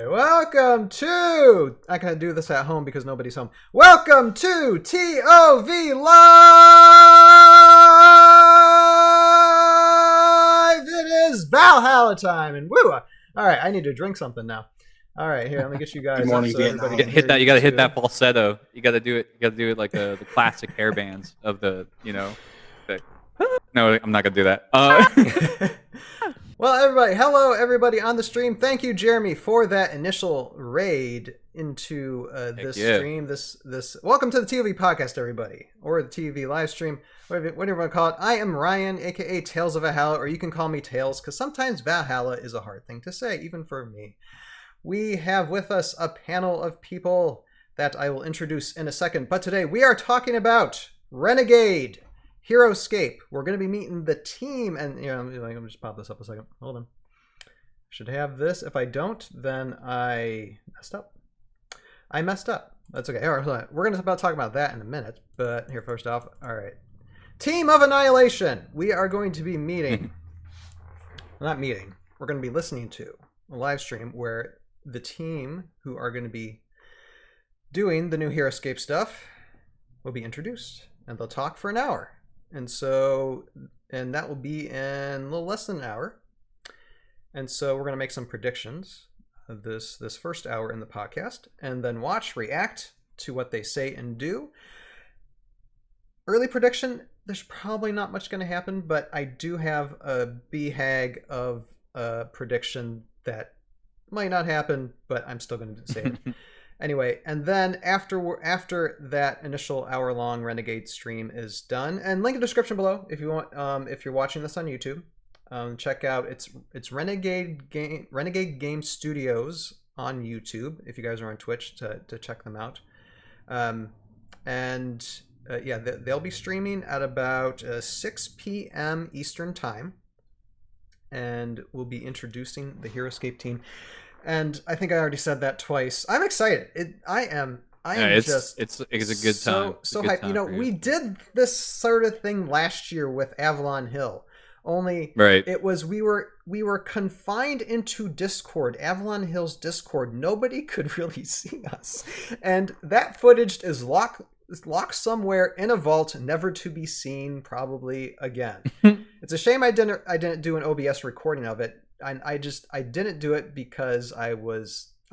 Welcome to, I can do this at home because nobody's home. Welcome to ToV Live! It is Valhalla time, and woo! All right, I need to drink something now. All right, here, let me get you guys. Good morning, Vietnam. You gotta hit that falsetto. You gotta do it like the classic hair bands of the, no, I'm not gonna do that. Well, everybody, hello, everybody on the stream. Thank you, Jeremy, for that initial raid into this stream. Welcome to the ToV Podcast, everybody, or the ToV live stream, whatever you want to call it. I am Ryan, aka Tales of Valhalla, or you can call me Tales, because sometimes Valhalla is a hard thing to say, even for me. We have with us a panel of people that I will introduce in a second, but today we are talking about Renegade Heroscape. We're going to be meeting the team, and let me just pop this up a second. Hold on. Should have this. If I don't, then I messed up. That's okay. All right, we're going to talk about that in a minute, but here, first off, all right. Team of Annihilation. We are going to be meeting. Not meeting. We're going to be listening to a live stream where the team who are going to be doing the new Heroscape stuff will be introduced, and they'll talk for an hour. And that will be in a little less than an hour. And so we're going to make some predictions of this first hour in the podcast, and then react to what they say and do. Early prediction, there's probably not much going to happen, but I do have a BHAG of a prediction that might not happen, but I'm still going to say it. Anyway, and then after that initial hour-long Renegade stream is done, and link in the description below if you want, if you're watching this on YouTube, check out it's Renegade Game Studios on YouTube. If you guys are on Twitch, to check them out, they'll be streaming at about 6 p.m. Eastern time, and we'll be introducing the Heroscape team. And I think I already said that twice. I'm excited. It's a good time. So hyped. We did this sort of thing last year with Avalon Hill. Only it was we were confined into Discord, Avalon Hill's Discord. Nobody could really see us, and that footage is locked somewhere in a vault, never to be seen probably again. It's a shame I didn't do an OBS recording of it. I didn't do it because I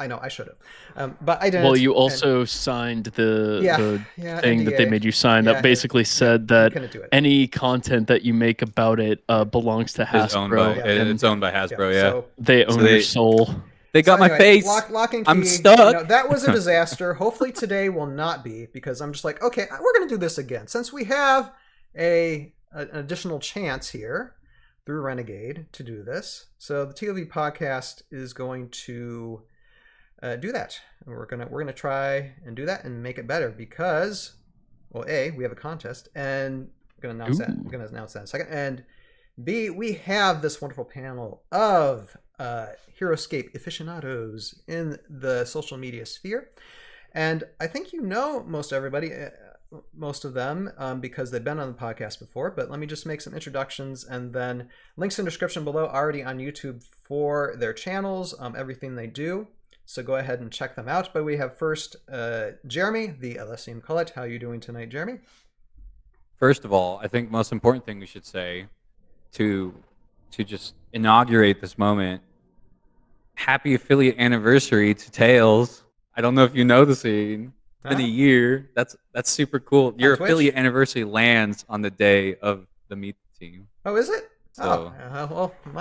know I should have, but I didn't. Well, you also signed the thing NDA. that they made you sign that basically said that any content that you make about it belongs to Hasbro. It's owned by Hasbro. So they own your soul. They got my face. Lock and key. I'm stuck. That was a disaster. Hopefully today will not be, because I'm just like, okay, we're going to do this again since we have an additional chance here through Renegade to do this. So the ToV podcast is going to do that. And we're gonna try and do that and make it better, because, well, A, we have a contest, and I'm gonna announce that in a second, and B, we have this wonderful panel of Heroscape aficionados in the social media sphere, and I think most of them, because they've been on the podcast before. But let me just make some introductions, and then links in the description below already on YouTube for their channels, everything they do. So go ahead and check them out. But we have first Jeremy, the Elysium Collect. How are you doing tonight, Jeremy? First of all, I think most important thing we should say to just inaugurate this moment, happy affiliate anniversary to Tails. I don't know if you know the scene. It's been a year. That's super cool. Your affiliate anniversary lands on the day of the Meet the Team. Oh, is it? So,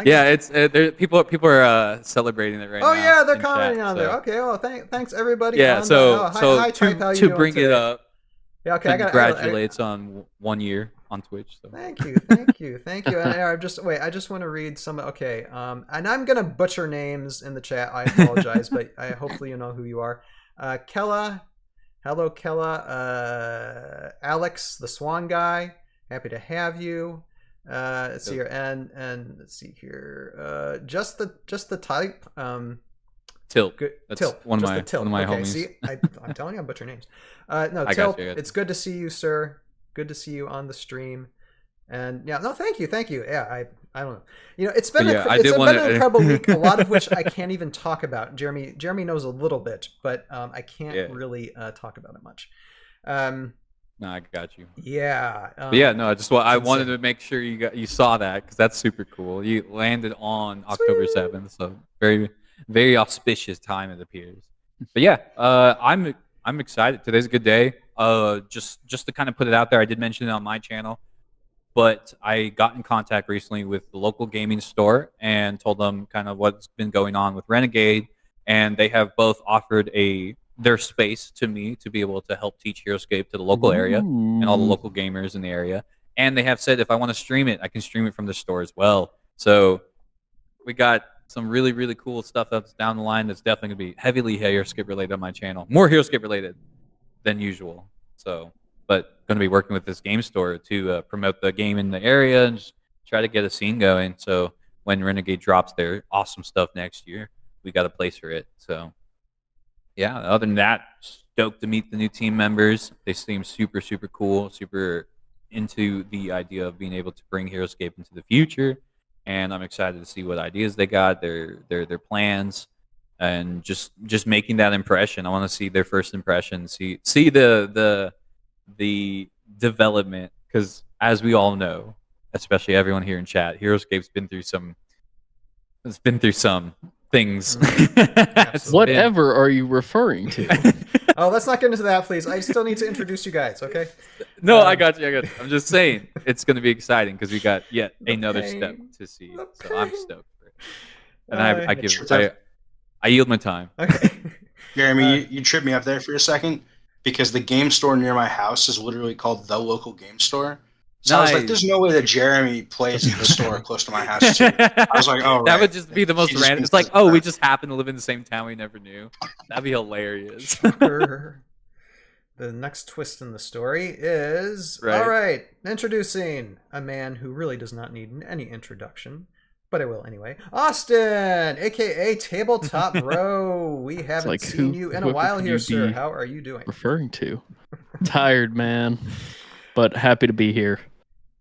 yeah, it's people are celebrating it right now. Oh yeah, they're commenting on there. Okay, well, thanks everybody. Yeah, hi, to bring it up. Yeah, okay. Congratulates on 1 year on Twitch. So. Thank you. And I just want to read some. Okay, and I'm gonna butcher names in the chat. I apologize, but hopefully you know who you are. Kella. Hello, Kella. Alex, the Swan Guy. Happy to have you. Let's see here, and let's see here. Just the type. Tilt. That's Tilt. One of my homies. See, I'm telling you, I butcher names. No, Tilt. It's good to see you, sir. Good to see you on the stream. And yeah, no, thank you. Yeah, I don't know. You know, it's been yeah, an incredible week. A lot of which I can't even talk about. Jeremy knows a little bit, but I can't really talk about it much. No, I got you. Yeah. I wanted to make sure you saw that because that's super cool. You landed on October 7th, so very, very auspicious time it appears. But yeah, I'm excited. Today's a good day. Just to kind of put it out there, I did mention it on my channel, but I got in contact recently with the local gaming store and told them kind of what's been going on with Renegade, and they have both offered their space to me to be able to help teach Heroscape to the local area and all the local gamers in the area. And they have said if I want to stream it, I can stream it from the store as well. So we got some really, really cool stuff that's down the line that's definitely going to be heavily Heroscape related on my channel. More Heroscape related than usual. So, but going to be working with this game store to promote the game in the area and just try to get a scene going. So when Renegade drops their awesome stuff next year, we got a place for it. So yeah, other than that, stoked to meet the new team members. They seem super, super cool, super into the idea of being able to bring Heroscape into the future. And I'm excited to see what ideas they got, their plans, and just making that impression. I want to see their first impression, see the development, because as we all know, especially everyone here in chat, Heroscape's been through some things. Whatever are you referring to? Oh, let's not get into that, please. I still need to introduce you guys, okay? No, I got you. I'm just saying it's going to be exciting because we got yet another step to see. So I'm stoked for it. And I yield my time. Okay. Jeremy, you tripped me up there for a second because the game store near my house is literally called the local game store. So nice. I was like, there's no way that Jeremy plays at the store close to my house, too. I was like, oh, right. That would just be the most random. It's like, oh, we just happen to live in the same town we never knew. That'd be hilarious. The next twist in the story is, all right, introducing a man who really does not need any introduction, but I will anyway. Austin, a.k.a. Tabletop Bro. We haven't seen you in a while here, sir. How are you doing? Referring to? Tired, man, but happy to be here.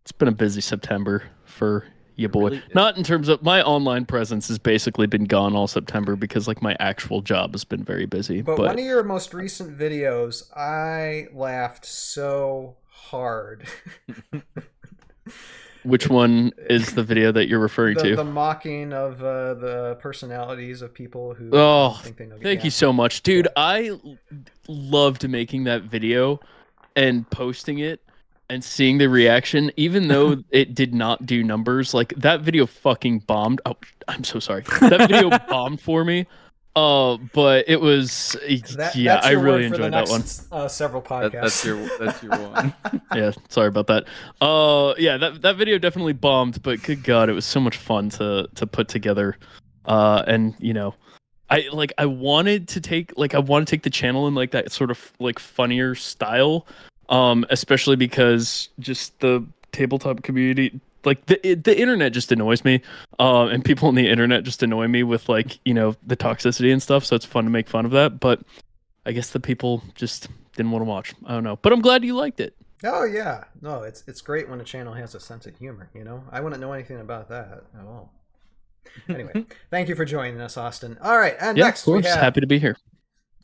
It's been a busy September for you, boy. Really not in terms of my online presence has basically been gone all September because like my actual job has been very busy. But one of your most recent videos, I laughed so hard. Which one is the video that you're referring to? The mocking of the personalities of people who think they know. Thank you so much, dude. I loved making that video and posting it and seeing the reaction, even though it did not do numbers. Like that video fucking bombed. Oh, I'm so sorry. That video bombed for me. But it was I really enjoyed that one. Several podcasts. That's your one. Yeah, sorry about that. Yeah, that video definitely bombed, but good God, it was so much fun to put together. And you know, I wanted to take the channel in like that sort of like funnier style. Especially because just the tabletop community, like the internet just annoys me, and people on the internet just annoy me with like, you know, the toxicity and stuff. So it's fun to make fun of that, but I guess the people just didn't want to watch. I don't know, but I'm glad you liked it. Oh yeah, no, it's great when a channel has a sense of humor. You know, I wouldn't know anything about that at all. Anyway, thank you for joining us, Austin. All right, and next of course, happy to be here.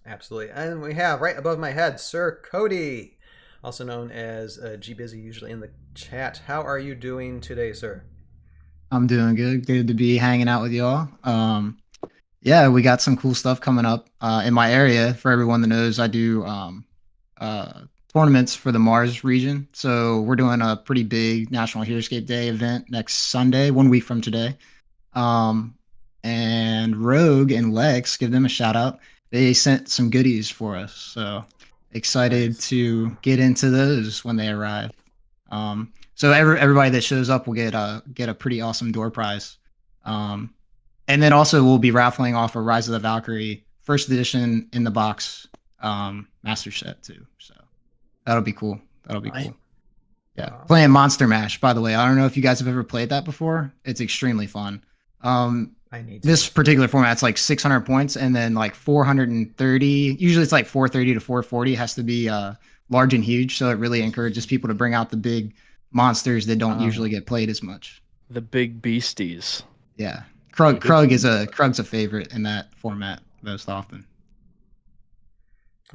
Absolutely, and we have right above my head, Sir Cody, also known as G Busy, usually in the chat. How are you doing today, sir? I'm doing good. Good to be hanging out with y'all. Yeah, we got some cool stuff coming up in my area. For everyone that knows, I do tournaments for the Mars region. So we're doing a pretty big National Heroscape Day event next Sunday, 1 week from today. And Rogue and Lex, give them a shout out. They sent some goodies for us. So excited to get into those when they arrive. So everybody that shows up will get a pretty awesome door prize. And then also we'll be raffling off a Rise of the Valkyrie first edition in the box master set too. So that'll be cool. Cool. Yeah. Playing Monster Mash, by the way. I don't know if you guys have ever played that before. It's extremely fun. This particular format's like 600 points and then like 430. Usually it's like 430 to 440. It has to be large and huge. So it really encourages people to bring out the big monsters that don't usually get played as much. The big beasties. Yeah, Krug's a favorite in that format most often.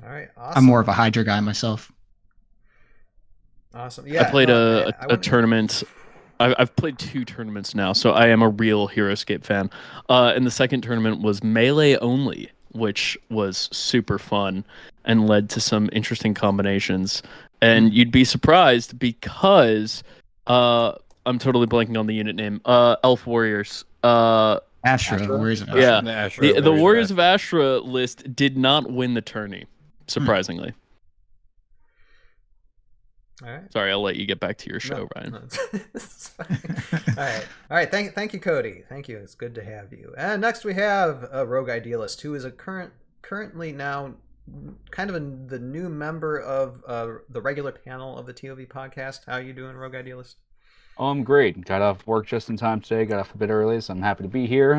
All right, awesome. I'm more of a Hydra guy myself. Awesome. Yeah, I played a tournament. I've played 2 tournaments now, so I am a real Heroscape fan. And the second tournament was melee only, which was super fun and led to some interesting combinations. And you'd be surprised because I'm totally blanking on the unit name. Elf Warriors. Astra. Warriors of Astra. Yeah, the Warriors of Astra list did not win the tourney, surprisingly. All right. Sorry, I'll let you get back to your show, Ryan. No, it's fine. All right. Thank you, Cody. Thank you. It's good to have you. And next we have a Rogue Idealist, who is currently now kind of the new member of the regular panel of the ToV podcast. How are you doing, Rogue Idealist? Oh, I'm great. Got off work just in time today. Got off a bit early, so I'm happy to be here.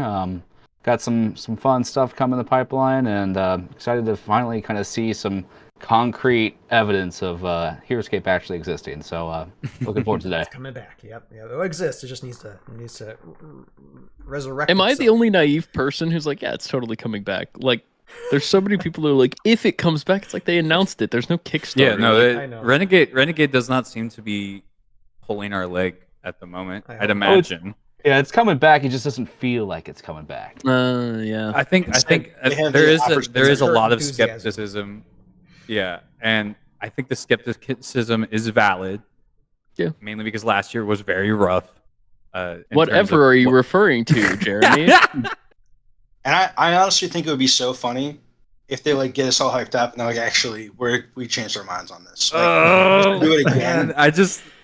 Got some fun stuff coming in the pipeline, and excited to finally kind of see some concrete evidence of Heroscape actually existing. So looking forward to today. It's coming back. Yep. Yeah, it exists. It just needs to resurrect. Am I the only naive person who's like, yeah, it's totally coming back? Like, there's so many people who are like, if it comes back, it's like they announced it. There's no Kickstarter. Yeah, no, I know. Renegade does not seem to be pulling our leg at the moment. I'd imagine. Yeah, it's coming back. It just doesn't feel like it's coming back. Yeah. I think there is a lot of skepticism. Yeah, and I think the skepticism is valid. Yeah. Mainly because last year was very rough. Whatever are you referring to, Jeremy? And I honestly think it would be so funny if they like get us all hyped up and they're like, actually, we changed our minds on this. Like, do it again. Man,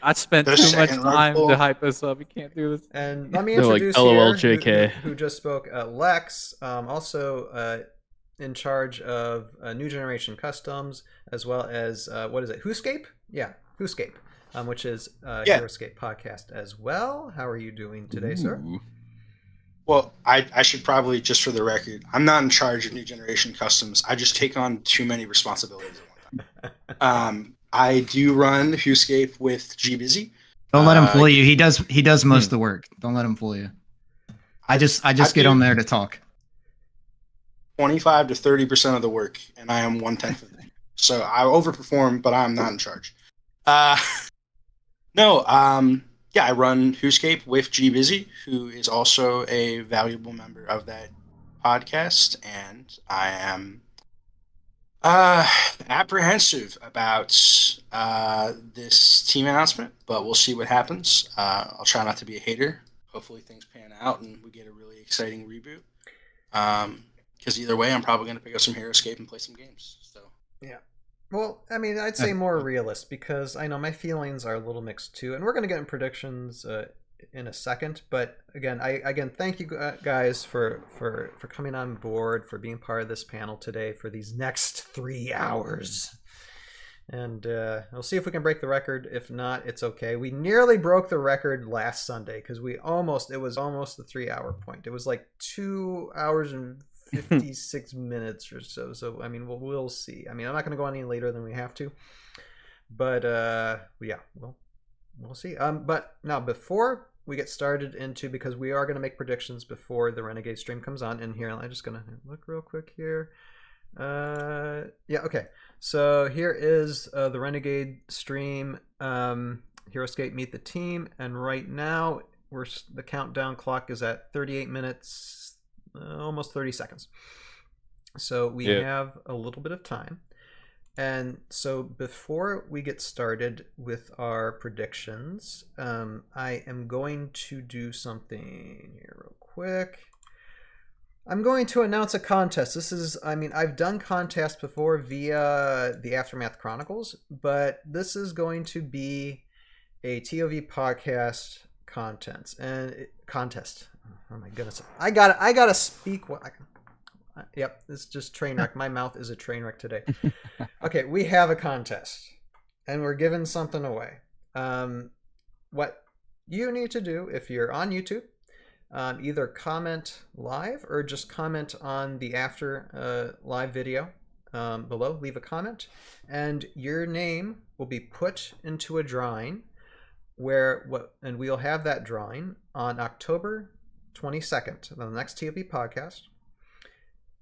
I spent too much time to hype us up. We can't do this. And let me introduce who just spoke. Lex, also in charge of New Generation Customs, as well as what is it? Whoscape? Yeah, Whoscape, which is Heroscape podcast as well. How are you doing today, sir? Well, I should probably, just for the record, I'm not in charge of New Generation Customs. I just take on too many responsibilities at one time. I do run Whoscape with G-Busy. Don't let him fool you. He does most of the work. Don't let him fool you. I just get on there to talk. 25 to 30% of the work, and I am 1/10 of it. So I overperform, but I'm not in charge. Yeah, I run Whoscape with G-Busy, who is also a valuable member of that podcast, and I am apprehensive about this team announcement, but we'll see what happens. I'll try not to be a hater. Hopefully things pan out and we get a really exciting reboot. Because either way, I'm probably going to pick up some Heroscape and play some games. So yeah. Well, I mean, I'd say more realist, because I know my feelings are a little mixed too, and we're going to get in predictions in a second. But again, thank you guys for coming on board, for being part of this panel today for these next 3 hours. And we'll see if we can break the record. If not, it's okay. We nearly broke the record last Sunday because it was almost the 3 hour point. It was like 2 hours and 56 minutes or so. So I mean, we'll see. I mean, I'm not going to go any later than we have to, but yeah, we'll see. But now, before we get started because we are going to make predictions before the Renegade stream comes on. And here, I'm just going to look real quick here. Yeah, okay. So here is the Renegade stream, Heroscape Meet the Team, and right now the countdown clock is at 38 minutes. Almost 30 seconds. So we have a little bit of time. And so before we get started with our predictions, I am going to do something here real quick. I'm going to announce a contest. I've done contests before via the Aftermath Chronicles, but this is going to be a ToV podcast contest. Oh my goodness! I gotta speak. Yep, it's just train wreck. My mouth is a train wreck today. Okay, we have a contest, and we're giving something away. What you need to do, if you're on YouTube, either comment live or just comment on the after live video below. Leave a comment, and your name will be put into a drawing and we'll have that drawing on October 22nd, the next ToV podcast.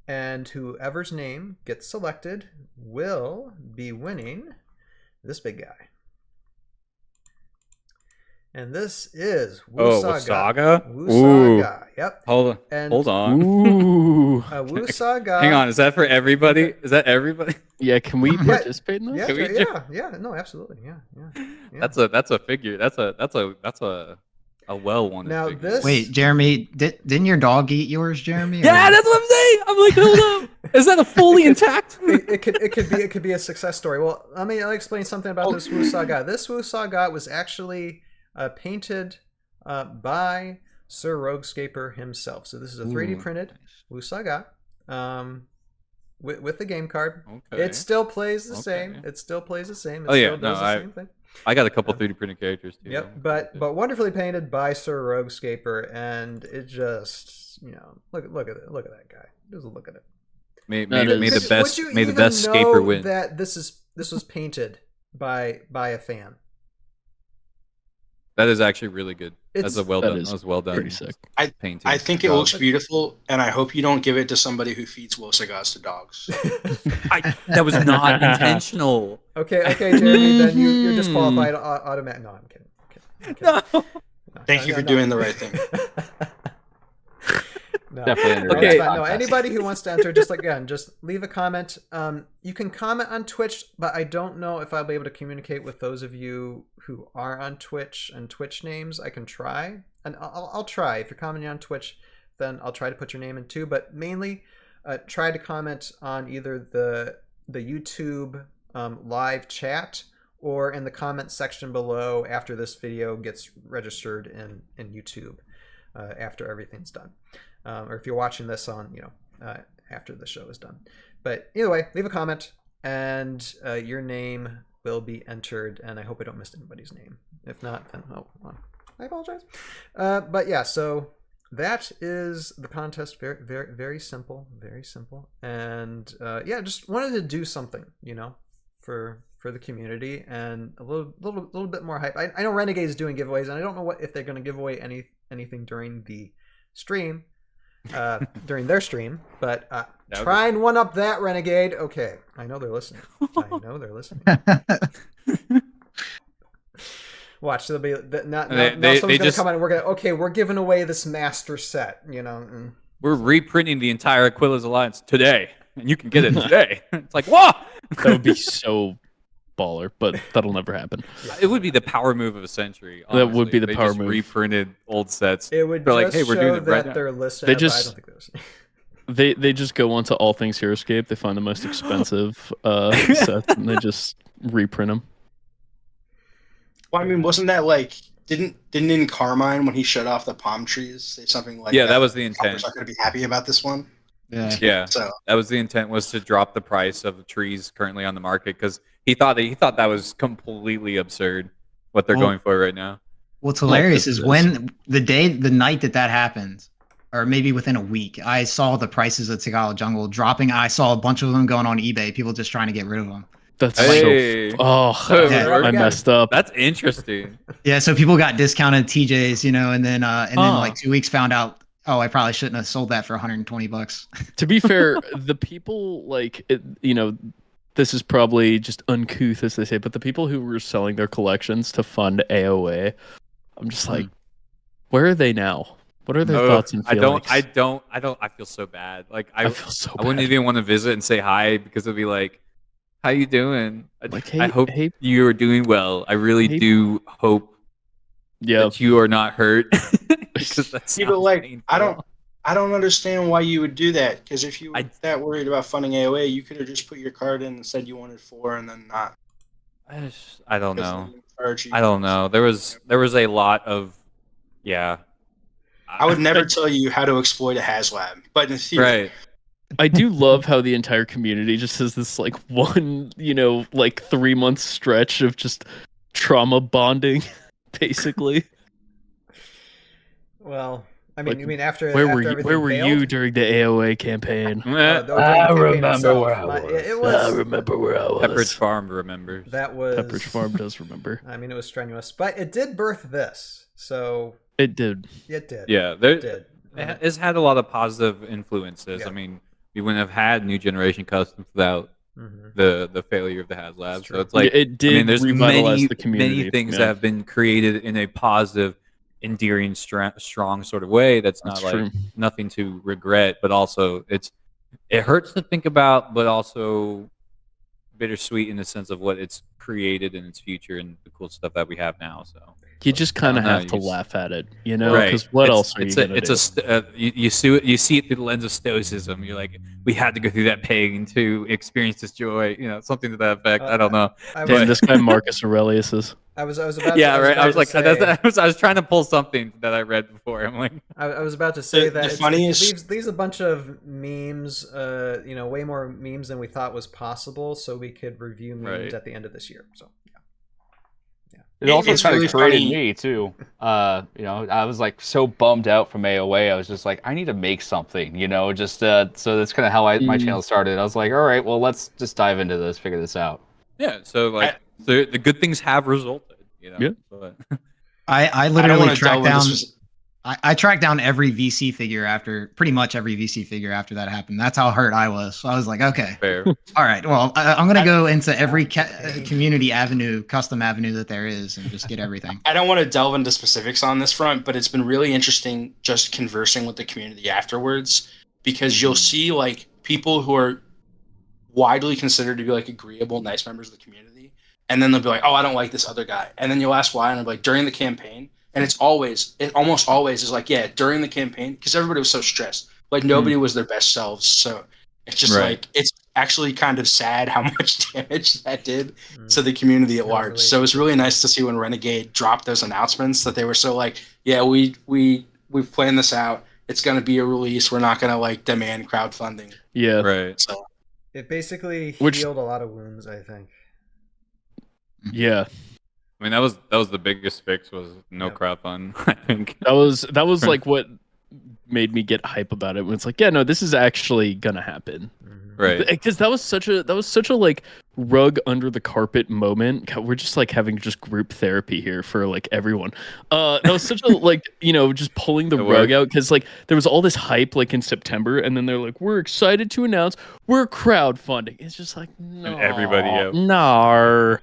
And whoever's name gets selected will be winning this big guy. And this is Wusaga. Wusaga. Yep. Hold on. Ooh. Wusaga. Hang on. Is that for everybody? Is that everybody? Yeah. Can we participate in this? Yeah. No, absolutely. Yeah. That's a figure. That's a well-wanted Now figure. this. Wait, Jeremy, didn't your dog eat yours, Jeremy? Yeah, that's what I'm saying. I'm like, hold up. Is that a fully intact? It could be a success story. Well, I'll explain something about this Wusaga. This Wusaga was actually painted by Sir Roguescaper himself. So this is a 3D printed Wusaga with the game card. Okay. It still plays the same. It still plays the same. It still does the same thing. I got a couple 3D printed characters too. Yep, but wonderfully painted by Sir Roguescaper, and it just look at that guy. Just look at it. May the best scaper win. That this was painted by a fan. That is actually really good. That's well done. That was well done. Pretty sick. Painting. I think it looks beautiful, and I hope you don't give it to somebody who feeds Wusagas to dogs. That was not intentional. Okay, Jeremy, then you're disqualified automatically. No, I'm kidding. No. Thank you for doing the right thing. No. Definitely. Okay. No, anybody who wants to enter, just leave a comment. You can comment on Twitch, but I don't know if I'll be able to communicate with those of you who are on Twitch and Twitch names. I can try, and I'll try. If you're commenting on Twitch, then I'll try to put your name in too. But mainly, try to comment on either the YouTube live chat or in the comment section below after this video gets registered in YouTube after everything's done. Or if you're watching this on, after the show is done. But either way, leave a comment, and your name will be entered. And I hope I don't miss anybody's name. If not, then I apologize. But yeah, so that is the contest. Very, very, very simple. Very simple. And just wanted to do something, for the community and a little bit more hype. I know Renegade is doing giveaways, and I don't know if they're going to give away anything during the stream. During their stream, but try and one up that, Renegade. Okay, I know they're listening. Watch, they'll be not someone's gonna come out and we're gonna we're giving away this master set. We're reprinting the entire Aquila's Alliance today, and you can get it today. It's like, whoa! That would be so baller, but that'll never happen. It would be the power move of a century. Honestly. That would be the they power just move. Reprinted old sets. It would they're just like, hey, we're show doing it right that now. they're listening. They I just don't think they're listening. they just go onto all things Heroscape. They find the most expensive sets and they just reprint them. Well, I mean, wasn't that like didn't in Carmine when he shut off the palm trees say something like that was the intent. I'm not going to be happy about this one. Yeah. So that was the intent, was to drop the price of the trees currently on the market, because he thought that was completely absurd what they're going for right now. What's hilarious is when the night that happened, or maybe within a week, I saw the prices of Tagalog Jungle dropping. I saw a bunch of them going on eBay. People just trying to get rid of them. That's I messed up. That's interesting. Yeah, so people got discounted TJs, and then like 2 weeks found out, I probably shouldn't have sold that for $120. To be fair, the people this is probably just uncouth, as they say, but the people who were selling their collections to fund AOA, I'm just like, where are they now? What are their thoughts and feelings? I feel so bad. Like I feel so I wouldn't even want to visit and say hi, because it'd be like, how you doing? I hope you are doing well. I really do hope that you are not hurt. Because that's painful. I don't understand why you would do that. Because if you were that worried about funding AOA, you could have just put your card in and said you wanted 4 and then not. I don't know. I don't know. There was a lot of I would never tell you how to exploit a HasLab, but in theory, right. I do love how the entire community just has this like 3 month stretch of just trauma bonding, basically. Well, I mean, Like, you mean after where everything were failed? you during the AOA campaign? During the campaign I remember itself, where I was. It was. I remember where I was. Pepperidge Farm remembers. That was. Pepperidge Farm does remember. I mean, it was strenuous, but it did birth this. So It did. it did. Yeah, It did. it's had a lot of positive influences. Yeah. I mean, we wouldn't have had New Generation Customs without the failure of the HasLab. So it's like it did. I mean, there's revitalize the community. many things that have been created in a positive, endearing, strong sort of way. That's not like true. nothing to regret, but also it hurts to think about, but also bittersweet in the sense of what it's created in its future and the cool stuff that we have now. So You just kind of have to laugh at it, you know? Because what else are you gonna do? You see it through the lens of stoicism. You're like, we had to go through that pain to experience this joy. You know, something to that effect. I don't know. Damn, this guy Marcus Aurelius is. I was about. Yeah, to, right. I was like, say, I was trying to pull something that I read before. I'm like, I was about to say that the funniest it leaves a bunch of memes. Way more memes than we thought was possible. So we could review memes at the end of this year. So. It also It's kind of really created funny. me too. I was like so bummed out from AOA. I was just like, I need to make something, just so that's kind of how my channel started. I was like, all right, well, let's just dive into this, figure this out. yeah. So like, the good things have resulted. Yeah. But, I don't literally wanna tracked delve into down. speci- I tracked down every VC figure pretty much every VC figure after that happened. That's how hurt I was. So I was like, okay, fair. all right. Well, I'm gonna go into every community avenue, custom avenue that there is, and just get everything. I don't want to delve into specifics on this front, but it's been really interesting just conversing with the community afterwards, because you'll see like people who are widely considered to be like agreeable, nice members of the community, and then they'll be like, "Oh, I don't like this other guy," and then you'll ask why, and I'm like, during the campaign, and it almost always is like, yeah, during the campaign, because everybody was so stressed, like nobody was their best selves, so it's just like it's actually kind of sad how much damage that did to the community at large. So it's really nice to see when Renegade dropped those announcements that they were so like, yeah, we've planned this out. It's going to be a release. We're not going to like demand crowdfunding. Yeah. Right. So It basically healed a lot of wounds, I think. Yeah. I mean, that was the biggest fix was no crowdfund. I think That was like what made me get hype about it. When it's like, yeah, no, this is actually gonna happen. right. Because that was such a like rug under the carpet moment. God, we're just like having just group therapy here for like everyone. That was such a like just pulling the rug out, because like there was all this hype like in September, and then they're like, we're excited to announce we're crowdfunding. It's just like, no, And everybody out. Nar.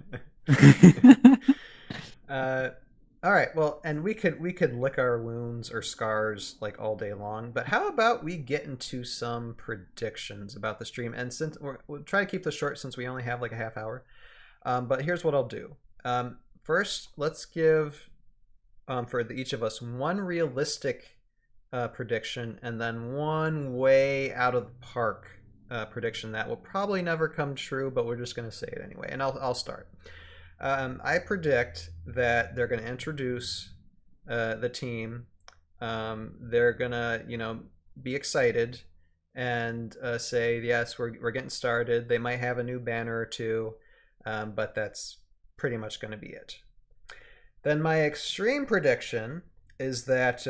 All right, well, and we could lick our wounds or scars like all day long, but how about we get into some predictions about the stream? And since we'll try to keep this short, since we only have like a half hour, but here's what I'll do. First, let's give for each of us one realistic prediction, and then one way out of the park prediction that will probably never come true, but we're just going to say it anyway. And I'll start. I predict that they're going to introduce the team. They're going to, be excited and say, yes, we're getting started. They might have a new banner or two, but that's pretty much going to be it. Then my extreme prediction is that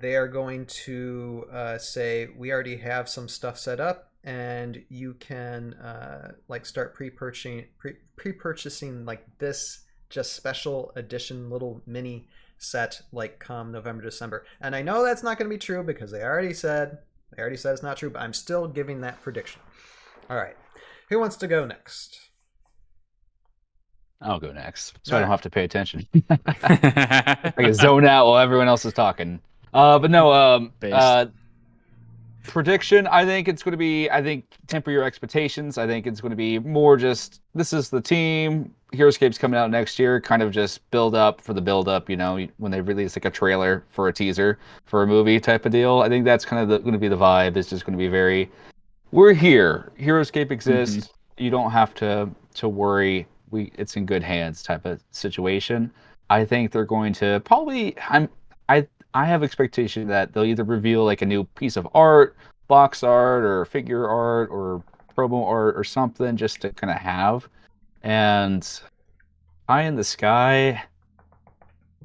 they are going to say, we already have some stuff set up, and you can start pre-purchasing like this just special edition little mini set like come November, December. And I know that's not going to be true because they already said it's not true, but I'm still giving that prediction. All right, who wants to go next? I'll go next, so I don't have to pay attention. I can zone out while everyone else is talking. But no, prediction, I think it's going to be, temper your expectations. I think it's going to be more just, this is the team, Heroscape's coming out next year, kind of just build up for the build up, when they release like a trailer for a teaser for a movie type of deal. I think that's kind of going to be the vibe. It's just going to be very, we're here, Heroscape exists, you don't have to worry, it's in good hands type of situation. I think they're going to probably, I have expectation that they'll either reveal like a new piece of art, box art, or figure art, or promo art, or something just to kind of have. And Eye in the Sky,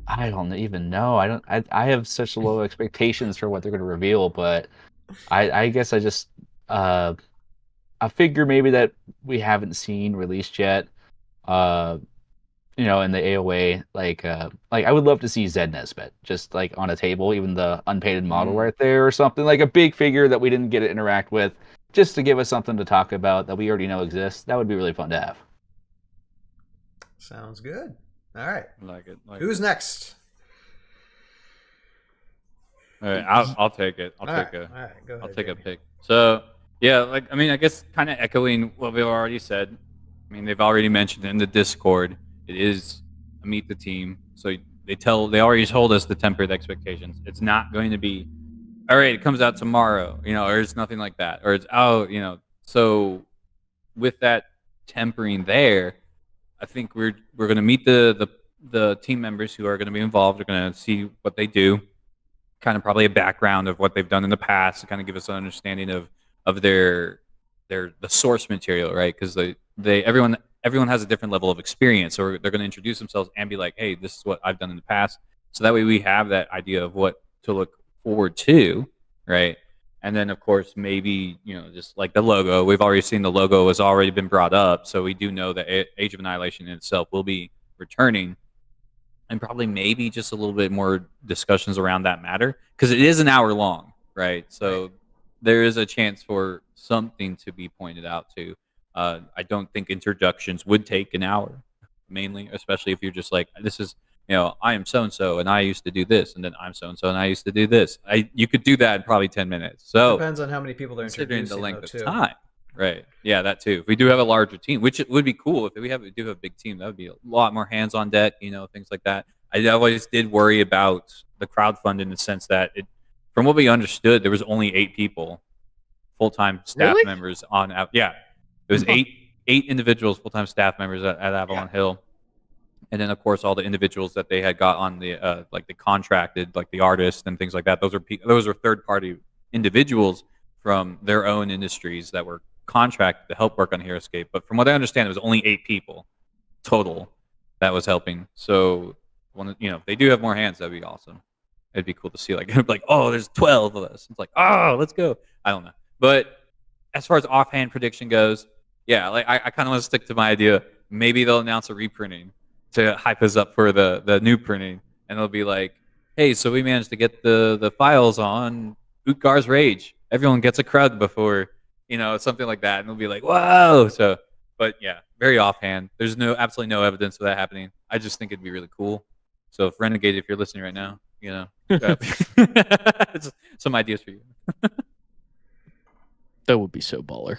I don't even know. I have such low expectations for what they're going to reveal, but I guess I just I figure maybe that we haven't seen released yet. In the AOA, like I would love to see Zed Nesbit just like on a table, even the unpainted model right there or something, like a big figure that we didn't get to interact with, just to give us something to talk about that we already know exists. That would be really fun to have. Sounds good. All right. Like it. Who's next? All right, I'll take it. I'll take All right, go ahead. I'll take a pick. So yeah, I guess kind of echoing what we've already said. I mean, they've already mentioned in the Discord. It is a meet the team. So they already told us to temper the expectations. It's not going to be, all right, it comes out tomorrow, or it's nothing like that. Or it's out, So with that tempering there, I think we're going to meet the team members who are going to be involved. We're going to see what they do, kind of probably a background of what they've done in the past to kind of give us an understanding of the source material, right? Because everyone has a different level of experience, so they're going to introduce themselves and be like, hey, this is what I've done in the past, so that way we have that idea of what to look forward to, right? And then of course maybe just like the logo, we've already seen the logo has already been brought up, so we do know that Age of Annihilation in itself will be returning, and probably maybe just a little bit more discussions around that matter, because it is an hour long, right? So there is a chance for something to be pointed out to. I don't think introductions would take an hour, mainly, especially if you're just like, this is, I am so-and-so, and I used to do this, and then I'm so-and-so, and I used to do this. You could do that in probably 10 minutes. So depends on how many people they're considering introducing, the length of time. Right. Yeah, that too. If we do have a larger team, which it would be cool if we do have a big team, that would be a lot more hands on deck, things like that. I always did worry about the crowdfund in the sense that from what we understood, there was only 8 people, full-time staff members on. Yeah, it was eight individuals, full-time staff members at Avalon Hill, and then of course all the individuals that they had got on the like the contracted, like the artists and things like that. Those are third-party individuals from their own industries that were contracted to help work on Heroscape. But from what I understand, it was only 8 people total that was helping. So if they do have more hands, that'd be awesome. It'd be cool to see like oh, there's 12 of us. It's like, oh, let's go. I don't know. But as far as offhand prediction goes, yeah, like I kind of want to stick to my idea. Maybe they'll announce a reprinting to hype us up for the new printing, and it'll be like, hey, so we managed to get the files on Utgar's Rage. Everyone gets a crud before, something like that, and it'll be like, whoa. So, but yeah, very offhand. There's absolutely no evidence of that happening. I just think it'd be really cool. So if Renegade, if you're listening right now, some ideas for you. That would be so baller.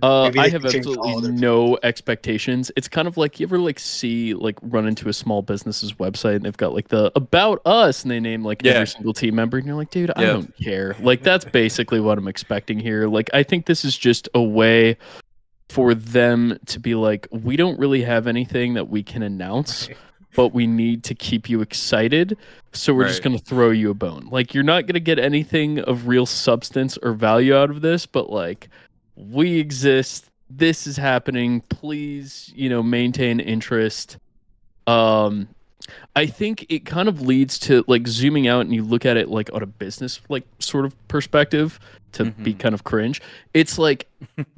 I have absolutely no expectations. It's kind of like, you ever run into a small business's website and they've got like the About Us and they name like every single team member, and you're like, dude, I don't care. Like, that's basically what I'm expecting here. Like, I think this is just a way for them to be like, we don't really have anything that we can announce, but we need to keep you excited, so we're just going to throw you a bone. Like, you're not going to get anything of real substance or value out of this, but like, we exist, this is happening, please, maintain interest. I think it kind of leads to like zooming out and you look at it like on a business like sort of perspective to be kind of cringe. It's like,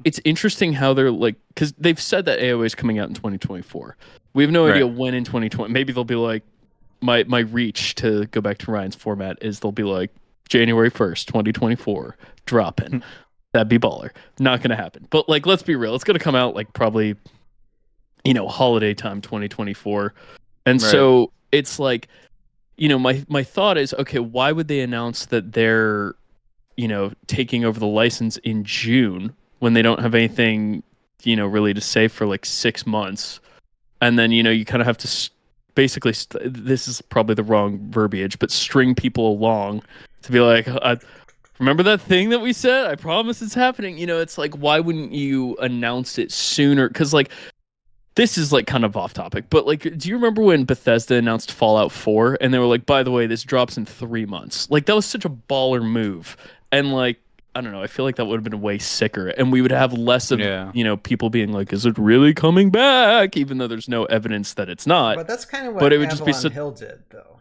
it's interesting how they're like, because they've said that AOA is coming out in 2024. We have no idea when in 2020. Maybe they'll be like, my reach, to go back to Ryan's format, is they'll be like, January 1st, 2024, drop in. That'd be baller. Not going to happen. But like, let's be real. It's going to come out like probably, holiday time 2024. And so it's like, my thought is, okay, why would they announce that they're, taking over the license in June when they don't have anything, really to say for like 6 months? And then, you kind of have to basically, this is probably the wrong verbiage, but string people along to be like, remember that thing that we said? I promise it's happening. It's like, why wouldn't you announce it sooner? Because like, this is like kind of off topic, but like, do you remember when Bethesda announced Fallout 4 and they were like, by the way, this drops in 3 months? Like, that was such a baller move. And like, I don't know, I feel like that would have been way sicker, and we would have less of people being like, is it really coming back, even though there's no evidence that it's not. But that's kind of what Avalon Hill did, though.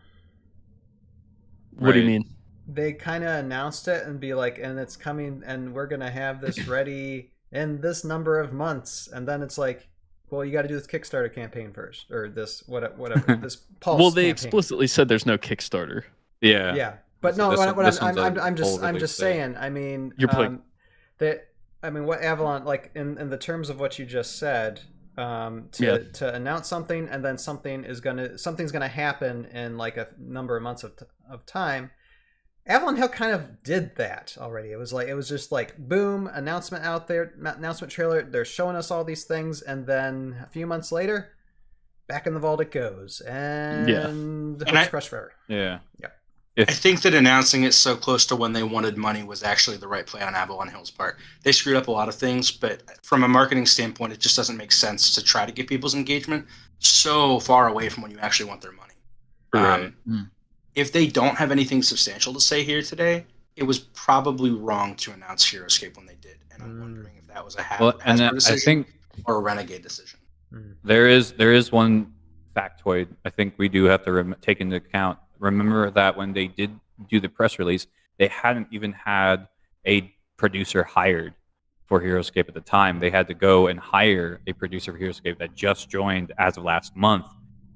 What do you mean? They kind of announced it and be like, and it's coming, and we're gonna have this ready in this number of months, and then it's like, well, you got to do this Kickstarter campaign first, or this whatever this Pulse. Well, they campaign. explicitly said there's no Kickstarter. Yeah, but no, I'm just release saying. I mean, You're playing. What Avalon, like in the terms of what you just said, to announce something and then something's gonna happen in like a number of months of time. Avalon Hill kind of did that already. It was just like boom, announcement out there, announcement trailer. They're showing us all these things, and then a few months later, back in the vault it goes, and crush forever. Yeah. I think that announcing it so close to when they wanted money was actually the right play on Avalon Hill's part. They screwed up a lot of things, but from a marketing standpoint, it just doesn't make sense to try to get people's engagement so far away from when you actually want their money. Right. If they don't have anything substantial to say here today, it was probably wrong to announce Heroscape when they did, and I'm wondering if that was a Hasbro decision or a Renegade decision. There is one factoid I think we do have to take into account. Remember that when they did do the press release, they hadn't even had a producer hired for Heroscape at the time. They had to go and hire a producer for Heroscape that just joined as of last month,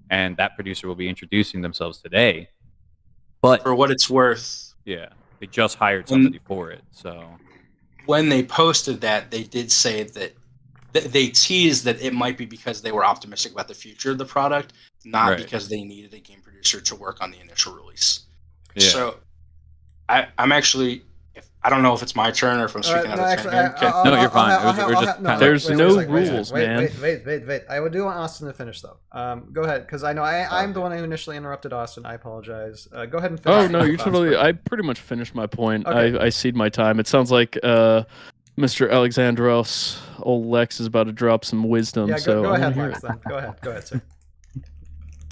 and that producer will be introducing themselves today. But for what it's worth, yeah, they just hired somebody for it. So when they posted that, they did say that they teased that it might be because they were optimistic about the future of the product, not because they needed a game producer to work on the initial release. Yeah. So I'm actually, I don't know if it's my turn or if I'm speaking out of turn. No, you're fine. There's no rules, man. Wait. I would do want Austin to finish, though. Go ahead, because I know I'm the one who initially interrupted Austin. I apologize. Go ahead and finish. Oh, no, you're totally... I pretty much finished my point. Okay. I cede my time. It sounds like Mr. Alexandros, old Lex, is about to drop some wisdom. Yeah, so go ahead, Lex, then. Go ahead, sir.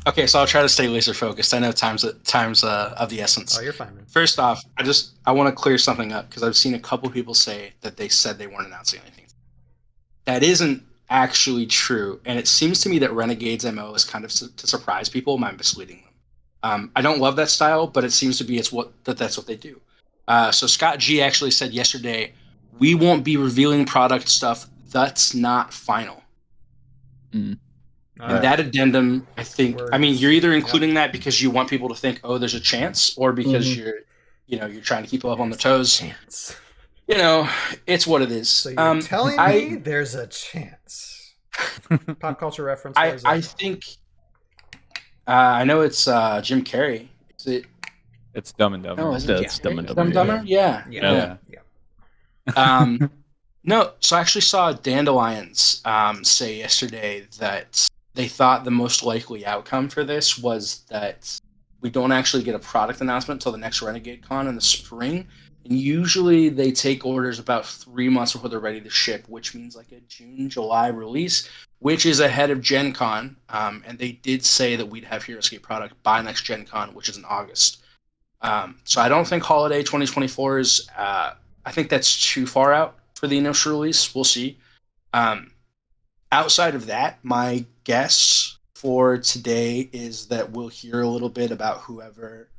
Okay, so I'll try to stay laser focused. I know time's of the essence. Oh, you're fine, man. First off, I want to clear something up because I've seen a couple people say that they said they weren't announcing anything. That isn't actually true, and it seems to me that Renegade's MO is kind of to surprise people by misleading them. I don't love that style, but it seems to be that's what they do. So Scott G actually said yesterday, we won't be revealing product stuff that's not final. And that addendum, I think, you're either including that because you want people to think, oh, there's a chance, or because you're trying to keep up on the toes. Chance. It's what it is. So you're telling me there's a chance. Pop culture reference. I think. I know it's Jim Carrey. Is it? It's Dumb and Dumber. No, it's Dumb and Dumber. Dumb and Dumber? Yeah. No, so I actually saw Dandelions say yesterday that they thought the most likely outcome for this was that we don't actually get a product announcement until the next Renegade Con in the spring. And usually they take orders about 3 months before they're ready to ship, which means like a June, July release, which is ahead of Gen Con. And they did say that we'd have Heroscape product by next Gen Con, which is in August. So I don't think Holiday 2024 is... I think that's too far out for the initial release. We'll see. Outside of that, my guess for today is that we'll hear a little bit about whoever...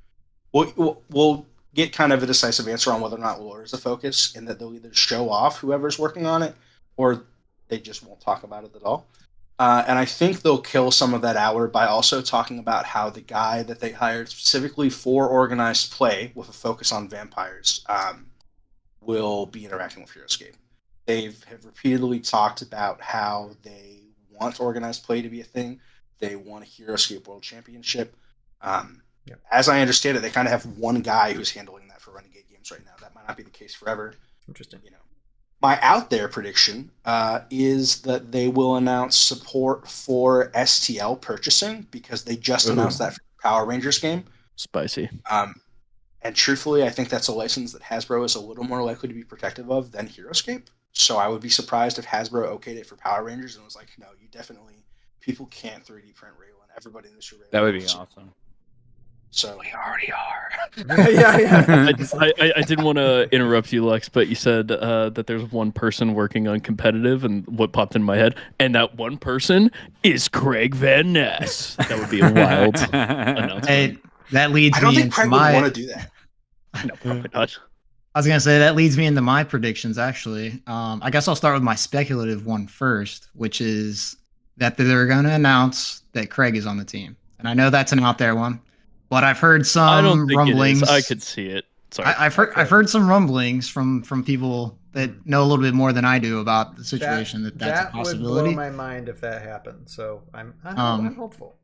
We'll get kind of a decisive answer on whether or not lore is a focus, and that they'll either show off whoever's working on it, or they just won't talk about it at all. And I think they'll kill some of that hour by also talking about how the guy that they hired specifically for organized play, with a focus on vampires, will be interacting with Heroscape. They have repeatedly talked about how they want organized play to be a thing. They want a Heroscape World Championship. As I understand it, they kind of have one guy who's handling that for Renegade games right now. That might not be the case forever. Interesting. My out there prediction is that they will announce support for STL purchasing, because they just announced that for the Power Rangers game. Spicy. And truthfully, I think that's a license that Hasbro is a little more likely to be protective of than Heroscape. So I would be surprised if Hasbro okayed it for Power Rangers and was like, no, you definitely, people can't 3D print Raylan. Everybody in this room. That would be awesome. So we already are. I didn't want to interrupt you, Lex, but you said that there's one person working on competitive, and what popped in my head, and that one person is Craig Van Ness. That would be a wild announcement. Hey, that leads I don't me think into Craig my. would want to do that. No, probably not. I was gonna say that leads me into my predictions. Actually, I guess I'll start with my speculative one first, which is that they're going to announce that Craig is on the team, and I know that's an out there one, but I've heard some I don't think rumblings. it is. I could see it. Sorry. I've heard some rumblings from people that know a little bit more than I do about the situation. That's a possibility. Would blow my mind if that happened. So I'm hopeful.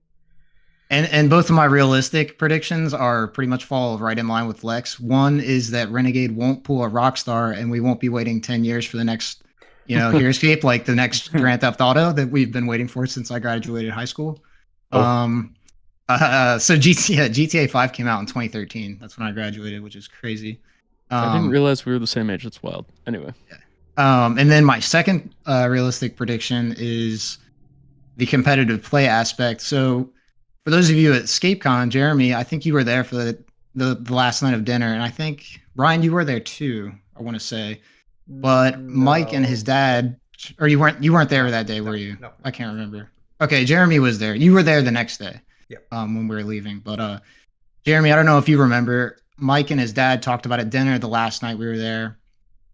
And both of my realistic predictions are pretty much fall right in line with Lex. One is that Renegade won't pull a Rockstar, and we won't be waiting 10 years for the next, Heroscape, like the next Grand Theft Auto that we've been waiting for since I graduated high school. So GTA 5 came out in 2013. That's when I graduated, which is crazy. I didn't realize we were the same age. It's wild. Anyway. And then my second realistic prediction is the competitive play aspect. So for those of you at ScapeCon, Jeremy, I think you were there for the last night of dinner, and I think Ryan, you were there too. I want to say, but no. Mike and his dad, or you weren't there that day, were you? No. I can't remember. Okay, Jeremy was there. You were there the next day. Yep. When we were leaving, but Jeremy, I don't know if you remember, Mike and his dad talked about at dinner the last night we were there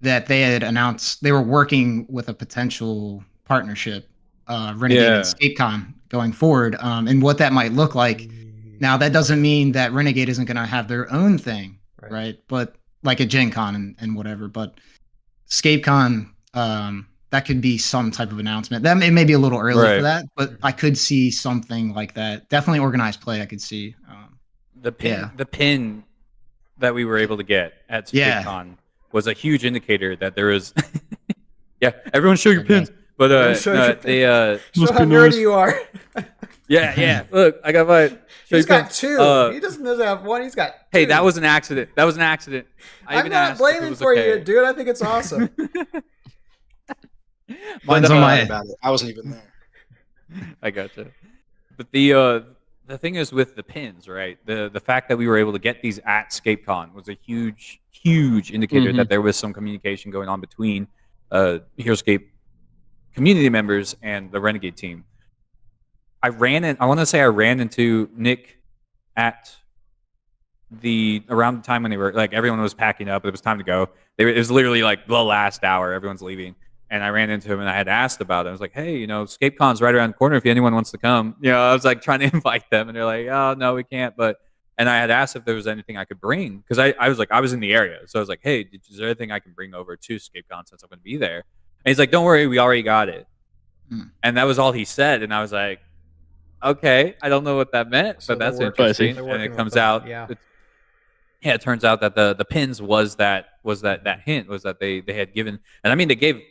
that they had announced they were working with a potential partnership, Renegade and ScapeCon going forward, and what that might look like. Now, that doesn't mean that Renegade isn't going to have their own thing, right? But like a Gen Con and whatever. But ScapeCon, that could be some type of announcement. It may be a little early for that, but I could see something like that. Definitely organized play, I could see. The pin that we were able to get at ScapeCon was a huge indicator that there was. Everyone show your pins. But show how nerdy you are. Yeah. Look, I got my. He's got two. He doesn't have one. He's got two. Hey, that was an accident. I'm not blaming for you, dude. I think it's awesome. Mine's on my about it. I wasn't even there. I gotcha. But the thing is with the pins, right? The fact that we were able to get these at ScapeCon was a huge indicator that there was some communication going on between Heroscape community members and the Renegade team. I ran into Nick at around the time when they were like everyone was packing up. It was time to go. It was literally like the last hour. Everyone's leaving, and I ran into him and I had asked about it. I was like, "Hey, ScapeCon's right around the corner. If anyone wants to come, I was like trying to invite them, and they're like, "Oh no, we can't." And I had asked if there was anything I could bring because I was like I was in the area, so I was like, "Hey, is there anything I can bring over to ScapeCon since I'm going to be there?" And he's like, "Don't worry, we already got it." And that was all he said, and I was like, okay, I don't know what that meant, but that's interesting. And it comes out, it turns out that the pins was that hint was that they had given, and I mean they gave, it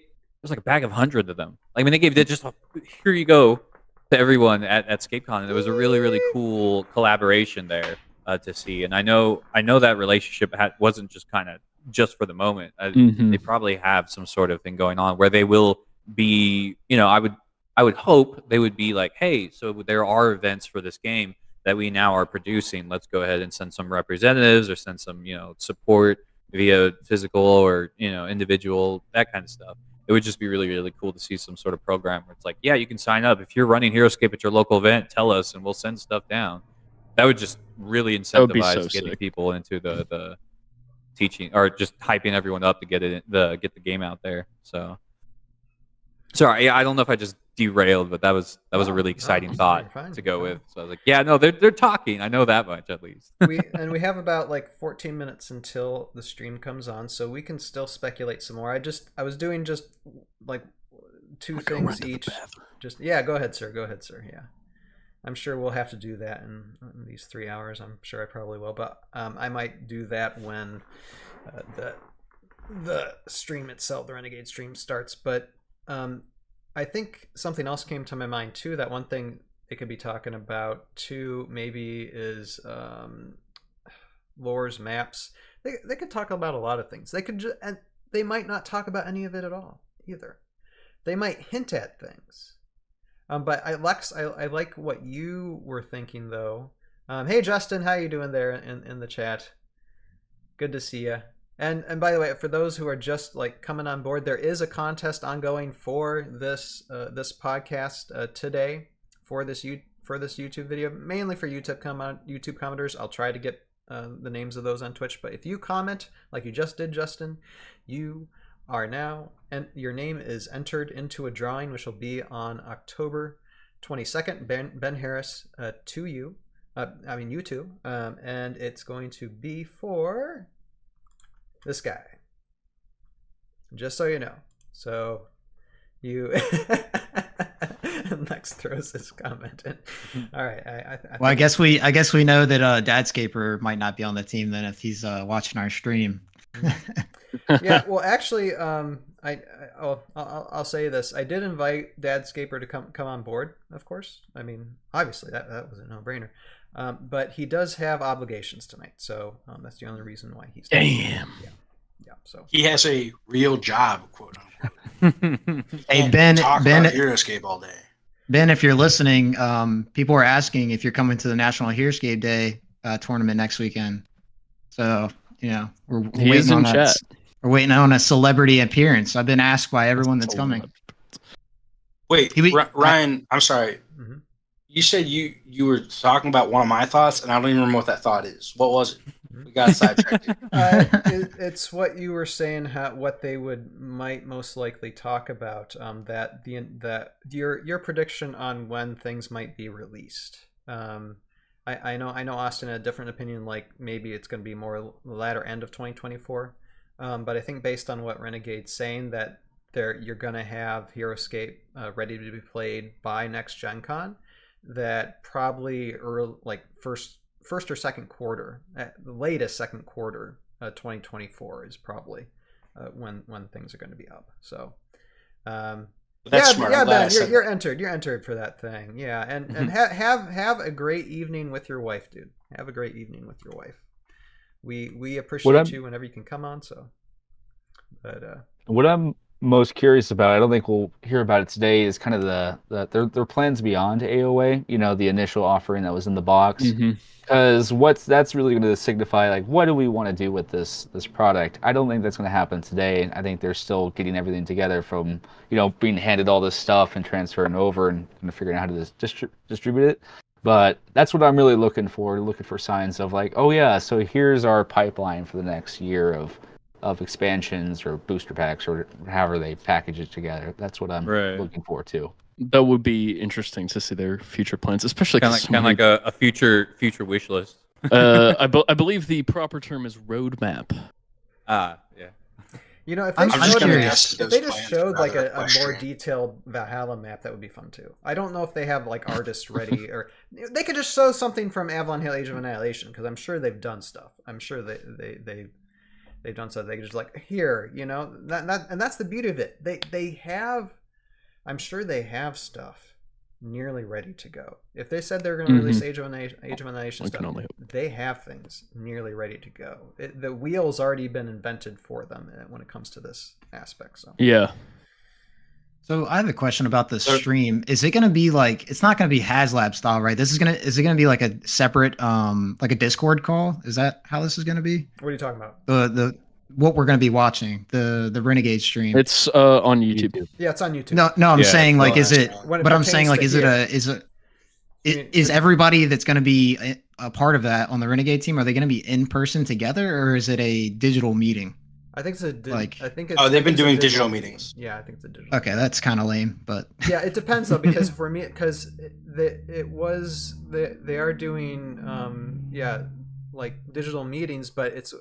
was like a bag of 100 of them. Like, I mean they gave just here you go to everyone at ScapeCon, and it was a really cool collaboration there to see. And I know that relationship wasn't just kind of just for the moment. They probably have some sort of thing going on where they will be, I would hope they would be like, hey, so there are events for this game that we now are producing. Let's go ahead and send some representatives or send some, support via physical or, individual, that kind of stuff. It would just be really cool to see some sort of program where it's like, yeah, you can sign up. If you're running Heroscape at your local event, tell us and we'll send stuff down. That would just really incentivize getting people into the teaching or just hyping everyone up to get the game out there. So sorry, I don't know if I just derailed, but that was a really exciting thought to go with. So I was like, yeah, no, they're talking. I know that much at least. we have about like 14 minutes until the stream comes on, so we can still speculate some more. I was doing just like two things each. Go ahead, sir. Yeah. I'm sure we'll have to do that in these 3 hours. I'm sure I probably will, but I might do that when the stream itself, the Renegade stream starts. But I think something else came to my mind too. That one thing they could be talking about too, maybe is lores, maps. They could talk about a lot of things. And they might not talk about any of it at all either. They might hint at things. But Lex, I like what you were thinking though. Hey Justin, how you doing there in the chat? Good to see you. And by the way, for those who are just like coming on board, there is a contest ongoing for this podcast today for this for this YouTube video, mainly for YouTube commenters. I'll try to get the names of those on Twitch. But if you comment like you just did, Justin, you are now, and your name is entered into a drawing, which will be on October 22nd. Ben Harris to you. You too. And it's going to be for this guy. Just so you know. So you Lex throws his comment in. All right. I guess we know that Dadscaper might not be on the team then if he's watching our stream. Yeah. Well, actually, I'll say this. I did invite Dadscaper to come on board. Of course. I mean, obviously that was a no-brainer. But he does have obligations tonight, so that's the only reason why he's. Damn. Yeah. So he has a real job, quote unquote. Hey Ben, talk about Heroscape all day. Ben, if you're listening, people are asking if you're coming to the National Heroscape Day tournament next weekend. So we're waiting on chat. We're waiting on a celebrity appearance. I've been asked by everyone that's coming. Wait, Ryan, I'm sorry. Mm-hmm. You said you were talking about one of my thoughts, and I don't even remember what that thought is. What was it? We got sidetracked. It's what you were saying. What they might most likely talk about. That your prediction on when things might be released. I know Austin had a different opinion. Like maybe it's going to be more the latter end of 2024. But I think based on what Renegade's saying, that you're going to have Heroscape ready to be played by next Gen Con. That probably first or second quarter, at the latest second quarter, 2024 is probably when things are going to be up. So, that's smart. Yeah, Ben, you're entered. You're entered for that thing. Yeah, and have a great evening with your wife, dude. Have a great evening with your wife. We appreciate you whenever you can come on. So, but what I'm most curious about, I don't think we'll hear about it today, is kind of their plans beyond AOA. The initial offering that was in the box. Because that's really going to signify, like, what do we want to do with this product? I don't think that's going to happen today. I think they're still getting everything together from being handed all this stuff and transferring over and kind of figuring out how to distribute it. But that's what I'm really looking for signs of, like, oh yeah, so here's our pipeline for the next year of expansions or booster packs or however they package it together. That's what I'm looking forward to. That would be interesting to see their future plans, especially kind of like a future wish list. I believe the proper term is roadmap. Yeah. If they just showed like a more detailed Valhalla map, that would be fun too. I don't know if they have like artists ready, or they could just show something from Avalon Hill Age of Annihilation, because I'm sure they've done stuff. I'm sure they've done stuff. They could just like here, that and that's the beauty of it. They have. I'm sure they have stuff nearly ready to go. If they said they're going to release Age of Annihilation stuff, they have things nearly ready to go. The wheel's already been invented for them when it comes to this aspect. So yeah. So I have a question about the stream. Is it going to be like, it's not going to be HasLab style, right? Is it going to be like a separate, like a Discord call? Is that how this is going to be? What are you talking about? What we're going to be watching, the Renegade stream. It's on YouTube. Yeah, it's on YouTube. No, I'm saying like, is it? But I'm saying like, is everybody that's going to be a part of that on the Renegade team? Are they going to be in person together, or is it a digital meeting? I think it's they've been doing digital meetings. Yeah, I think it's a digital. Okay, that's kind of lame, but yeah, it depends though, because for me, because they are doing like digital meetings, but it's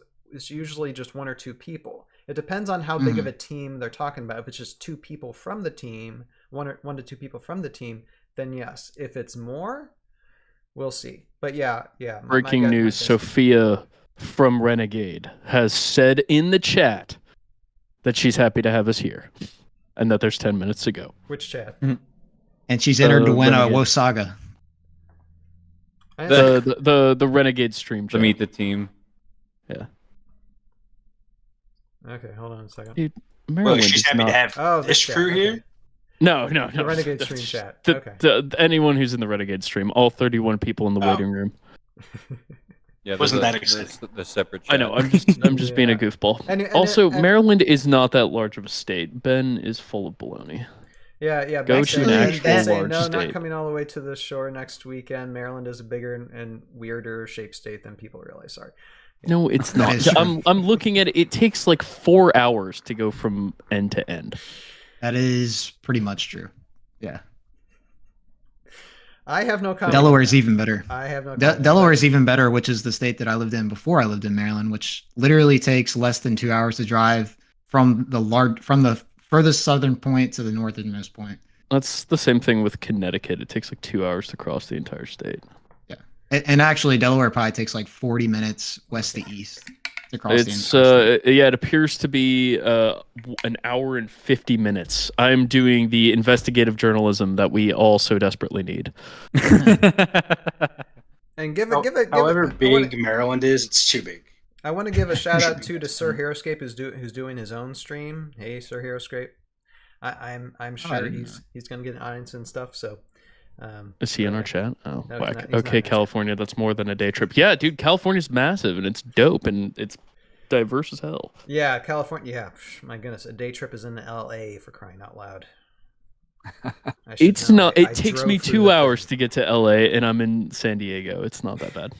usually just one or two people. It depends on how big of a team they're talking about. If it's just two people from the team, one to two people from the team, then yes. If it's more, we'll see. But yeah. Breaking news: Sophia from Renegade has said in the chat that she's happy to have us here, and that there's 10 minutes to go. Which chat? And she's entered to win a Wosaga. The Renegade stream chat. To meet the team. Yeah. Okay, hold on a second. Dude, she's happy to have this crew here? No. The Renegade stream chat. Okay. Anyone who's in the Renegade stream, all 31 people in the waiting room. Yeah, wasn't that exciting? The separate chat. I know. I'm just being a goofball. Also, Maryland is not that large of a state. Ben is full of baloney. Yeah. Go to an actual say, large no, state. not coming all the way to the shore next weekend. Maryland is a bigger and weirder shaped state than people realize. Sorry. No, it's not. I'm looking at it. It takes like 4 hours to go from end to end. That is pretty much true. Yeah. I have no comment. Delaware is even better. I have no comment. Delaware is even better, which is the state that I lived in before I lived in Maryland, which literally takes less than 2 hours to drive from the furthest southern point to the northernmost point. That's the same thing with Connecticut. It takes like 2 hours to cross the entire state. Yeah. And actually, Delaware probably takes like 40 minutes west to east to cross the entire state. Yeah, it appears to be an hour and 50 minutes. I'm doing the investigative journalism that we all so desperately need. And however big Maryland is, it's too big. I want to give a shout out to Sir Heroscape who's doing his own stream. Hey, Sir Heroscape. I'm sure he's going to get an audience and stuff. So, is he in our chat? Oh, no, whack. He's Okay, California. That's more than a day trip. Yeah, dude, California's massive and it's dope and it's diverse as hell. Yeah, California. Yeah, my goodness, a day trip is in LA for crying out loud. It's not. It takes me 2 hours to get to LA, and I'm in San Diego. It's not that bad.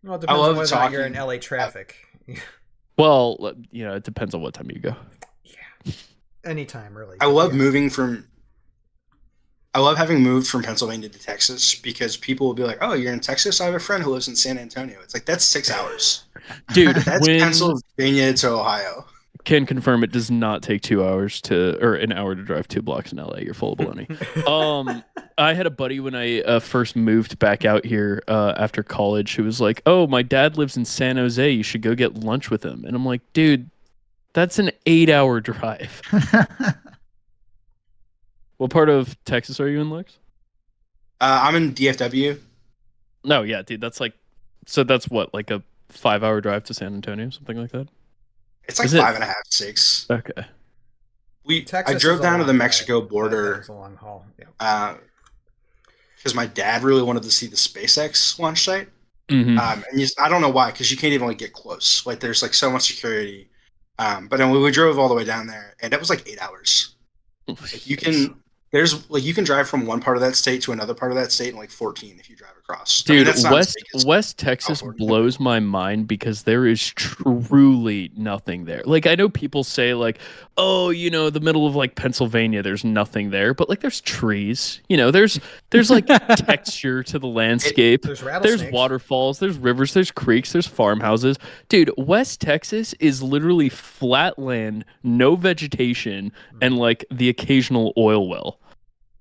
Well, it depends on whether or not you're in LA traffic. Well, it depends on what time you go. Yeah, anytime really. I love having moved from Pennsylvania to Texas because people will be like, "Oh, you're in Texas? I have a friend who lives in San Antonio." It's like that's 6 hours, dude. That's Pennsylvania to Ohio. Can confirm it does not take 2 hours or an hour to drive 2 blocks in LA. You're full of baloney. I had a buddy when I first moved back out here after college who was like, "Oh, my dad lives in San Jose. You should go get lunch with him." And I'm like, "Dude, that's an 8-hour drive." What part of Texas are you in, Lex? I'm in DFW. No, yeah, dude, that's what, like a 5-hour drive to San Antonio, something like that? It's like 5.5, 6. Okay. I drove down to the Mexico border. It's a long haul. Yeah. Because my dad really wanted to see the SpaceX launch site. Mm-hmm. And I don't know why, because you can't even get close. Like there's like so much security. But then we drove all the way down there, and it was like 8 hours. Like you can drive from one part of that state to another part of that state in like 14 if you drive across. Dude, West Texas blows my mind because there is truly nothing there. Like I know people say like, "Oh, the middle of like Pennsylvania, there's nothing there," but like there's trees. There's like texture to the landscape. There's waterfalls, there's rivers, there's creeks, there's farmhouses. Dude, West Texas is literally flat land, no vegetation, and like the occasional oil well.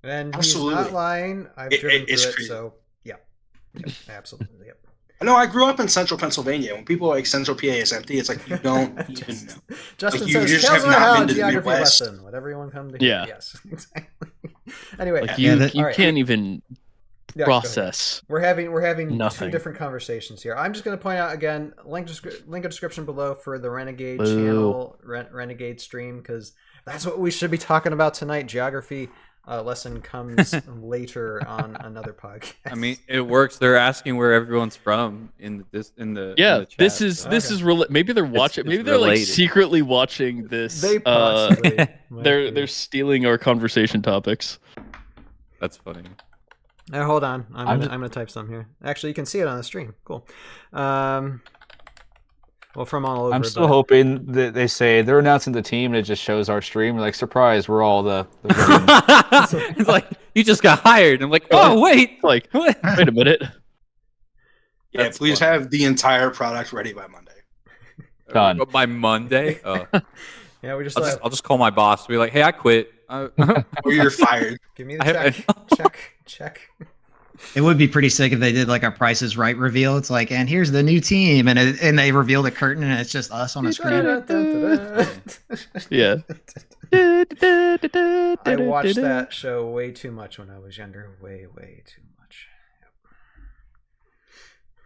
And he's not lying. I've driven through it, so yeah. Absolutely. Yep. No, I grew up in central Pennsylvania. When people are like Central PA is empty, it's like you don't even know. Justin like, says, you just have not been to the geography Midwest. lesson. Would everyone come to hear? Yeah. Yes, exactly. Anyway, like you can't even process. We're having nothing. 2 different conversations here. I'm just going to point out again, link in description below for the Renegade channel, Renegade stream, because that's what we should be talking about tonight. Geography lesson comes later on another podcast. I mean, it works. They're asking where everyone's from in the chat, this is maybe they're watching. Maybe they're like secretly watching this. They possibly. They're stealing our conversation topics. That's funny. Hold on, I'm gonna type some here. Actually, you can see it on the stream. Cool. Well, from all over. I'm still hoping that they say they're announcing the team and it just shows our stream. Like, surprise, we're all the It's like, you just got hired. I'm like, oh, wait. Like, wait a minute. Yeah, that's please have the entire product ready by Monday. Done. But by Monday? Oh. Yeah, I'll just call my boss. Be like, hey, I quit. Or you're fired. Give me the check. It would be pretty sick if they did like a Price is Right reveal. It's like, and here's the new team, and they reveal the curtain, and it's just us on a screen. Yeah. I watched that show way too much when I was younger. Way too much. Yep.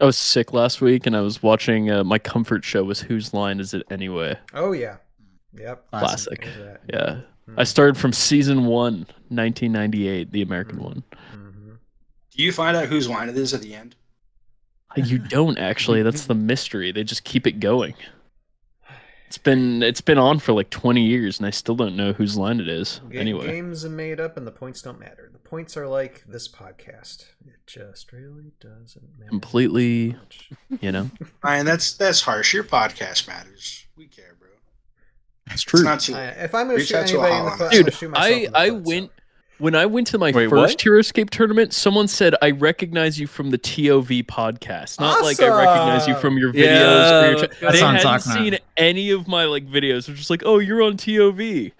I was sick last week, and I was watching. My comfort show was Whose Line Is It Anyway? Oh yeah. Yep. Classic. Yeah. I started from season 1, 1998, the American one. Do you find out whose line it is at the end? You don't actually. That's the mystery. They just keep it going. It's been on for like 20 years, and I still don't know whose line it is. Anyway, games are made up, and the points don't matter. The points are like this podcast. It just really doesn't matter. Completely, you know. Ryan, that's harsh. Your podcast matters. We care, bro. That's true. It's not too if I'm going to shoot out to a anybody in the hotline. foot, I'm Dude, gonna shoot myself in the I foot, went so. when I went to my Wait, first what? Heroscape tournament. Someone said I recognize you from the ToV podcast, not like I recognize you from your videos. Yeah, or your let's go. they That's what I'm hadn't talking about. seen any of my like videos. They're just like, oh, you're on ToV.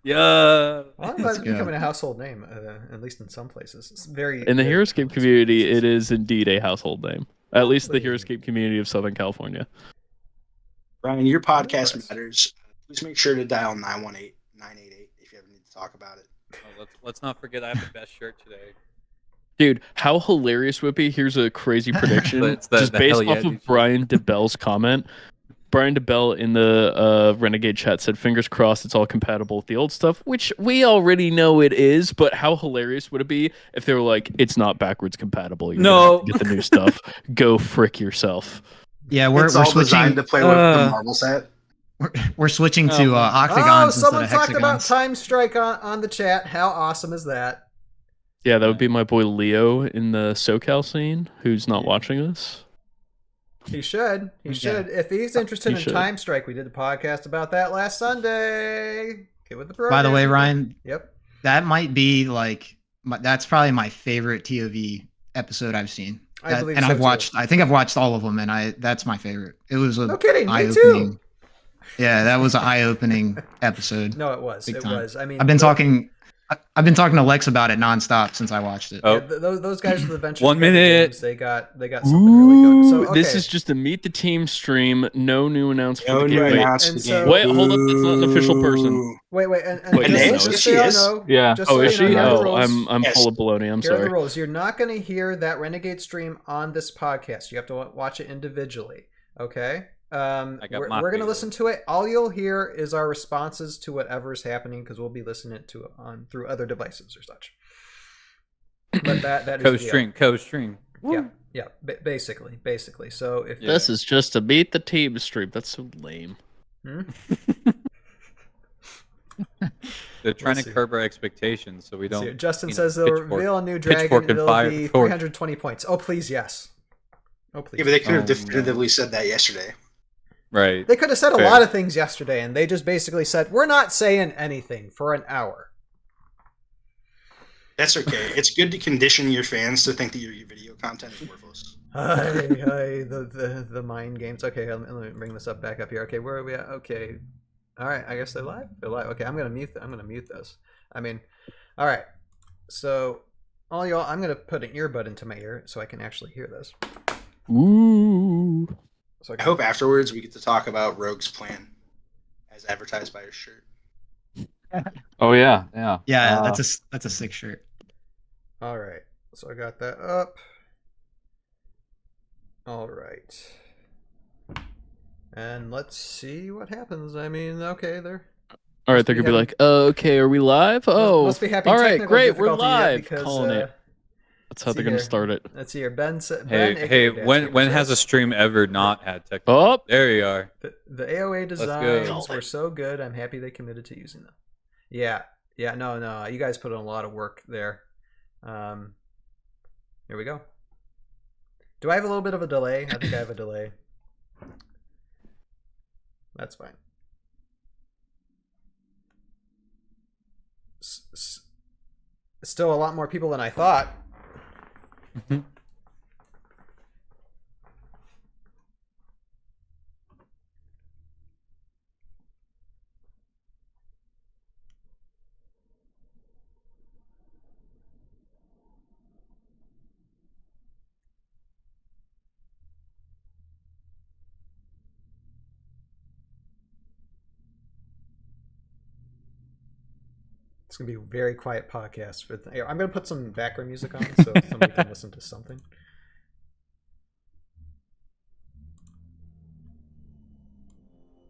Yeah. Well, that's Let's go. becoming a household name, at least in some places. It's very In the very Heroscape common community, places. it is indeed a household name. At least the Probably. Heroscape community of Southern California. Ryan, your podcast Nice. matters. Please make sure to dial 918-988 if you ever need to talk about it. Oh, let's not forget I have the best shirt today. Dude, how hilarious would it be? Here's a crazy prediction. It's the just based hell yeah off of t-shirt. Brian DeBell's comment. Brian DeBell in the Renegade chat said, fingers crossed it's all compatible with the old stuff, which we already know it is, but how hilarious would it be if they were like, it's not backwards compatible. You're No. gonna have to get the new stuff. Go frick yourself. Yeah, we're It's all switching. designed to play with the marble set. We're switching Oh, to man. octagons instead someone of talked about hexagons. Time Strike on the chat. How awesome is that? Yeah, that would be my boy Leo in the SoCal scene, who's not watching this. He should. He Yeah. should. If he's interested He in should. Time Strike, we did a podcast about that last Sunday. Get with the program. By the way, Ryan, Yep. that might be like that's probably my favorite ToV episode I've seen. I believe and so, I've too. watched. I think I've watched all of them, and that's my favorite. It was a No kidding. Me eye-opening. too. Yeah, that was an eye-opening episode. No, it was. Big It time. was. I mean, I've been talking to Lex about it nonstop since I watched it. Oh. Yeah, those guys with the Venture 1 Together minute. games, they got something really good. So okay. This is just a Meet the Team stream. No new announcement for No the new game. Wait, announcement and the game. so- Wait, hold up, that's not an official person. wait, and Wait, just, no, just she so y'all is. know, Yeah. just Oh, so is you she? know, here are the Oh, rules. I'm Yes. full of baloney. I'm Here are the sorry. rules. You're not going to hear that Renegade stream on this podcast. You have to watch it individually. Okay. got We're my going to favorite. listen to it. All you'll hear is our responses to whatever's happening because we'll be listening to it on through other devices or such. But that is the deal. Co-stream. Yeah. Basically. So if Yeah. This is just a Meet the Team stream. That's so lame. They're trying Let's to see. curb our expectations so we So don't. Justin you know, says they'll pitchfork- reveal a new dragon. pitchfork and It'll fire be torch. 320 points. Oh please, yes. Oh please. Yeah, but they could have Oh, definitively said that yesterday. Right. They could have said a Fair. lot of things yesterday, and they just basically said, "We're not saying anything for an hour." That's okay. It's good to condition your fans to think that your video content is worthless. Hi, the mind games. Okay, let me bring this back up here. Okay, where are we at? Okay, all right. I guess they're live. They're live. Okay, I'm gonna mute this. I mean, all right. So, all y'all, I'm gonna put an earbud into my ear so I can actually hear this. Ooh. So I hope afterwards we get to talk about Rogue's plan as advertised by his shirt. Oh yeah, yeah. Yeah, Uh, that's a sick shirt. All right. So I got that up. All right. And let's see what happens. I mean, okay, they're All right, Must they're be gonna be having- like, okay, are we live? Oh, must be having all right, technical great, we're difficulty yet live. because, Calling it. That's how let's they're see gonna here. start it. Let's see here. Ben. Hey, when has a stream ever not had technical? Oh, There you are. the AOA go. designs were so good? I'm happy they committed to using them. Yeah, no, you guys put in a lot of work there. Here we go. Do I have a little bit of a delay? I think I have a delay. That's fine. Still a lot more people than I thought. It's gonna be a very quiet podcast. I'm gonna put some background music on so somebody can listen to something.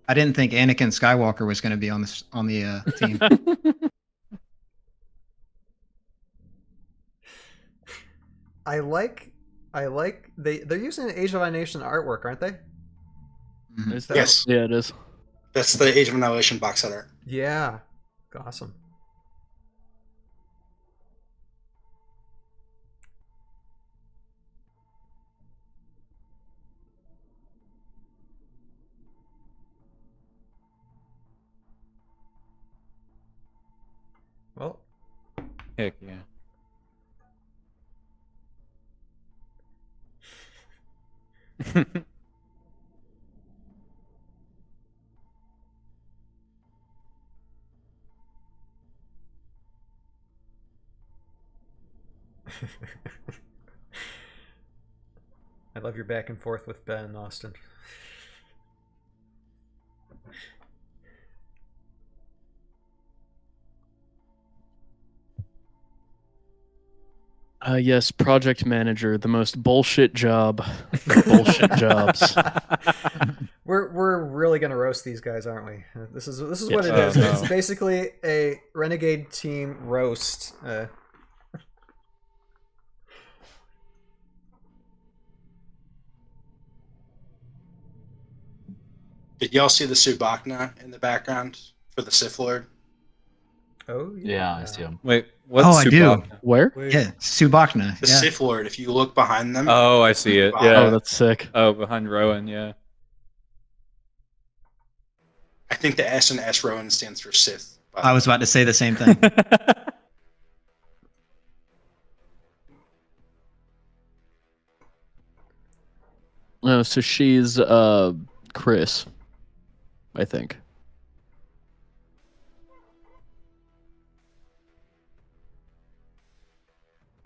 I didn't think Anakin Skywalker was going to be on the team. I like they're using Age of Annihilation artwork, aren't they? Mhm. is that? Yes. Yeah, it is. That's the Age of Annihilation box set art. Yeah. Awesome. Well, Heck yeah. I love your back and forth with Ben and Austin. Yes, project manager, the most bullshit job. of bullshit jobs. We're really gonna roast these guys, aren't we? This is what it Yes. is. No. It's basically a Renegade Team roast. Did y'all see the Subakna in the background for the Sith Lord? Oh Yeah, I see him. Wait, what's I do. Subakna? Where? Wait. Yeah, Subakna. The Yeah. Sith Lord, if you look behind them. Oh, I see it. Oh, Yeah. Oh, that's sick. Oh, behind Rowan, yeah. I think the S in S Rowan stands for Sith. I was about to say the same thing. Oh, so she's Chris, I think.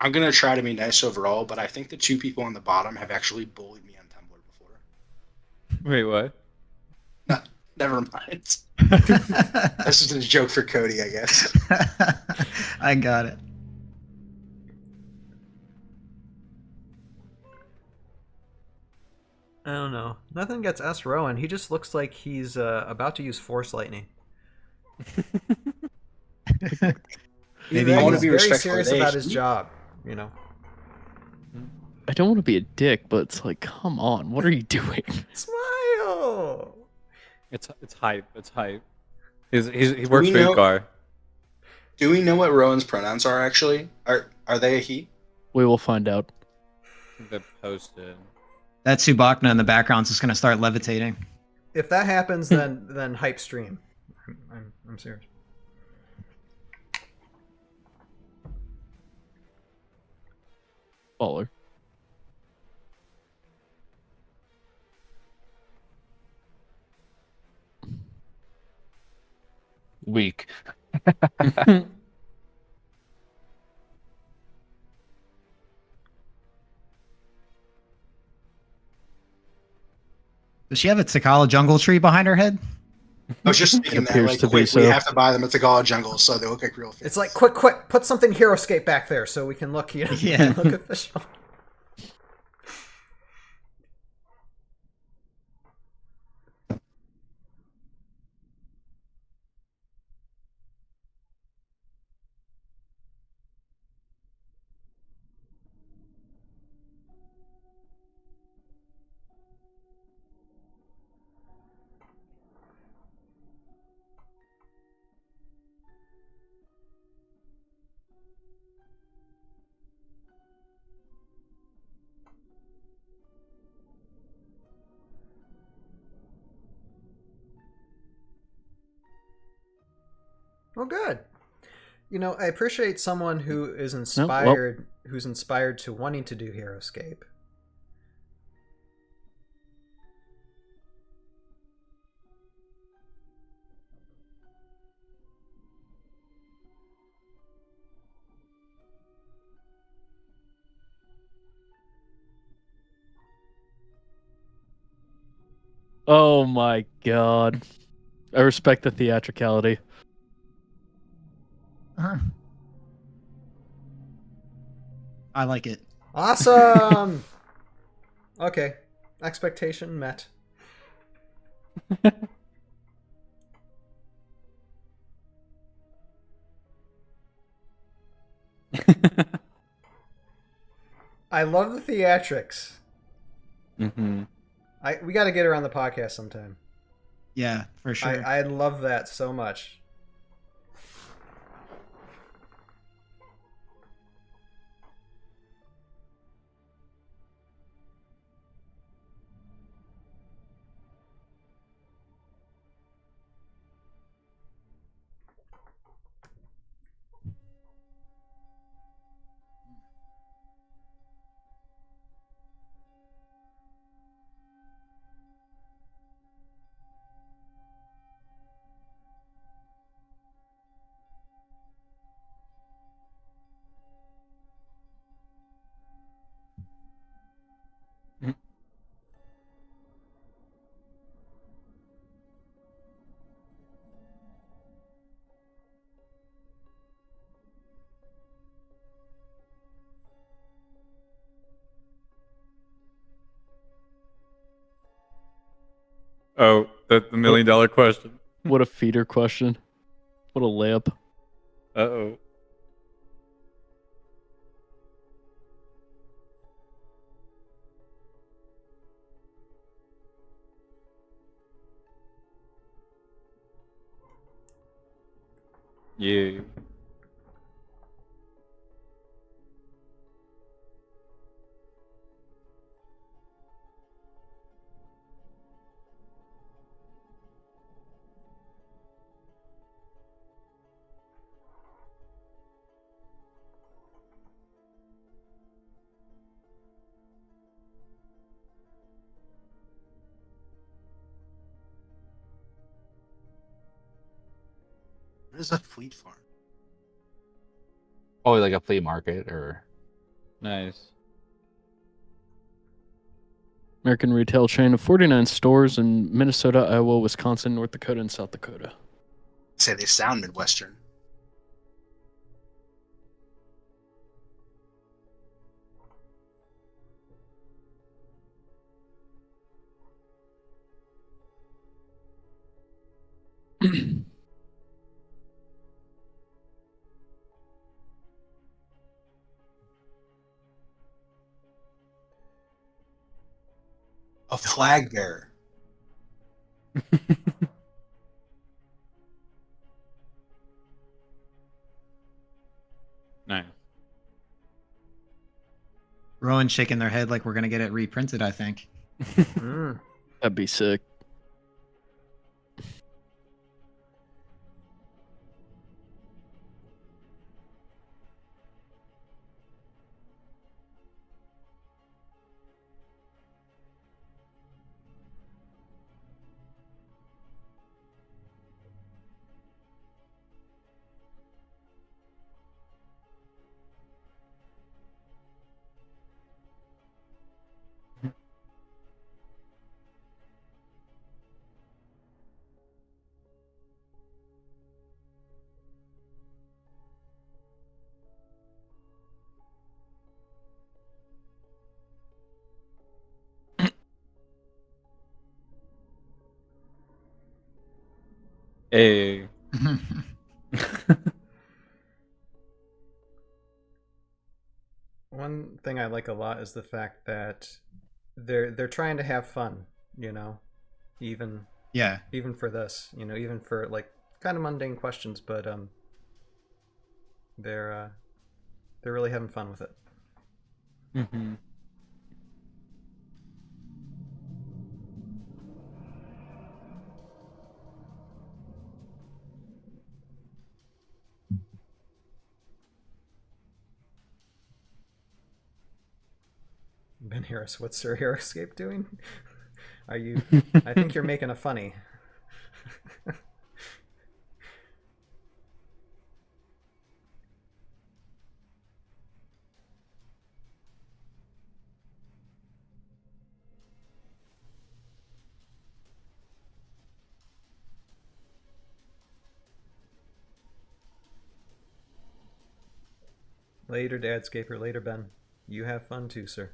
I'm going to try to be nice overall, but I think the two people on the bottom have actually bullied me on Tumblr before. Wait, what? Never mind. This is a joke for Cody, I guess. I got it. I don't know. Nothing gets S Rowan. He just looks like he's about to use Force Lightning. Maybe He's I wanna be very respectful serious of about age. his job. You know. I don't want to be a dick, but it's like, come on, what are you doing? Smile. It's hype. It's hype. He works we for know- Ugar. Do we know what Rowan's pronouns are actually? Are they a he? We will find out. They posted. That Subakna in the background's just gonna start levitating. If that happens, then hype stream. I'm serious. Baller. Weak. Does she have a Takala jungle tree behind her head? I was just thinking that, appears like, to be quick, we so. have to buy them at the Gala Jungle so they look like real fish. It's like quick, put something Heroscape back there so we can look. Yeah. Look official. Well, good. You know, I appreciate someone who is inspired, who's inspired to wanting to do Heroscape. Oh my god. I respect the theatricality. Uh-huh. I like it. Awesome. Okay, expectation met. I love the theatrics. Mm-hmm. We got to get her on the podcast sometime. Yeah, for sure. I love that so much. Oh, the $1 million question. What a feeder question. What a layup. Uh-oh. Yeah. What is a fleet farm? Oh, like a flea market or. Nice. American retail chain of 49 stores in Minnesota, Iowa, Wisconsin, North Dakota, and South Dakota. Say they sound Midwestern. A flag bearer. Nice. Rowan shaking their head like we're gonna get it reprinted, I think. Mm. That'd be sick. Hey. One thing I like a lot is the fact that they're trying to have fun, you know, even Yeah. even for this, you know, even for like kind of mundane questions, but they're really having fun with it. Mm-hmm. Ben Harris, what's Sir Heroscape doing? Are you? I think you're making a funny. Later, Dadscaper. Later, Ben. You have fun too, sir.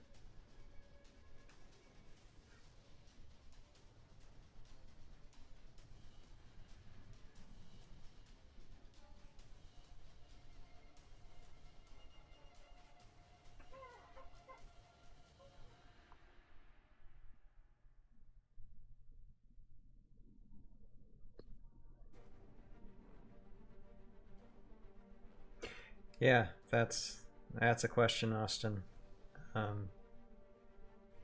Yeah, that's a question, Austin.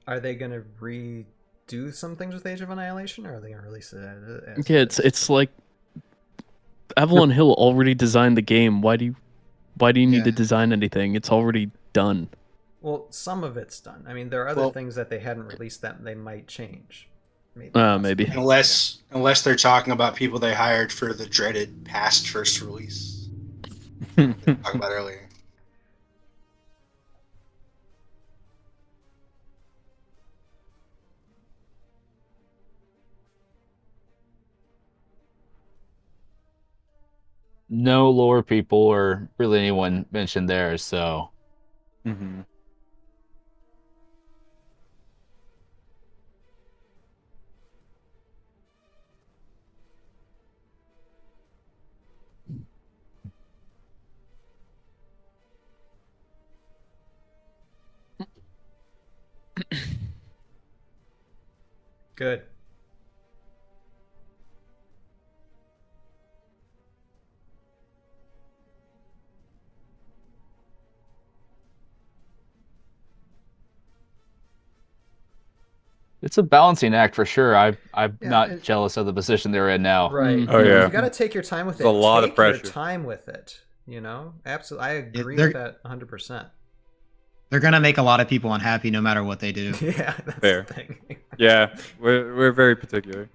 Are they going to redo some things with Age of Annihilation, or are they going to release it as Yeah, it's like Avalon Hill already designed the game. Why do you need to design anything? It's already done. Well, some of it's done. I mean, there are other things that they hadn't released that they might change. Maybe. Unless they're talking about people they hired for the dreaded past first release. They talked about earlier. No lore people or really anyone mentioned there, so. Mm-hmm. Good. It's a balancing act for sure. I'm not jealous of the position they're in now. Right. Oh yeah. You got to take your time with it. There's a lot of pressure. Take your time with it. You know, absolutely. I agree with that 100%. They're gonna make a lot of people unhappy no matter what they do. Yeah, that's fair. The thing. Yeah, we're very particular.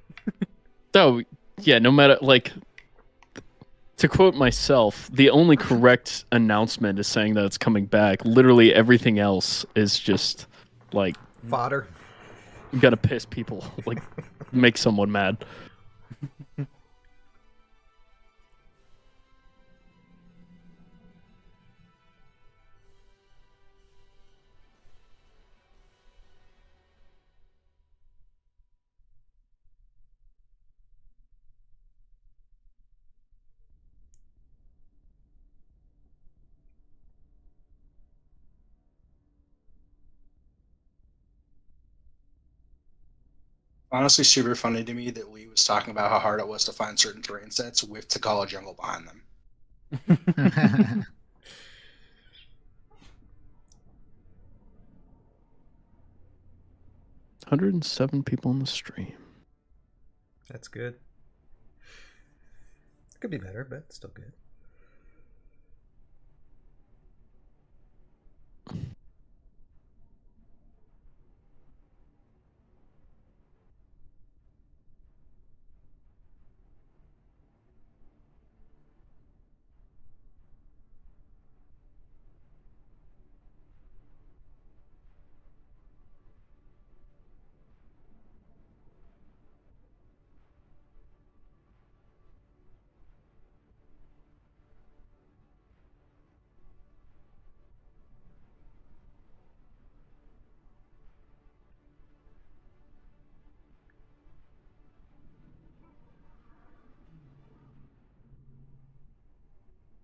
So yeah, no matter like. To quote myself, the only correct announcement is saying that it's coming back. Literally everything else is just like fodder. You gotta piss people, like make someone mad. Honestly, super funny to me that Lee was talking about how hard it was to find certain terrain sets with Takala Jungle behind them. 107 people on the stream. That's good. Could be better, but still good.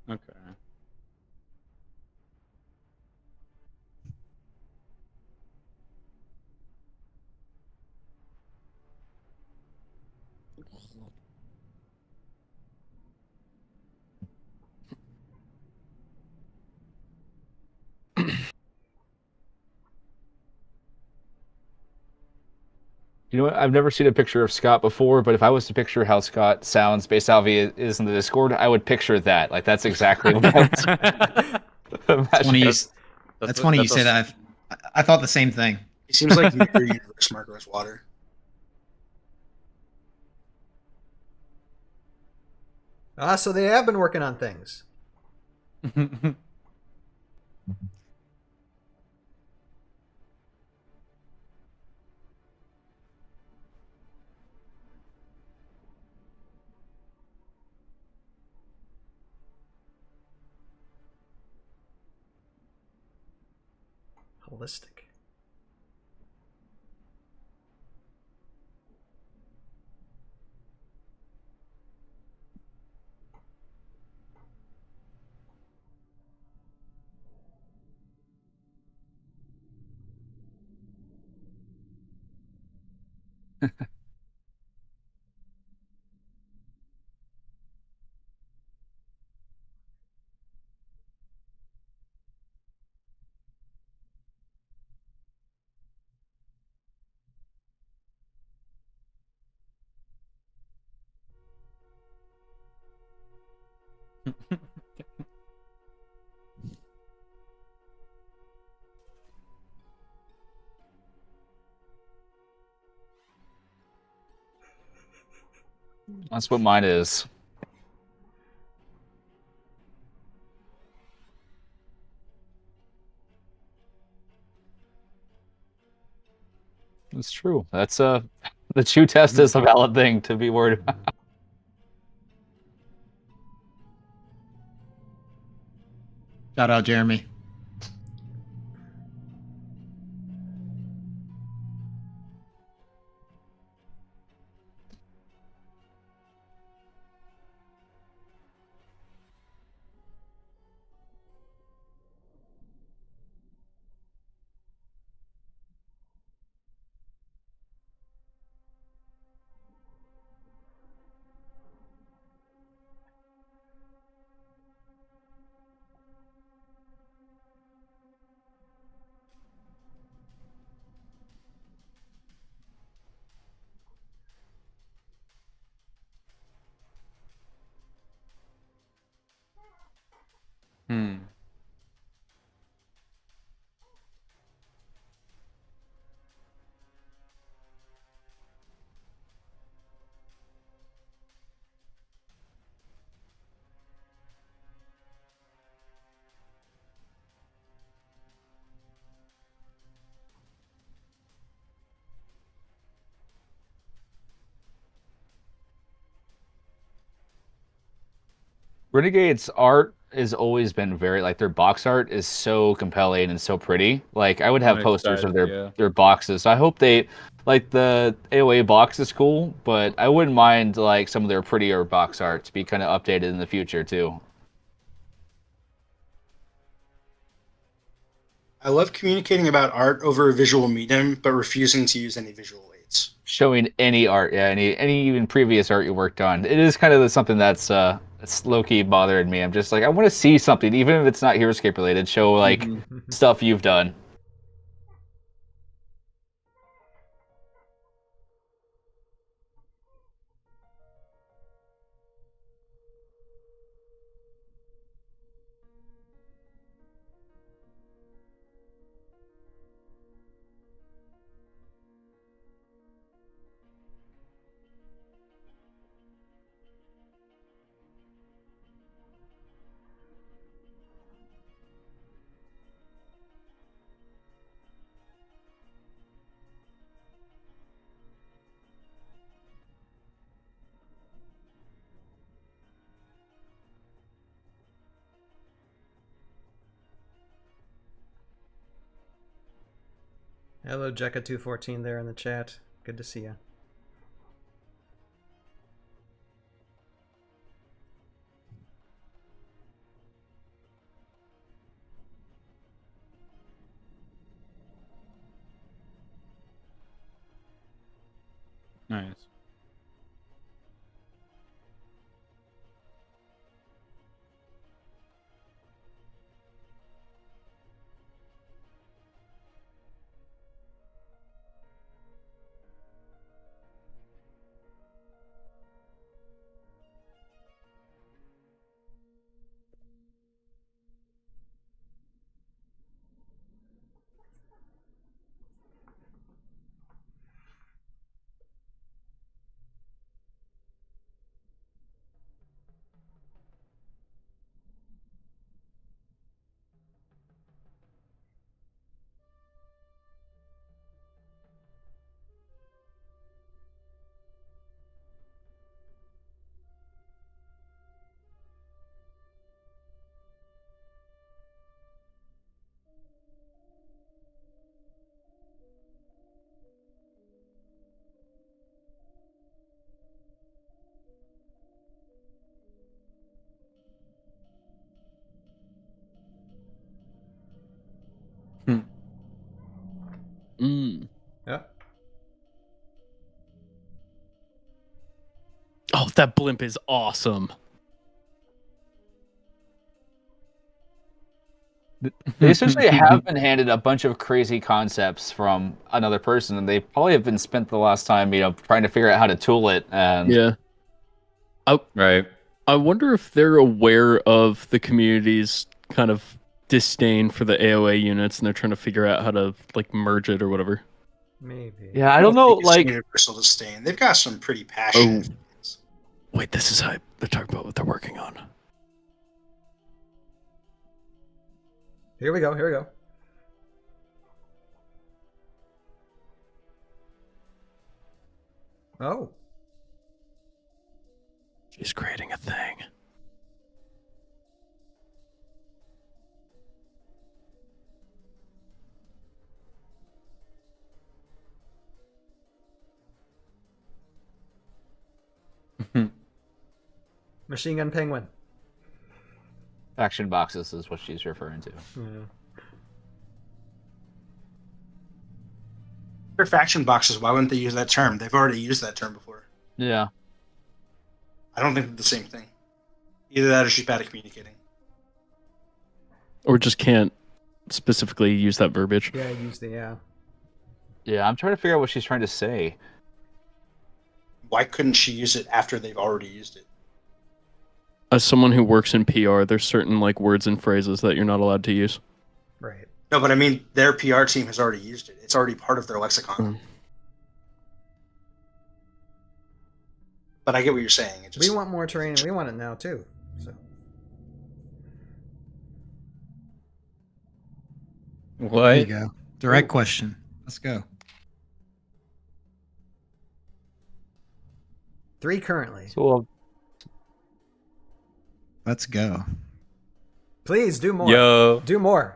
Okay. You know what? I've never seen a picture of Scott before, but if I was to picture how Scott sounds based how he is in the Discord, I would picture that. Like that's exactly what I was. That's funny you say that. I thought the same thing. He seems like Mirror Universe Marcos Water. So they have been working on things. Holistic. That's what mine is. That's true. That's the chew test is a valid thing to be worried about. Shout out Jeremy. Renegade's art has always been very like their box art is so compelling and so pretty. Like I would have posters of their boxes. So I hope they like the AOA box is cool, but I wouldn't mind like some of their prettier box art to be kind of updated in the future too. I love communicating about art over a visual medium, but refusing to use any visual aids. Showing any art, yeah, any even previous art you worked on. It is kind of something that's low-key bothering me. I'm just like, I want to see something, even if it's not Heroscape related. Show like stuff you've done. Hello, Jekka214 there in the chat. Good to see you. Nice. Yeah. Oh, that blimp is awesome. They essentially have been handed a bunch of crazy concepts from another person, and they probably have been spent the last time, trying to figure out how to tool it. And yeah. Right. I wonder if they're aware of the community's kind of disdain for the AOA units, and they're trying to figure out how to like merge it or whatever. Maybe. Yeah, I don't know. It's Like universal disdain. They've got some pretty passionate fans. Wait, this is hype. They're talking about what they're working on. Here we go. Here we go. Oh. She's creating a thing. Machine Gun Penguin. Faction boxes is what she's referring to. Yeah. For faction boxes, why wouldn't they use that term? They've already used that term before. Yeah. I don't think they're the same thing. Either that or she's bad at communicating. Or just can't specifically use that verbiage. Yeah, use the Yeah, I'm trying to figure out what she's trying to say. Why couldn't she use it after they've already used it? As someone who works in PR, there's certain like words and phrases that you're not allowed to use. Right. No, but I mean, their PR team has already used it. It's already part of their lexicon. But I get what you're saying. It just... We want more terrain, and we want it now too. So. What? There you go. Direct question. Let's go. 3 currently. So Let's go. Please do more. Yo. Do more.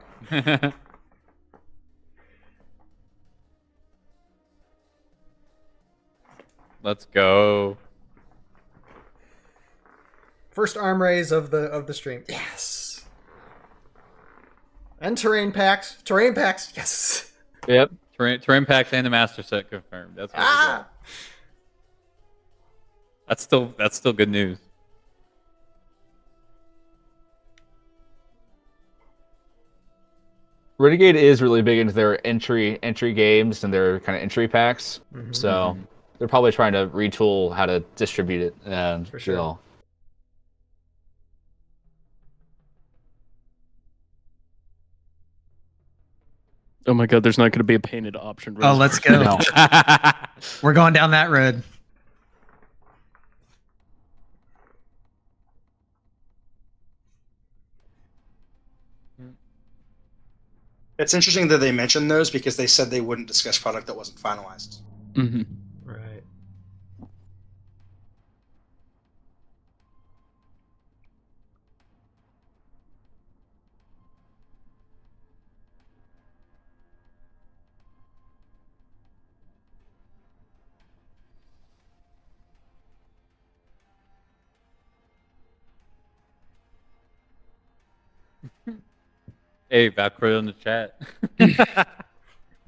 Let's go. First arm raise of the stream. Yes. And terrain packs. Terrain packs. Yes. Yep. Terrain packs and the master set confirmed. That's what we got. That's still good news. Renegade is really big into their entry games and their kind of entry packs. Mm-hmm. So they're probably trying to retool how to distribute it. And For sure. Oh my god, there's not going to be a painted option. Oh, let's go. No. We're going down that road. It's interesting that they mentioned those because they said they wouldn't discuss product that wasn't finalized. Mm-hmm. Right. Hey, Valkyrie in the chat.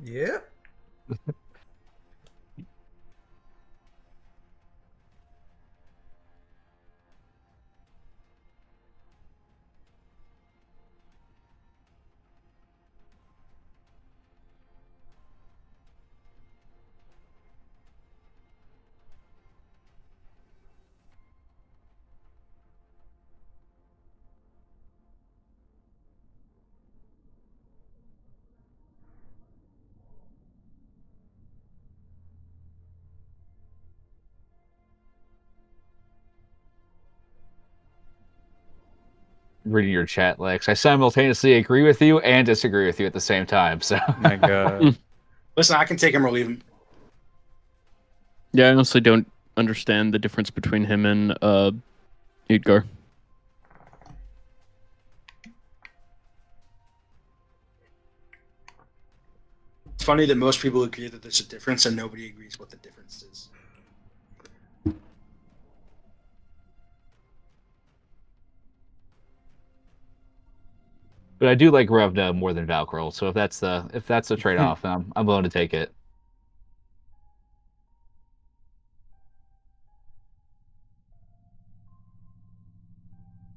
Yeah. Reading your chat, Lex. I simultaneously agree with you and disagree with you at the same time. So My God. Listen, I can take him or leave him. Yeah, I honestly don't understand the difference between him and Udgar. It's funny that most people agree that there's a difference and nobody agrees what the difference is. but I do like Revna more than Valkyrie. So if that's the trade-off, I'm willing to take it.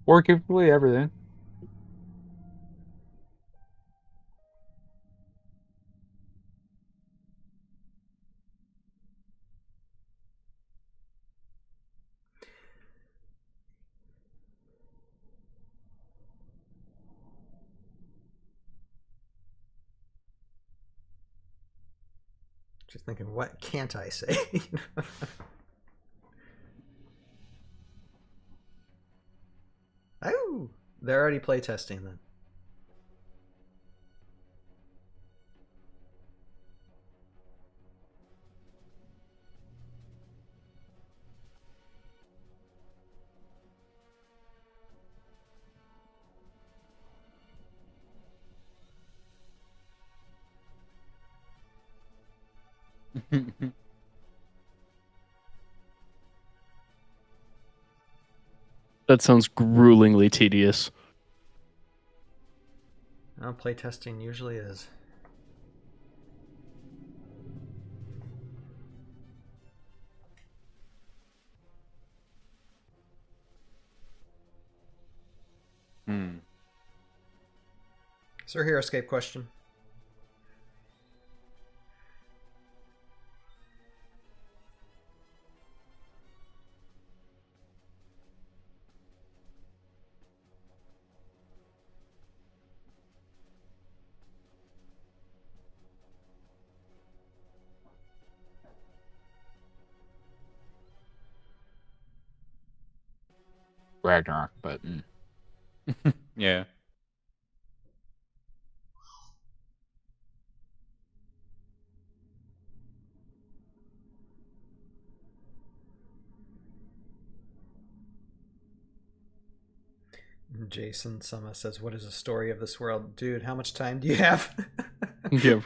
Or completely everything. Just thinking, what can't I say? They're already playtesting then. That sounds gruelingly tedious. Well, playtesting usually is. Is there a Heroscape question? Ragnarok, but Yeah. Jason Summa says, "What is the story of this world, dude? How much time do you have?" Yeah.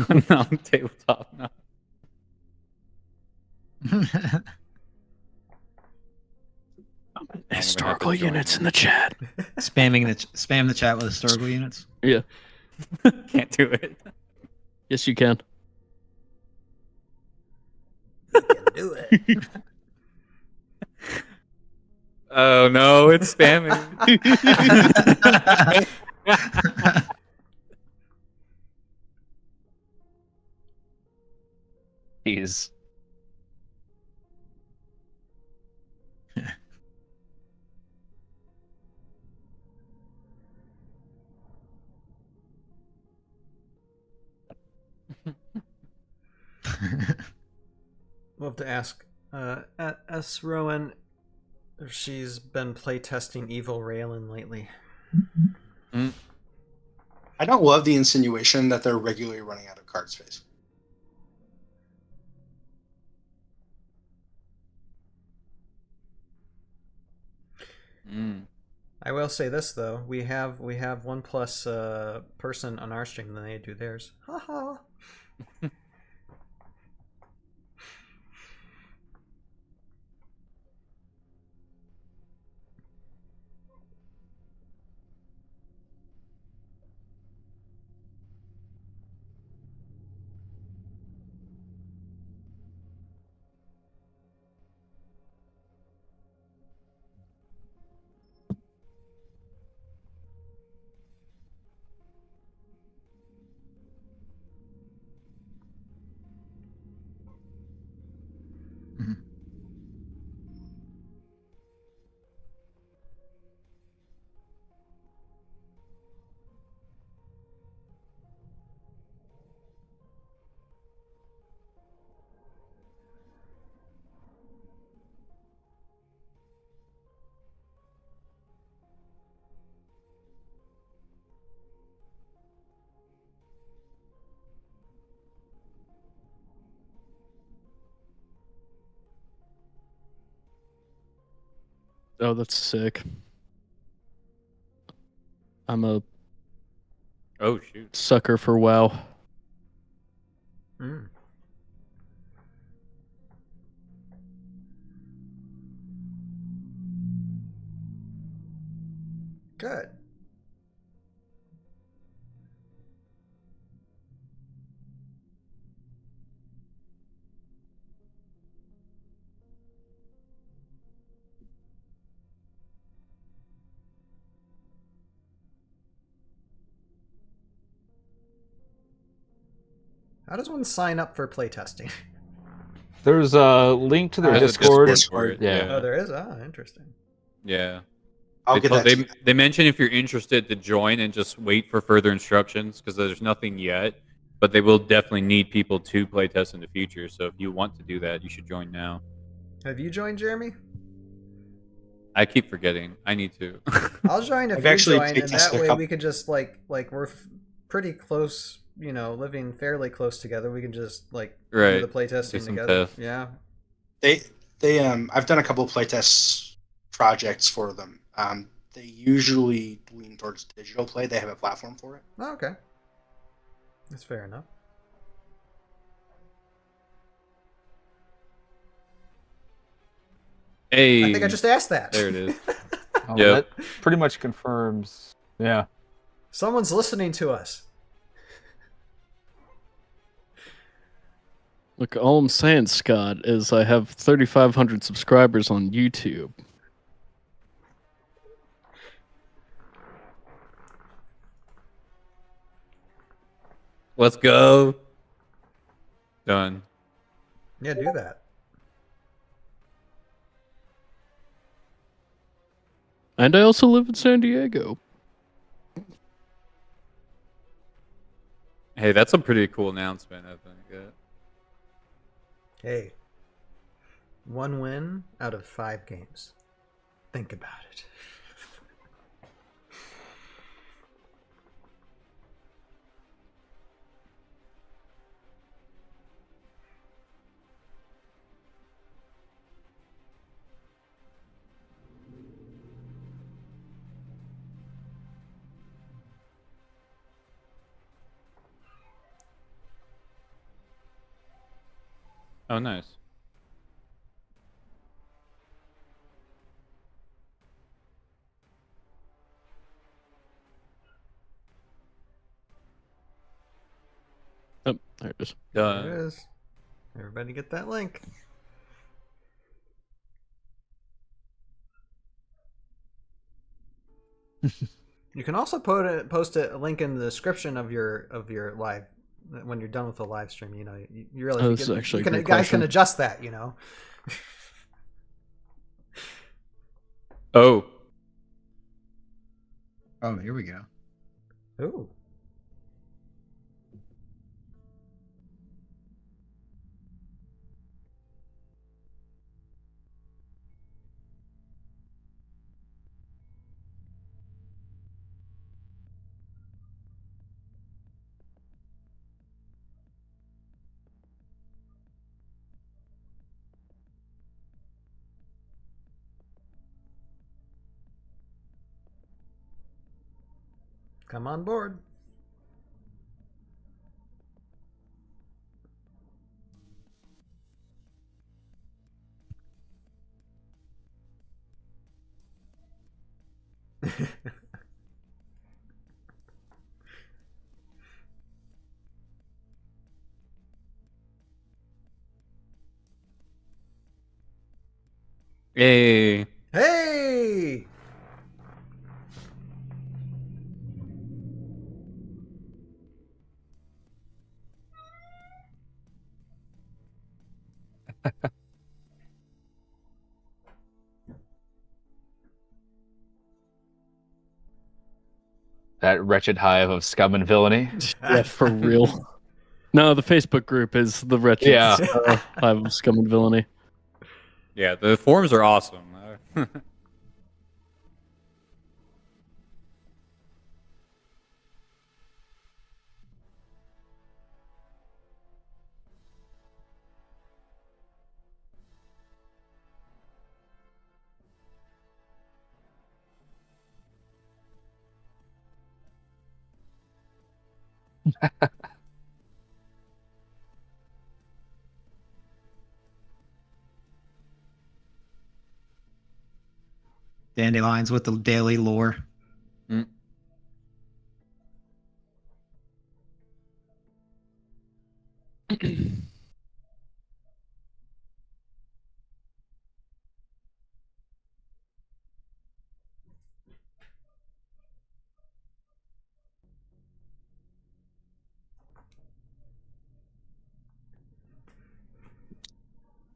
No, tabletop. No. Historical units in the chat. Spam the chat with historical units. Yeah. Can't do it. Yes, you can. Do it. Oh no, it's spamming. Jeez. We'll have to ask at S. Rowan if she's been playtesting Evil Raylan lately. I don't love the insinuation that they're regularly running out of card space. I will say this though, we have one plus person on our stream than they do theirs. Haha. Oh, that's sick. I'm a sucker for WoW. Good. How does one sign up for playtesting? There's a link to their Discord. Yeah. Oh, there is? Ah, interesting. Yeah. I'll get that. They mention if you're interested to join and just wait for further instructions because there's nothing yet. But they will definitely need people to playtest in the future. So if you want to do that, you should join now. Have you joined, Jeremy? I keep forgetting. I need to. I'll join if you join, and that way we could just like we're pretty close, you know, living fairly close together. We can just like do the playtesting together. Tests. Yeah. I've done a couple of playtest projects for them. They usually lean towards digital play. They have a platform for it. Oh, okay. That's fair enough. Hey, I think I just asked that. There it is. That pretty much confirms. Yeah. Someone's listening to us. Look, all I'm saying, Scott, is I have 3,500 subscribers on YouTube. Let's go. Done. Yeah, do that. And I also live in San Diego. Hey, that's a pretty cool announcement, I think. Yeah. Hey. 1 win out of 5 games. Think about it. Oh, nice. Oh, there it is. Done. There it is. Everybody get that link. You can also post a link in the description of your live when you're done with the live stream. You know, you really guys can adjust that. You know. Oh, here we go. Ooh. Come on board. hey. Hey! That wretched hive of scum and villainy. Yeah, for real. No, the Facebook group is the wretched hive of scum and villainy. Yeah, the forums are awesome. Dandelions with the daily lore. Mm.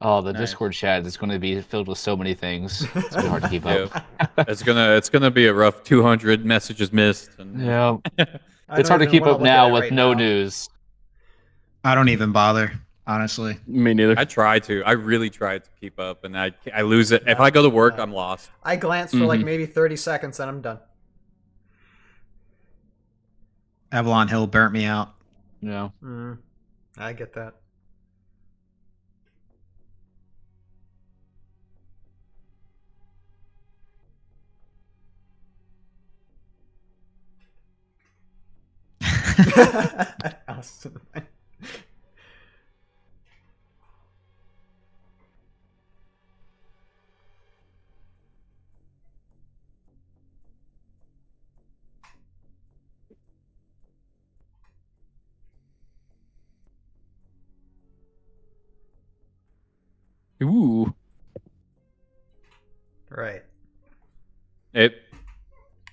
Oh, the Nice. Discord chat is going to be filled with so many things. It's gonna be hard to keep up. It's gonna be a rough 200 messages missed. And Yeah, I it's don't hard to even keep wanna up look at now it with right no now. news. I don't even bother, honestly. Me neither. I try to. I really try to keep up, and I lose it. If I go to work, I'm lost. I glance for like maybe 30 seconds and I'm done. Avalon Hill burnt me out. Yeah. I get that. Awesome. Ooh. Right.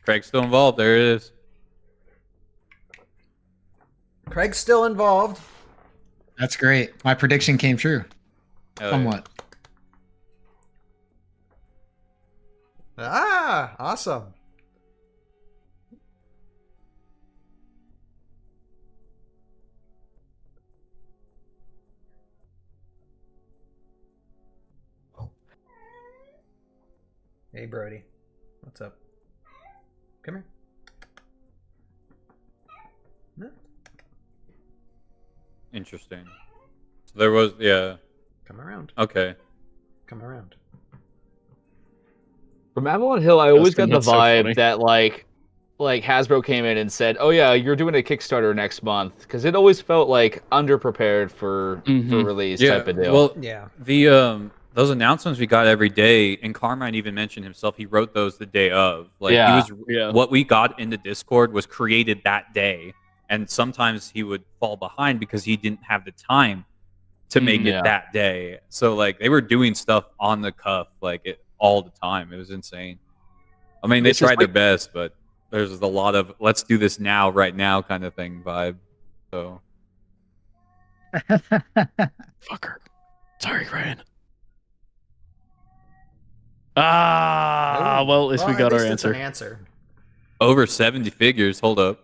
Craig's still involved. There it is. Craig's still involved. That's great. My prediction came true. Oh, Somewhat. Ah, awesome. Hey, Brody. What's up? Come here. No. Interesting. So there was, yeah. Come around. Okay. Come around. From Avalon Hill, I always got the That's so funny. vibe that like Hasbro came in and said, "Oh yeah, you're doing a Kickstarter next month," because it always felt like underprepared for release type of deal. Well, Yeah. the those announcements we got every day, and Carmine even mentioned himself. He wrote those the day of. Like Yeah. What we got into Discord was created that day, and sometimes he would fall behind because he didn't have the time to make it Yeah. that day. So like they were doing stuff on the cuff, like all the time. It was insane. I mean, they It's just tried their like- best, but there's a lot of let's do this now, right now kind of thing vibe. So Fucker. Sorry, Ryan. Ah, well, at least we got at our least it's answer. an answer. over 70 figures. Hold up.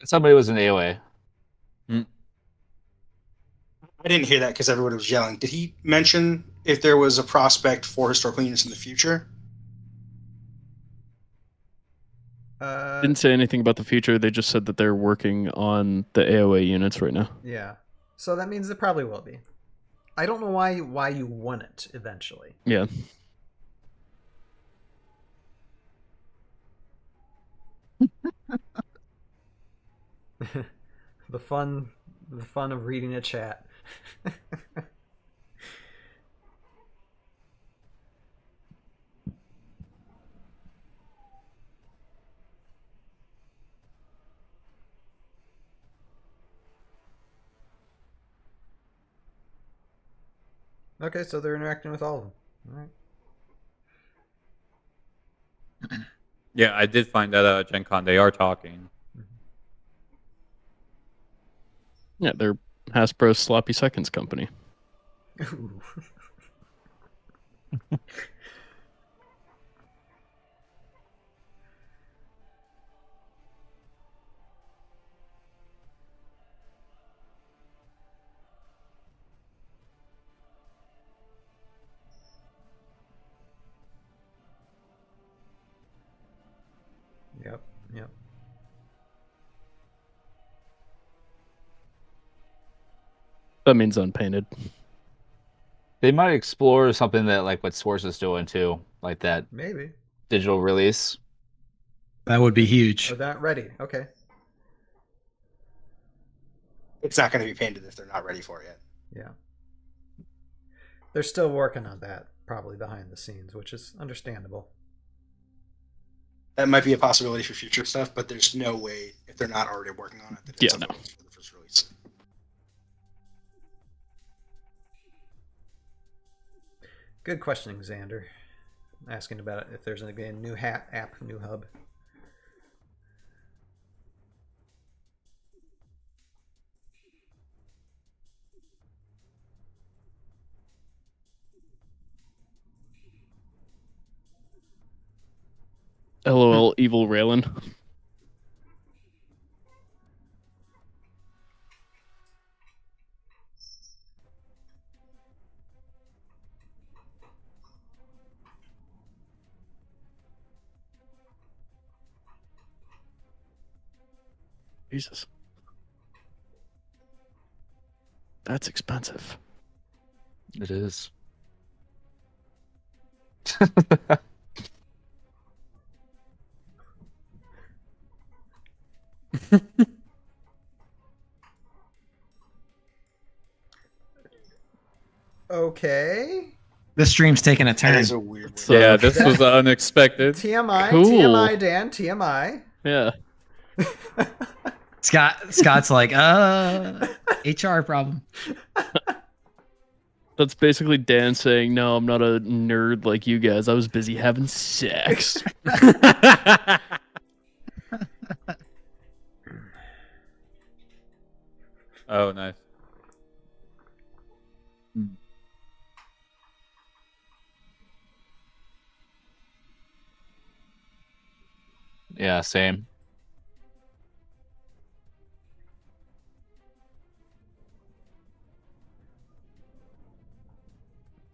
Somebody was in AOA. I didn't hear that because everyone was yelling. Did he mention if there was a prospect for historical units in the future? Didn't say anything about the future. They just said that they're working on the AOA units right now. Yeah. So that means it probably will be. I don't know why you won it eventually. Yeah. The fun of reading a chat. Okay, so they're interacting with all of them. All right. Yeah, I did find that at Gen Con they are talking. Yeah, they're Hasbro's Sloppy Seconds company. Ooh. Yep. That means unpainted. They might explore something that like what Source is doing too, like that Maybe. digital release. That would be huge. Oh, that ready. Okay. It's not going to be painted if they're not ready for it yet. Yeah. They're still working on that, probably behind the scenes, which is understandable. That might be a possibility for future stuff, but there's no way if they're not already working on it that it's Yeah, no. available for the first release. Good questioning, Xander. Asking about if there's going to be a new app, new hub. evil Raylan. Jesus. That's expensive. It is. Okay. This stream's taking a That turn. is a weird So- Yeah, this was unexpected. TMI, Cool. TMI, Dan, TMI. Yeah. Scott's like, HR problem. That's basically Dan saying, "No, I'm not a nerd like you guys. I was busy having sex." Oh, nice. Yeah, same.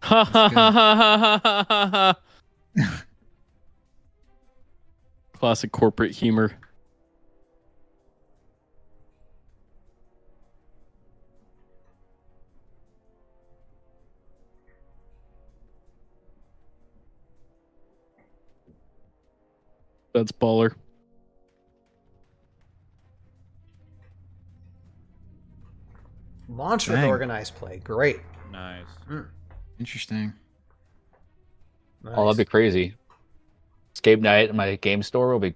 Ha ha ha ha ha ha ha ha. Classic corporate humor. That's baller. Launch with Dang. organized play. Great. Nice. Interesting. Nice. Oh, that'd be crazy. Escape night at my game store will be.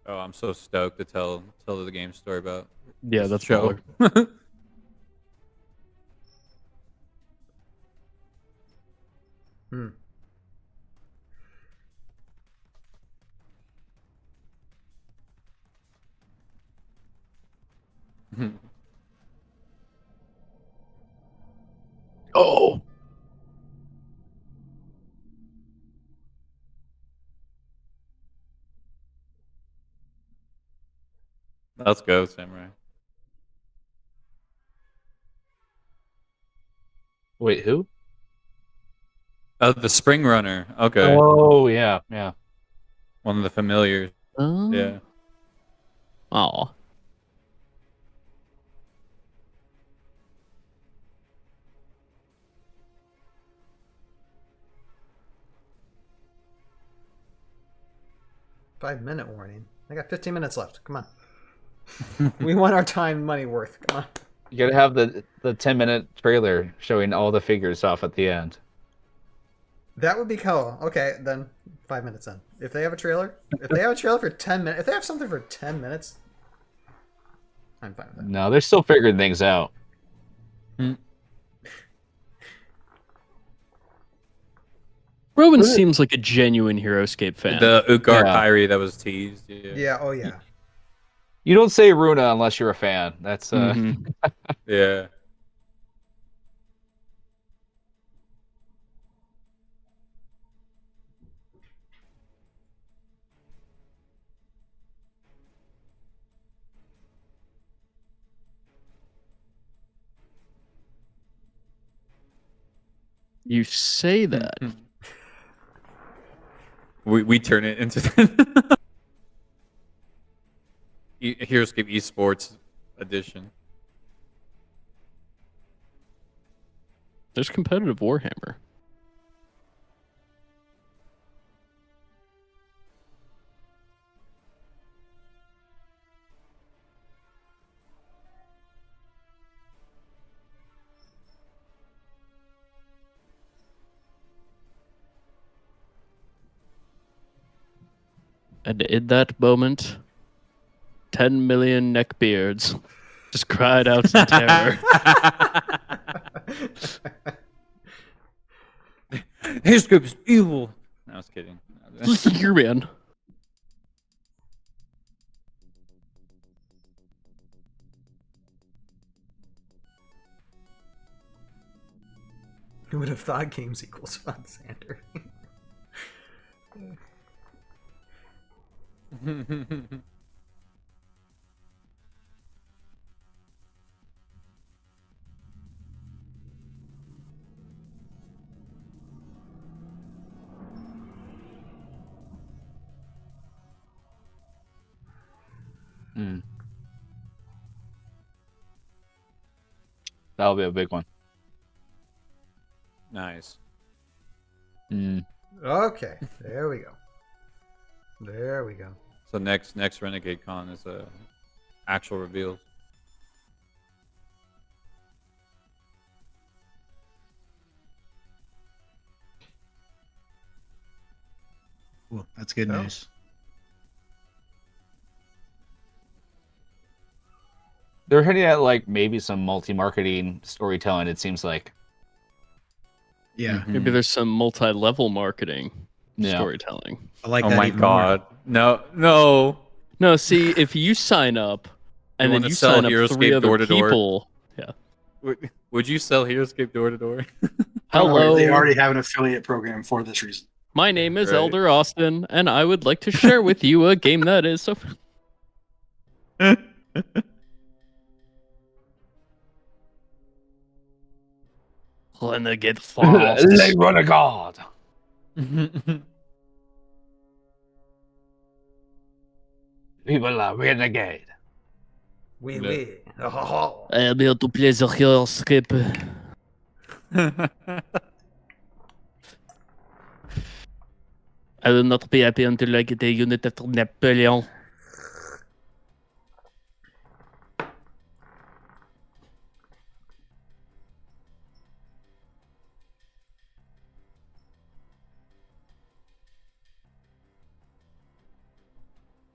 Oh, I'm so stoked to tell the game story about Yeah, this that's show. baller. Hmm. Oh. Let's go, Samurai. Wait, who? Oh, the Spring Runner. Okay. Oh, yeah, yeah. One of the familiars. Yeah. Oh. Five-minute warning. I got 15 minutes left. Come on. We want our time money worth. Come on. You gotta have the 10-minute trailer showing all the figures off at the end. That would be cool. Okay, then 5 minutes in. If they have a trailer, for 10 minutes, if they have something for 10 minutes, I'm fine with that. No, they're still figuring things out. Rowan seems like a genuine Heroscape fan. The Ugar Yeah. Kyrie that was teased. Yeah. Yeah. Oh yeah. You don't say Runa unless you're a fan. That's Mhm. Yeah. You say that. We turn it into Heroscape Esports edition. There's competitive Warhammer. And in that moment, 10 million neckbeards just cried out in terror. Heroscape is evil. No, I was kidding. Listen here, man. Who would have thought games equals fun, Sander? That'll be a big one. Nice. Okay, there we go. There we go. So next Renegade Con is actual reveals. Cool. That's good news. They're hinting at like maybe some multi-marketing storytelling. It seems like. Yeah. Maybe there's some multi-level marketing Yeah. storytelling. I like Oh that my even god. No. No, see, if you sign up and then wanna you sell sign up Heroscape 3 other door to door? people, Would you sell Heroscape door to door? hello, They already have an affiliate program for this reason. my name is Right. Elder Austin, and I would like to share with you a game that is so. Renegade Fast. Les Renegade. Vive la Renegade. Oui, Le- oui. Oh. Eh bien, tout plaisir Heroscape. I will not be happy until I get a unit of Napoleon.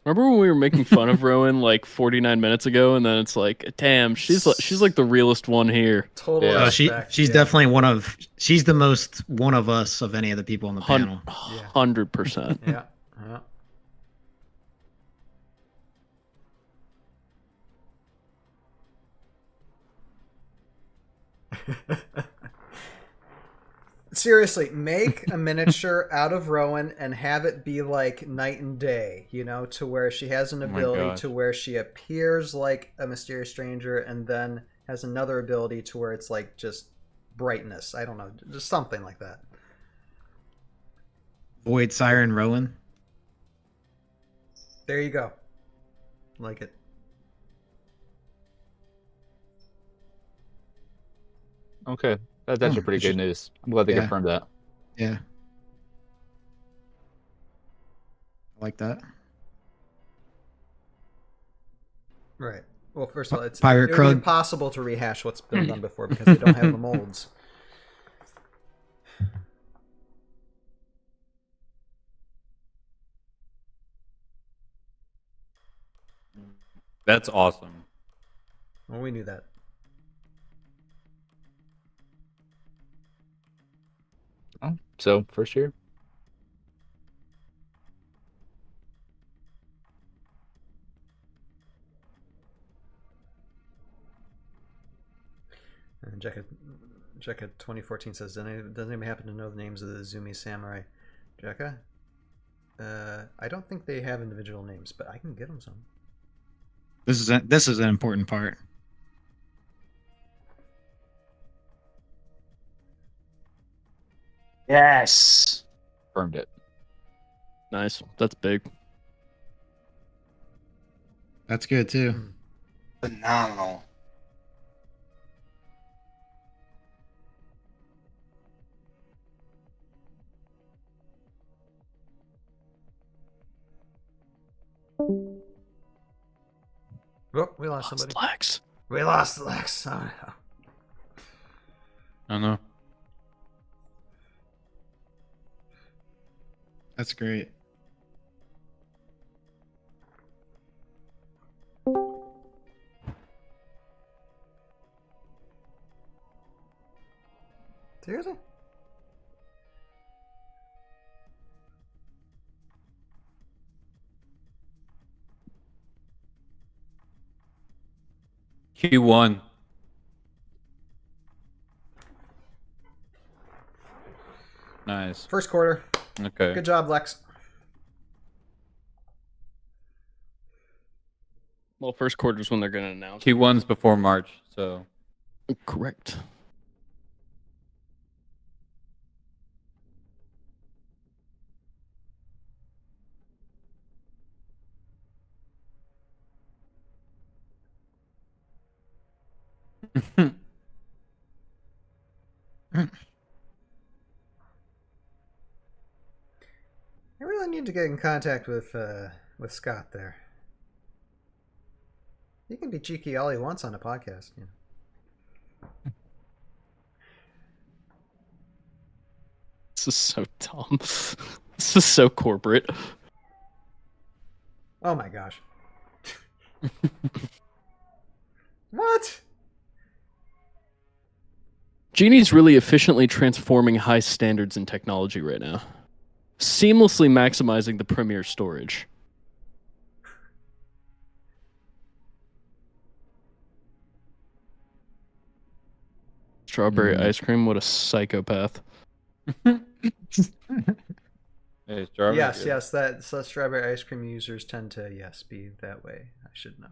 Remember when we were making fun of Rowan like 49 minutes ago, and then it's like, damn, she's like the realest one here. Total Yeah. respect. she's yeah. definitely she's the most one of us of any of the people on the panel. 100%. Yeah. Seriously, make a miniature out of Rowan and have it be like night and day, you know, to where she has an Oh my ability gosh. to where she appears like a mysterious stranger and then has another ability to where it's like just brightness. I don't know, just something like that. Void Siren Rowan. There you go. Like it. Okay, that's actually pretty good news. I'm glad they Yeah. confirmed that. Yeah. I like that. Right. Well, first of all, it Pirate would be Krug. impossible to rehash what's been done before because they don't have the molds. That's awesome. Well, we knew that. Oh, so first year. And Jekka 2014 says, doesn't anybody happen to know the names of the Zumi Samurai? Jekka? I don't think they have individual names, but I can get them some. This is an important part. Yes. Confirmed it. Nice. That's big. That's good too. Phenomenal. Oh, we lost somebody. Lex. We lost Lex. Oh, no. I don't know. That's great. Seriously? Q1. Nice. First quarter. Okay. Good job, Lex. Well, first quarter is when they're going to announce. Q1's before March, so. Correct. I really need to get in contact with Scott there. He can be cheeky all he wants on a podcast. You know. This is so dumb. This is so corporate. Oh my gosh. What? Genie's really efficiently transforming high standards in technology right now. Seamlessly maximizing the Premier storage. Strawberry ice cream, what a psychopath. Hey, strawberry. Yes, so strawberry ice cream users tend to, be that way. I should know.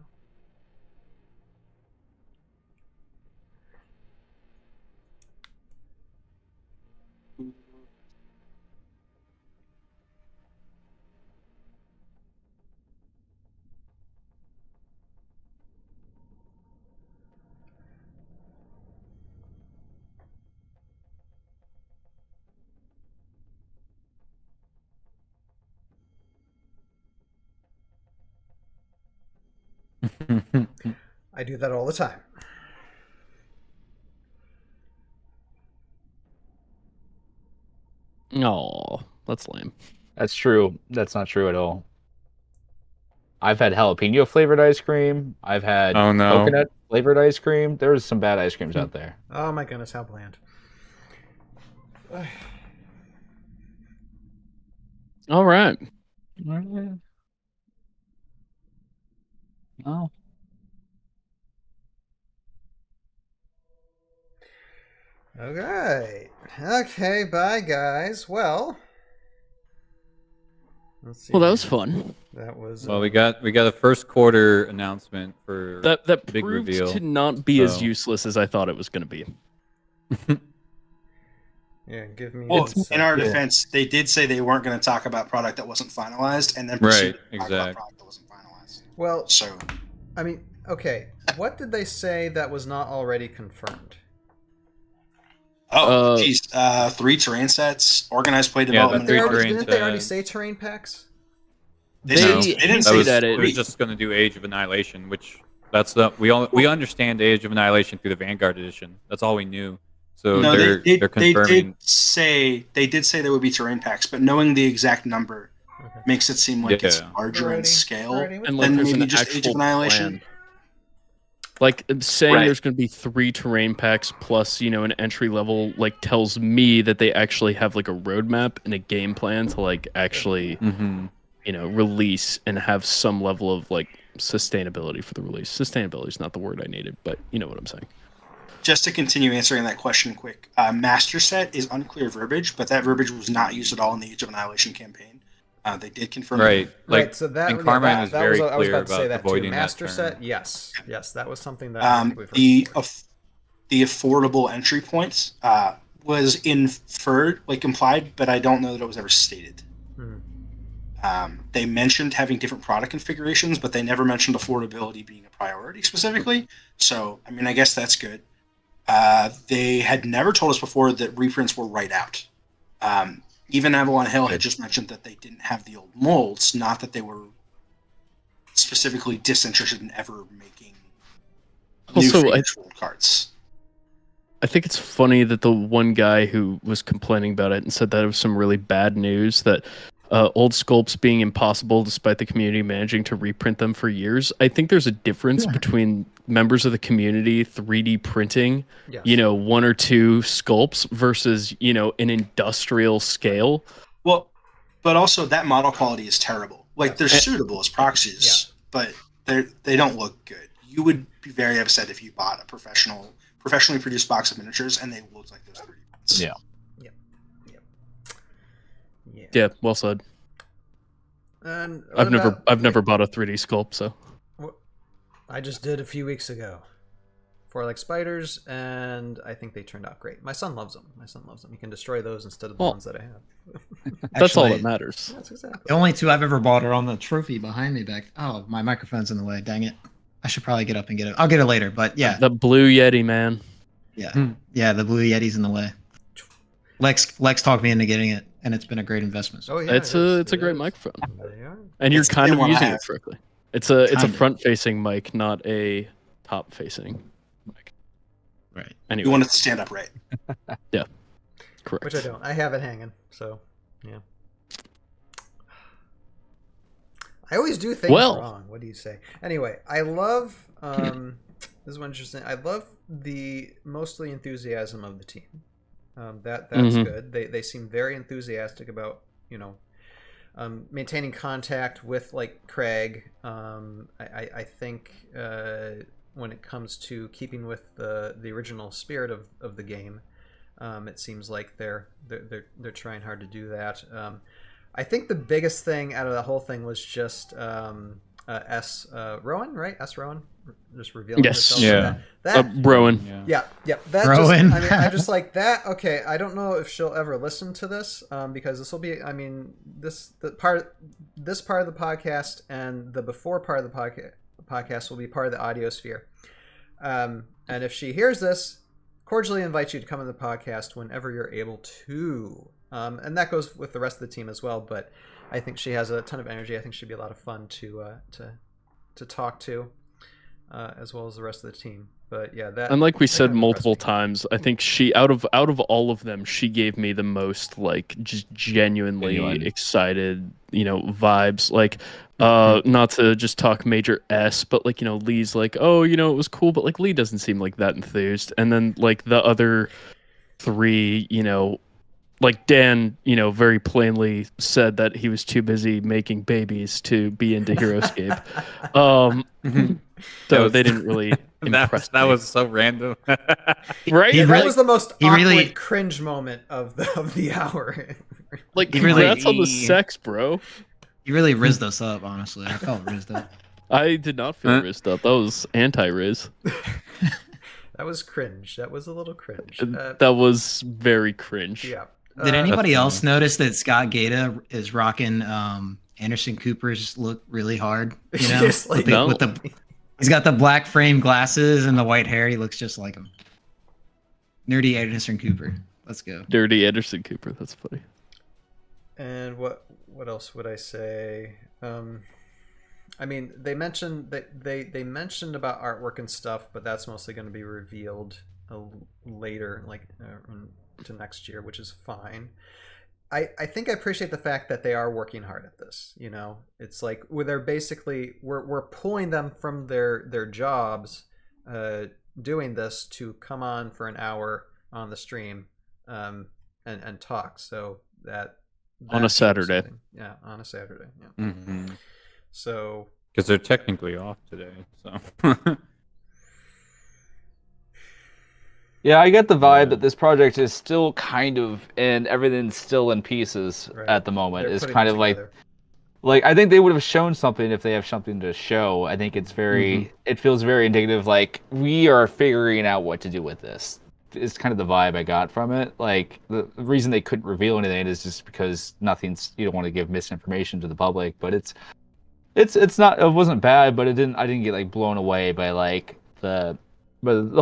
I do that all the time. Oh, that's lame. That's true. That's not true at all. I've had jalapeno flavored ice cream. I've had coconut flavored ice cream. There's some bad ice creams out there. Oh my goodness, how bland. All right. Oh. Okay. Okay, bye guys. Well, let's see. Well, that was fun. That was Well, we got a first quarter announcement for That big proved reveal. to not be as useless as I thought it was going to be. Yeah, give me. Well, in our defense, they did say they weren't going to talk about product that wasn't finalized, and then proceeded to talk about product that wasn't finalized. Well, so I mean, okay, what did they say that was not already confirmed? Oh, geez. 3 terrain sets, organized play development. Didn't they already say terrain packs? They didn't say that. It was just going to do Age of Annihilation, which we understand Age of Annihilation through the Vanguard edition. That's all we knew. So no, they're confirming. They did say there would be terrain packs, but knowing the exact number makes it seem like it's larger in scale and like than there's maybe an just Age actual of Annihilation. plan. Like saying there's going to be 3 terrain packs plus, an entry level, like tells me that they actually have like a roadmap and a game plan to like actually, release and have some level of like sustainability for the release. Sustainability is not the word I needed, but you know what I'm saying. Just to continue answering that question quick, Master Set is unclear verbiage, but that verbiage was not used at all in the Age of Annihilation campaign. They did confirm Right. So that, and Carmine was very I was clear about to say about that too. avoiding Master that Set, term. yes, that was something that the affordable entry points was inferred, like implied, but I don't know that it was ever stated. They mentioned having different product configurations, but they never mentioned affordability being a priority specifically. So, I mean, I guess that's good. They had never told us before that reprints were right out. Even Avalon Hill had just mentioned that they didn't have the old molds, not that they were specifically disinterested in ever making new cards. I think it's funny that the one guy who was complaining about it and said that it was some really bad news that old sculpts being impossible despite the community managing to reprint them for years. I think there's a difference between members of the community 3D printing, 1 or 2 sculpts versus, an industrial scale. Well, but also that model quality is terrible. Like they're suitable as proxies, but they don't look good. You would be very upset if you bought a professionally produced box of miniatures and they looked like those 3D prints. Yeah, well said. And I've never bought a 3D sculpt, so. I just did a few weeks ago for like spiders, and I think they turned out great. My son loves them. You can destroy those instead of the ones that I have. That's all that matters. That's exactly. The only 2 I've ever bought are on the trophy behind me back. Oh, my microphone's in the way. Dang it. I should probably get up and get it. I'll get it later, but yeah. The Blue Yeti, man. Yeah. Yeah, the Blue Yeti's in the way. Lex talked me into getting it, and it's been a great investment. Oh yeah, it's a great microphone. Yeah. And you're kind of using it correctly. It's a Kinda. front-facing mic, not a top-facing mic. Right. Anyway. You want it to stand up right. Yeah. Correct. Which I don't. I have it hanging, so yeah. I always do things wrong. What do you say? Anyway, I love this is one interesting. I love the mostly enthusiasm of the team. That's good. They seem very enthusiastic about, you know, maintaining contact with like Craig. I think when it comes to keeping with the original spirit of the game, it seems like they're trying hard to do that. I think the biggest thing out of the whole thing was just Rowan, right? Rowan just revealing herself. Yeah. Rowan. Yeah. That Rowan. just, I mean, I just like that. Okay, I don't know if she'll ever listen to this, because this will be. I mean, this part of the podcast and the before part of the podcast will be part of the audio sphere. And if she hears this, cordially invite you to come on the podcast whenever you're able to. And that goes with the rest of the team as well. But I think she has a ton of energy. I think she'd be a lot of fun to talk to, as well as the rest of the team. But yeah, that. And like we said multiple times, I think she out of all of them, she gave me the most like just genuinely excited, you know, vibes. Like, not to just talk major S, but like, you know, Lee's like, oh, you know, it was cool, but like Lee doesn't seem like that enthused. And then like the other 3, you know, like Dan, you know, very plainly said that he was too busy making babies to be into Heroscape. So they didn't really impress that me. was so random. Right? Yeah, that was the most awkward really cringe moment of the hour. Like, He really- congrats on the sex, bro. You really rizzed us up, honestly. I felt rizzed up. I did not feel rizzed up. That was anti-riz. That was cringe. That was a little cringe. That was very cringe. Yeah. Did anybody else notice that Scott Gata is rocking Anderson Cooper's look really hard? You know, Just like- he's got the black frame glasses and the white hair. He looks just like him. Nerdy Anderson Cooper. Let's go. Dirty Anderson Cooper. That's funny. And what else would I say? I mean, they mentioned that they mentioned about artwork and stuff, but that's mostly going to be revealed later, like to next year, which is fine. I think I appreciate the fact that they are working hard at this. You know, it's like they're basically we're pulling them from their jobs, doing this to come on for an hour on the stream, and talk. So that On a Saturday. something. Yeah, on a Saturday. Yeah. Mm-hmm. So Because they're technically off today, so. Yeah, I get the vibe that this project is still kind of, and everything's still in pieces Right. at the moment. they're It's putting kind it of together. like I think they would have shown something if they have something to show. I think it's very, it feels very indicative. Like we are figuring out what to do with this. It's kind of the vibe I got from it. Like the reason they couldn't reveal anything is just because nothing's. You don't want to give misinformation to the public, but it's not. It wasn't bad, but I didn't get like blown away by like the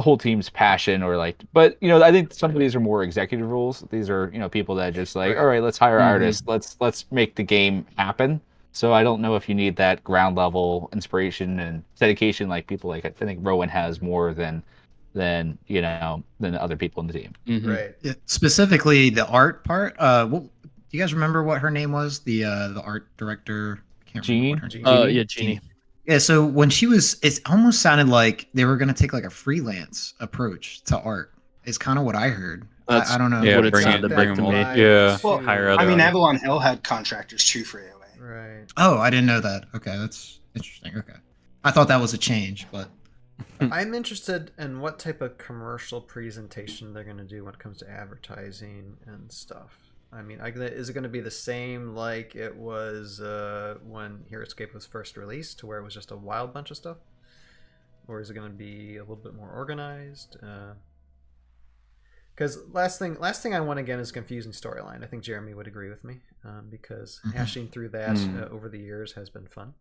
whole team's passion or like. But you know, I think some of these are more executive rules. These are, you know, people that just like, all right, let's hire artists. Let's make the game happen. So I don't know if you need that ground level inspiration and dedication like people like. I think Rowan has more than you know than other people in the team. Mhm. Right. Yeah, specifically the art part. Do you guys remember what her name was? The art director. I can't remember what her name. Yeah, Jeannie. Yeah, so when she was, it almost sounded like they were going to take like a freelance approach to art. It's kind of what I heard. That's I don't know. Yeah, what it bring sounded bring like them to all. me. Yeah, Well, hire I other mean, artists. Avalon Hill had contractors too for AOA. Right. Oh, I didn't know that. Okay, that's interesting. Okay. I thought that was a change, but I'm interested in what type of commercial presentation they're going to do when it comes to advertising and stuff. I mean, is it going to be the same like it was when Heroscape was first released, to where it was just a wild bunch of stuff? or is it going to be a little bit more organized? Because last thing I want again is confusing storyline. I think Jeremy would agree with me, because hashing through that over the years has been fun.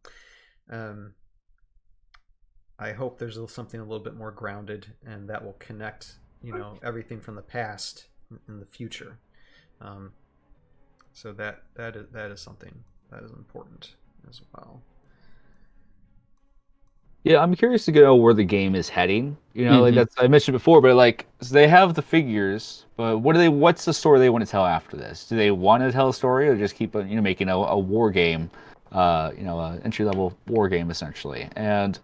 I hope there's something a little bit more grounded, and that will connect, everything from the past in the future. So that is something that is important as well. Yeah, I'm curious to know where the game is heading. Like that's I mentioned before, but like so they have the figures, but what's the story they want to tell after this? Do they want to tell a story, or just keep making a war game, an entry-level war game essentially? And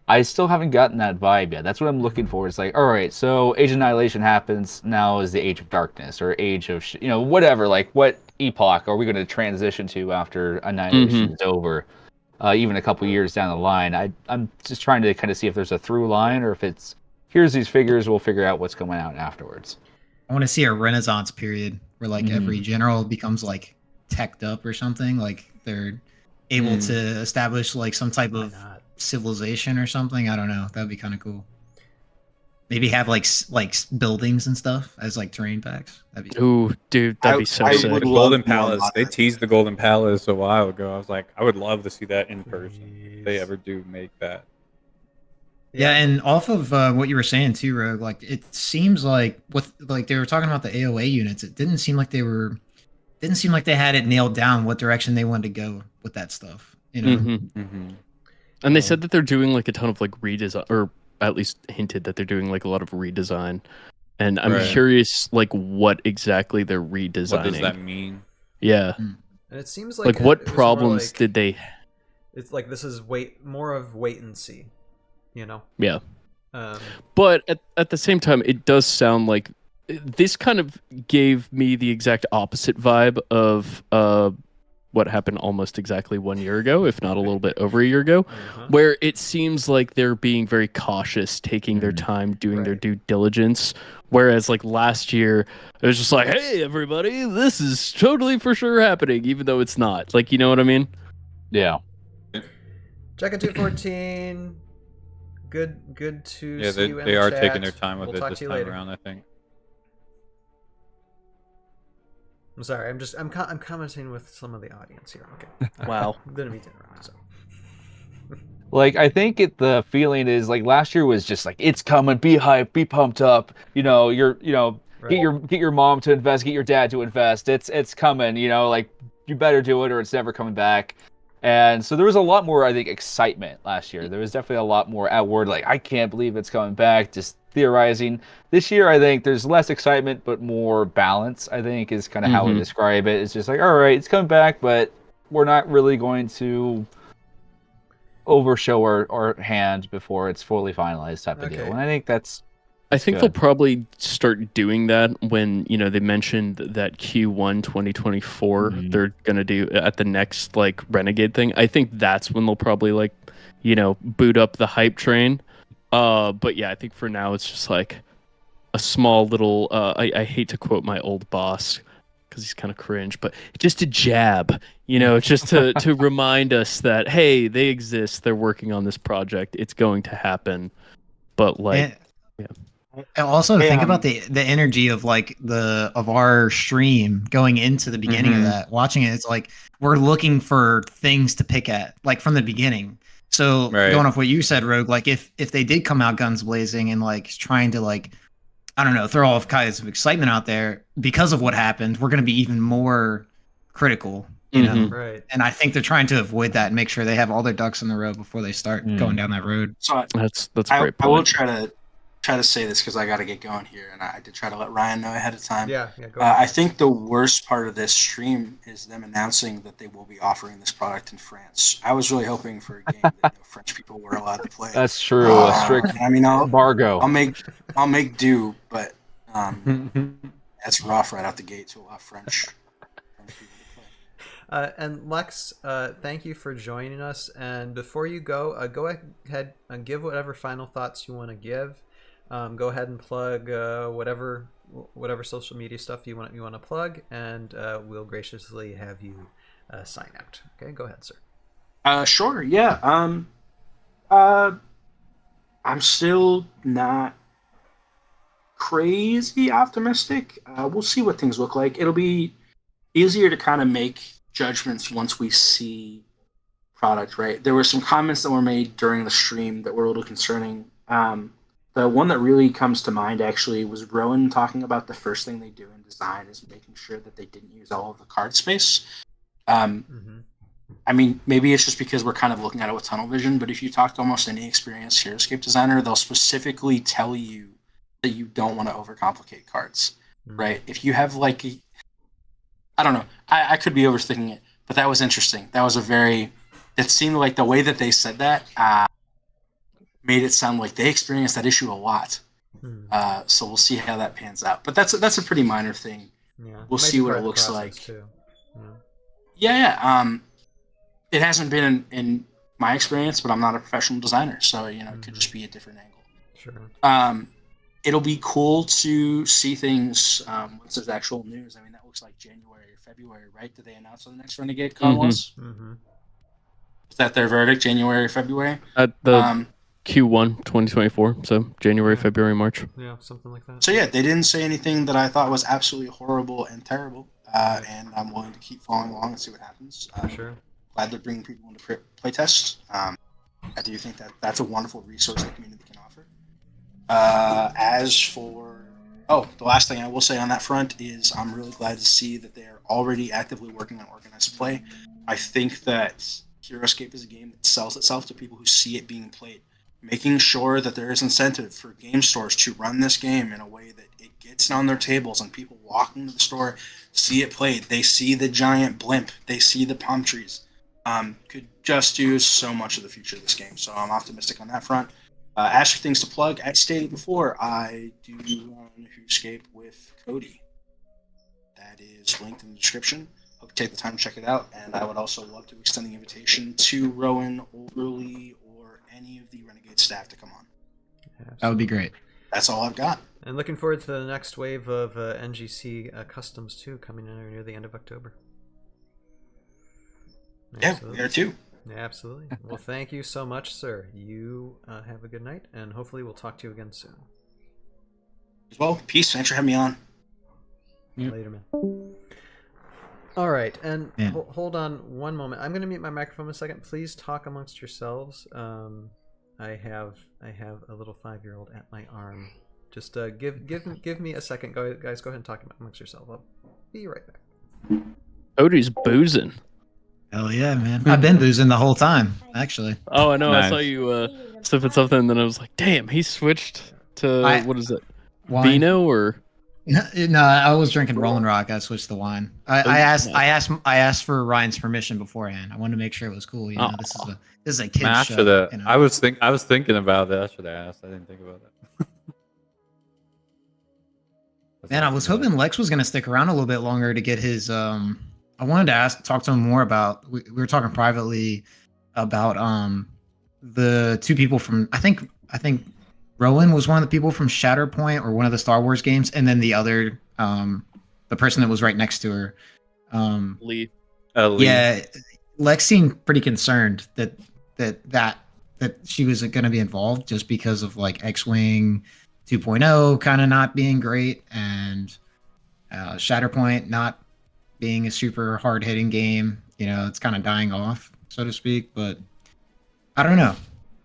I still haven't gotten that vibe yet. That's what I'm looking for. It's like, all right, so Age of Annihilation happens. Now is the Age of Darkness or Age of whatever. Like, what epoch are we going to transition to after Annihilation is over? Even a couple years down the line, I'm just trying to kind of see if there's a through line, or if it's here's these figures, we'll figure out what's going out afterwards. I want to see a Renaissance period where like every general becomes like teched up or something. Like they're able to establish like some type of civilization or something. I don't know. That'd be kind of cool. Maybe have like buildings and stuff as like terrain packs. That'd be Ooh, dude, that'd be so sick. The Golden Palace. They teased the Golden Palace a while ago. I was like, I would love to see that in person. If they ever do make that. Yeah, and off of what you were saying too, Rogue, like it seems like with like they were talking about the AOA units, it didn't seem like they had it nailed down what direction they wanted to go with that stuff. And they said that they're doing like a ton of like redesign, or at least hinted that they're doing like a lot of redesign. And I'm curious like what exactly they're redesigning. What does that mean? Yeah. And it seems like what problems did they? It's like this is more of wait and see. Yeah. But at the same time, it does sound like this kind of gave me the exact opposite vibe of what happened almost exactly 1 year ago, if not a little bit over a year ago, where it seems like they're being very cautious, taking their time, doing their due diligence. Whereas like last year, it was just like, hey, everybody, this is totally for sure happening, even though it's not. Like, you know what I mean? Yeah. Jacket 214. Good to see you in they the are chat. taking their time with We'll it this time around, I think. I'm sorry. I'm commenting with some of the audience here. Okay. Wow. Didn't mean to interrupt. So. Like I think the feeling is like last year was just like it's coming, be hyped, be pumped up. Get your mom to invest, get your dad to invest. It's coming. Like you better do it or it's never coming back. And so there was a lot more, I think, excitement last year. There was definitely a lot more outward, like, I can't believe it's coming back, just theorizing. This year, I think there's less excitement, but more balance, I think, is kind of how I describe it. It's just like, all right, it's coming back, but we're not really going to overshow our hand before it's fully finalized type of deal. And I think that's I think they'll probably start doing that when, they mentioned that Q1 2024 they're going to do at the next like Renegade thing. I think that's when they'll probably like, boot up the hype train. But yeah, I think for now it's just like a small little, I hate to quote my old boss because he's kind of cringe, but just a jab, just to remind us that, hey, they exist. They're working on this project. It's going to happen. But like, yeah. And also think about the energy of like of our stream going into the beginning of that, watching it. It's like we're looking for things to pick at like from the beginning. So going off what you said, Rogue, like if they did come out guns blazing and like trying to like, I don't know, throw all kinds of excitement out there because of what happened, we're going to be even more critical, know? Right. And I think they're trying to avoid that and make sure they have all their ducks in the row before they start going down that road. So that's a great point. I will try to say this because I got to get going here, and I did try to let Ryan know ahead of time. Yeah, go ahead. I think the worst part of this stream is them announcing that they will be offering this product in France. I was really hoping for a game that no French people were allowed to play. That's true. A strict embargo. I'll make do, but that's rough right out the gate to allow French people to play. And Lex, thank you for joining us. And before you go ahead and give whatever final thoughts you want to give. Go ahead and plug whatever social media stuff you want to plug, and we'll graciously have you sign out. Okay, go ahead, sir. Sure. Yeah. I'm still not crazy optimistic. We'll see what things look like. It'll be easier to kind of make judgments once we see product, right? There were some comments that were made during the stream that were a little concerning. The one that really comes to mind actually was Rowan talking about the first thing they do in design is making sure that they didn't use all of the card space. I mean, maybe it's just because we're kind of looking at it with tunnel vision, but if you talk to almost any experienced Heroscape designer, they'll specifically tell you that you don't want to overcomplicate cards, right? If you have like, I don't know, I could be overthinking it, but that was interesting. That was it seemed like the way that they said that made it sound like they experienced that issue a lot. So we'll see how that pans out. But that's a pretty minor thing. Yeah, we'll see what it looks like. Yeah. It hasn't been in my experience, but I'm not a professional designer, so it could just be a different angle. Sure. It'll be cool to see things once there's actual news. I mean, that looks like January or February, right? Did they announce what the next Renegade Con was? Is that their verdict, January or February? At the Q1 2024, so January, February, March. Yeah, something like that. So yeah, they didn't say anything that I thought was absolutely horrible and terrible, and I'm willing to keep following along and see what happens. Sure. Glad they're bringing people into playtests. I do think that that's a wonderful resource the community can offer. As for the last thing I will say on that front is I'm really glad to see that they're already actively working on organized play. I think that Heroscape is a game that sells itself to people who see it being played. Making sure that there is incentive for game stores to run this game in a way that it gets on their tables and people walk into the store, see it played. They see the giant blimp. They see the palm trees. Could just use so much of the future of this game. So I'm optimistic on that front. As for things to plug, as stated before, I do run Heroscape with Cody. That is linked in the description. Hope you take the time to check it out. And I would also love to extend the invitation to Rowan, Overly, or any of the Renegade staff to come on. That would be great. That's all I've got. And looking forward to the next wave of NGC customs too, coming in near the end of October. Yeah, we are too. Yeah, absolutely. Well, thank you so much, sir. You have a good night, and hopefully we'll talk to you again soon. Well, peace. Thanks for having me on. Later, man. All right, and hold on one moment. I'm going to mute my microphone a second. Please talk amongst yourselves. I have a little 5-year-old at my arm. Just give me a second. Guys, go ahead and talk amongst yourselves. I'll be right back. Cody's boozing. Hell yeah, man. I've been boozing the whole time, actually. Oh, I know. Nice. I saw you sniffing something, and then I was like, damn, he switched to, what is it? Wine. Vino or? No, I was drinking Rolling Rock. I switched to wine. I asked for Ryan's permission beforehand. I wanted to make sure it was cool. This is a kid's show. I was thinking about that. I should have asked. I didn't think about that. Man, I was hoping Lex was going to stick around a little bit longer to get his. I wanted to talk to him more about. We were talking privately about the two people from. I think Rowan was one of the people from Shatterpoint or one of the Star Wars games, and then the other, the person that was right next to her, Lee. Lee. Yeah, Lex seemed pretty concerned that she was going to be involved just because of like X-Wing 2.0 kind of not being great and Shatterpoint not being a super hard-hitting game. It's kind of dying off, so to speak. But I don't know.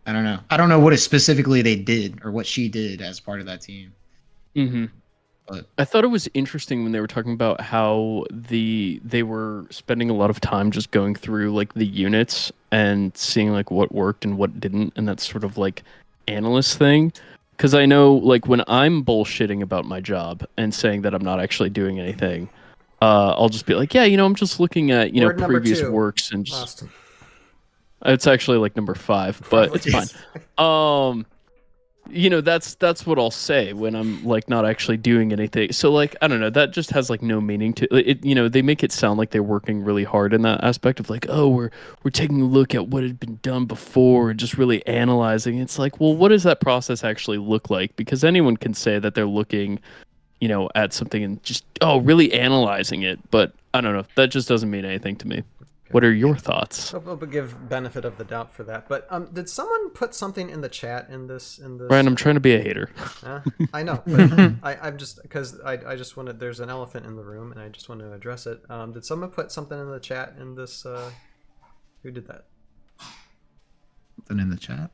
I don't know what specifically they did or what she did as part of that team. Mm-hmm. But I thought it was interesting when they were talking about how they were spending a lot of time just going through like the units and seeing like what worked and what didn't, and that sort of like analyst thing. Because I know like when I'm bullshitting about my job and saying that I'm not actually doing anything, I'll just be like, yeah, I'm just looking at previous works and just. Austin. It's actually like number 5, but it's fine. That's what I'll say when I'm like not actually doing anything. So like I don't know, that just has like no meaning to it. They make it sound like they're working really hard in that aspect of like, oh, we're taking a look at what had been done before and just really analyzing. It's like, well, what does that process actually look like? Because anyone can say that they're looking, at something and just really analyzing it, but I don't know. That just doesn't mean anything to me. What are your thoughts? We'll give benefit of the doubt for that. But did someone put something in the chat in this? Ryan, I'm trying to be a hater. I know, but I'm just because I just wanted. There's an elephant in the room, and I just want to address it. Did someone put something in the chat in this? Who did that? Something in the chat.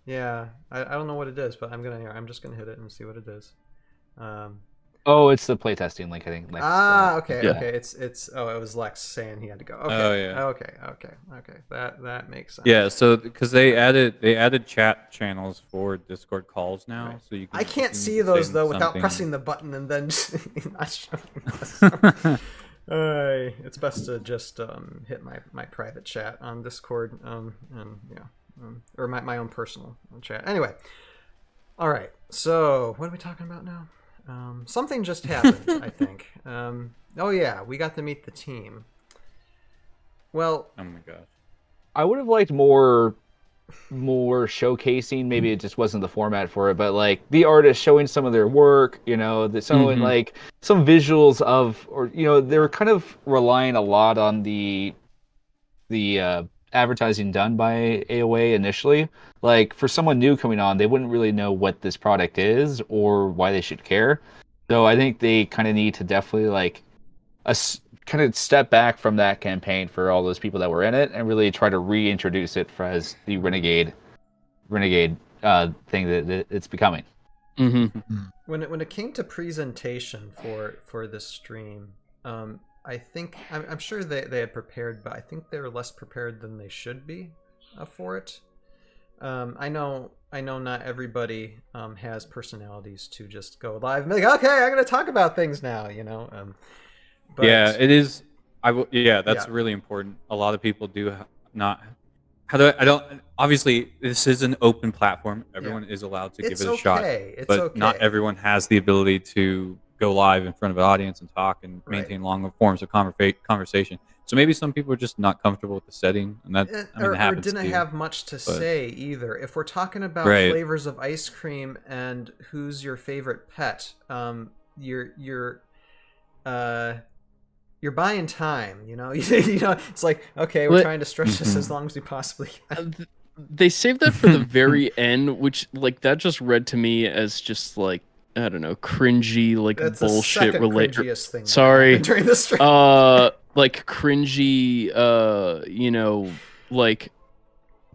Yeah, I don't know what it is, but I'm just gonna hit it and see what it is. Oh, it's the playtesting link, I think. Lex, okay, yeah. okay. It's it was Lex saying he had to go. Okay. Oh, yeah. Okay. That makes sense. Yeah, so because they added chat channels for Discord calls now, Right. so you can. I can't can see those say though without something. pressing the button and then not showing us. It's best to just hit my private chat on Discord and or my own personal chat. Anyway, all right. So what are we talking about now? Something just happened, I think. Oh yeah, we got to meet the team. Well, Oh my gosh. I would have liked more showcasing. Maybe it just wasn't the format for it, but like the artists showing some of their work, like some visuals of, or they were kind of relying a lot on the advertising done by AOA initially. Like for someone new coming on, they wouldn't really know what this product is or why they should care. So I think they kind of need to definitely kind of step back from that campaign for all those people that were in it and really try to reintroduce it as the Renegade thing that it's becoming. Mm-hmm. when it came to presentation for this stream, I think I'm sure they had prepared, but I think they were less prepared than they should be for it. I know not everybody has personalities to just go live and be like, okay, I'm going to talk about things now, But, Yeah, it is. That's really important. A lot of people do not. Obviously, this is an open platform. Everyone is allowed to give it a shot. But not everyone has the ability to go live in front of an audience and talk and maintain long forms of conversation. So maybe some people are just not comfortable with the setting, and that or happens didn't too. have much to say either. If we're talking about flavors of ice cream and who's your favorite pet, you're buying time. It's like, okay, we're trying to stretch this as long as we possibly can. They saved that for the very end, which that just read to me as just I don't know, cringy, That's bullshit related. Cringiest thing Sorry, during the stream. Cringy,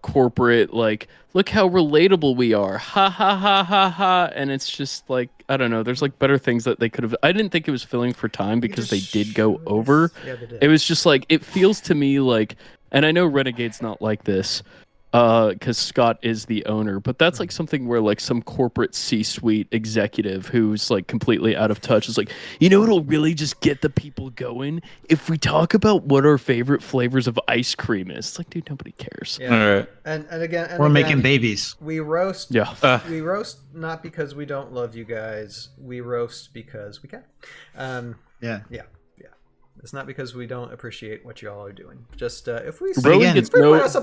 corporate, look how relatable we are, ha ha ha ha ha, and it's just I don't know. There's better things that they could have. I didn't think it was filling for time because they did go over. Yeah, they did. It was just it feels to me and I know Renegade's not like this, because Scott is the owner, but that's something where some corporate C-suite executive who's completely out of touch is it'll really just get the people going if we talk about what our favorite flavors of ice cream is. It's dude, nobody cares. Yeah. All right. And again, We're making babies. We roast. Yeah. We roast not because we don't love you guys. We roast because we can. Yeah. It's not because we don't appreciate what y'all are doing. Just if we Rowan gets no roast,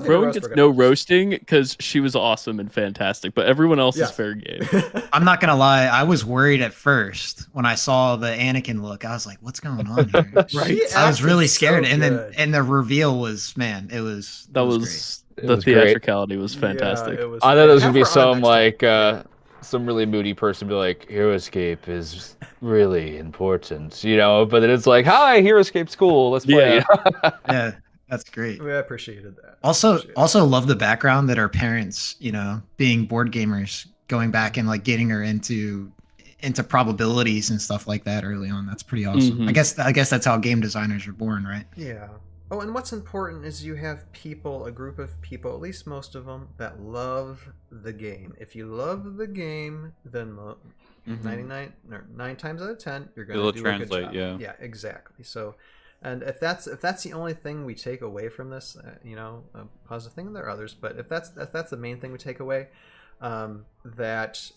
roasting because she was awesome and fantastic, but everyone else is fair game. I'm not gonna lie, I was worried at first when I saw the Anakin look. I was like, "What's going on here?" Right? I was really scared, so and good. then the reveal was great. The theatricality was fantastic. Yeah, I thought it was gonna be some some really moody person be like, Heroscape is really important, but then it's hi, Heroscape's cool, let's play. Yeah, that's great. We appreciated that. Also love the background that our parents, being board gamers, going back and getting her into probabilities and stuff like that early on. That's pretty awesome. Mm-hmm. I guess that's how game designers are born, right? Yeah. Oh, and what's important is you have a group of people, at least most of them, that love the game. If you love the game, then 9 times out of 10, you're going to do a good job. Yeah, exactly. So, and if that's the only thing we take away from this, a positive thing, there are others, but if that's the main thing we take away, that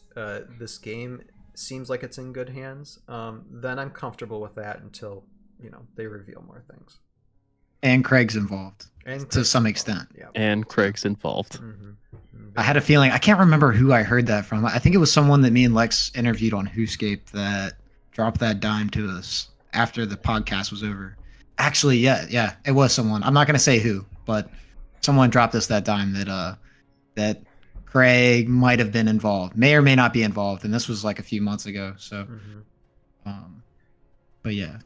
this game seems like it's in good hands, then I'm comfortable with that until they reveal more things. And Craig's involved to some extent. Yeah. And Craig's involved. Mm-hmm. I had a feeling, I can't remember who I heard that from. I think it was someone that me and Lex interviewed on Heroscape that dropped that dime to us after the podcast was over. Actually, yeah, it was someone. I'm not gonna say who, but someone dropped us that dime that Craig might have been involved, may or may not be involved, and this was like a few months ago. So, but yeah.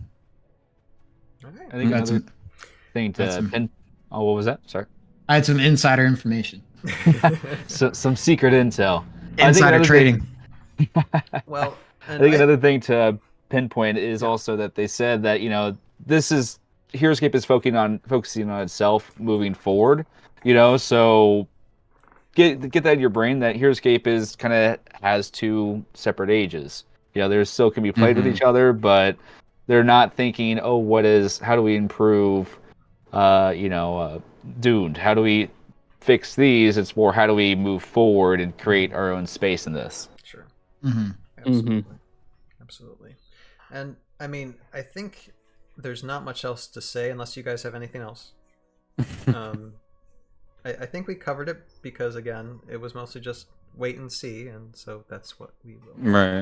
Okay. I think another thing to pin. Oh, what was that? Sorry. I had some insider information. So some secret intel. Insider trading. Well, I think another thing to pinpoint is also that they said that this is Heroscape is focusing on itself moving forward. So get that in your brain that Heroscape is kind of has two separate ages. There still can be played with each other, but they're not thinking, how do we improve, Doomed? How do we fix these? It's more, how do we move forward and create our own space in this? Sure. Absolutely. Absolutely. And I mean, I think there's not much else to say unless you guys have anything else. I think we covered it because, again, it was mostly just wait and see, and so that's what we will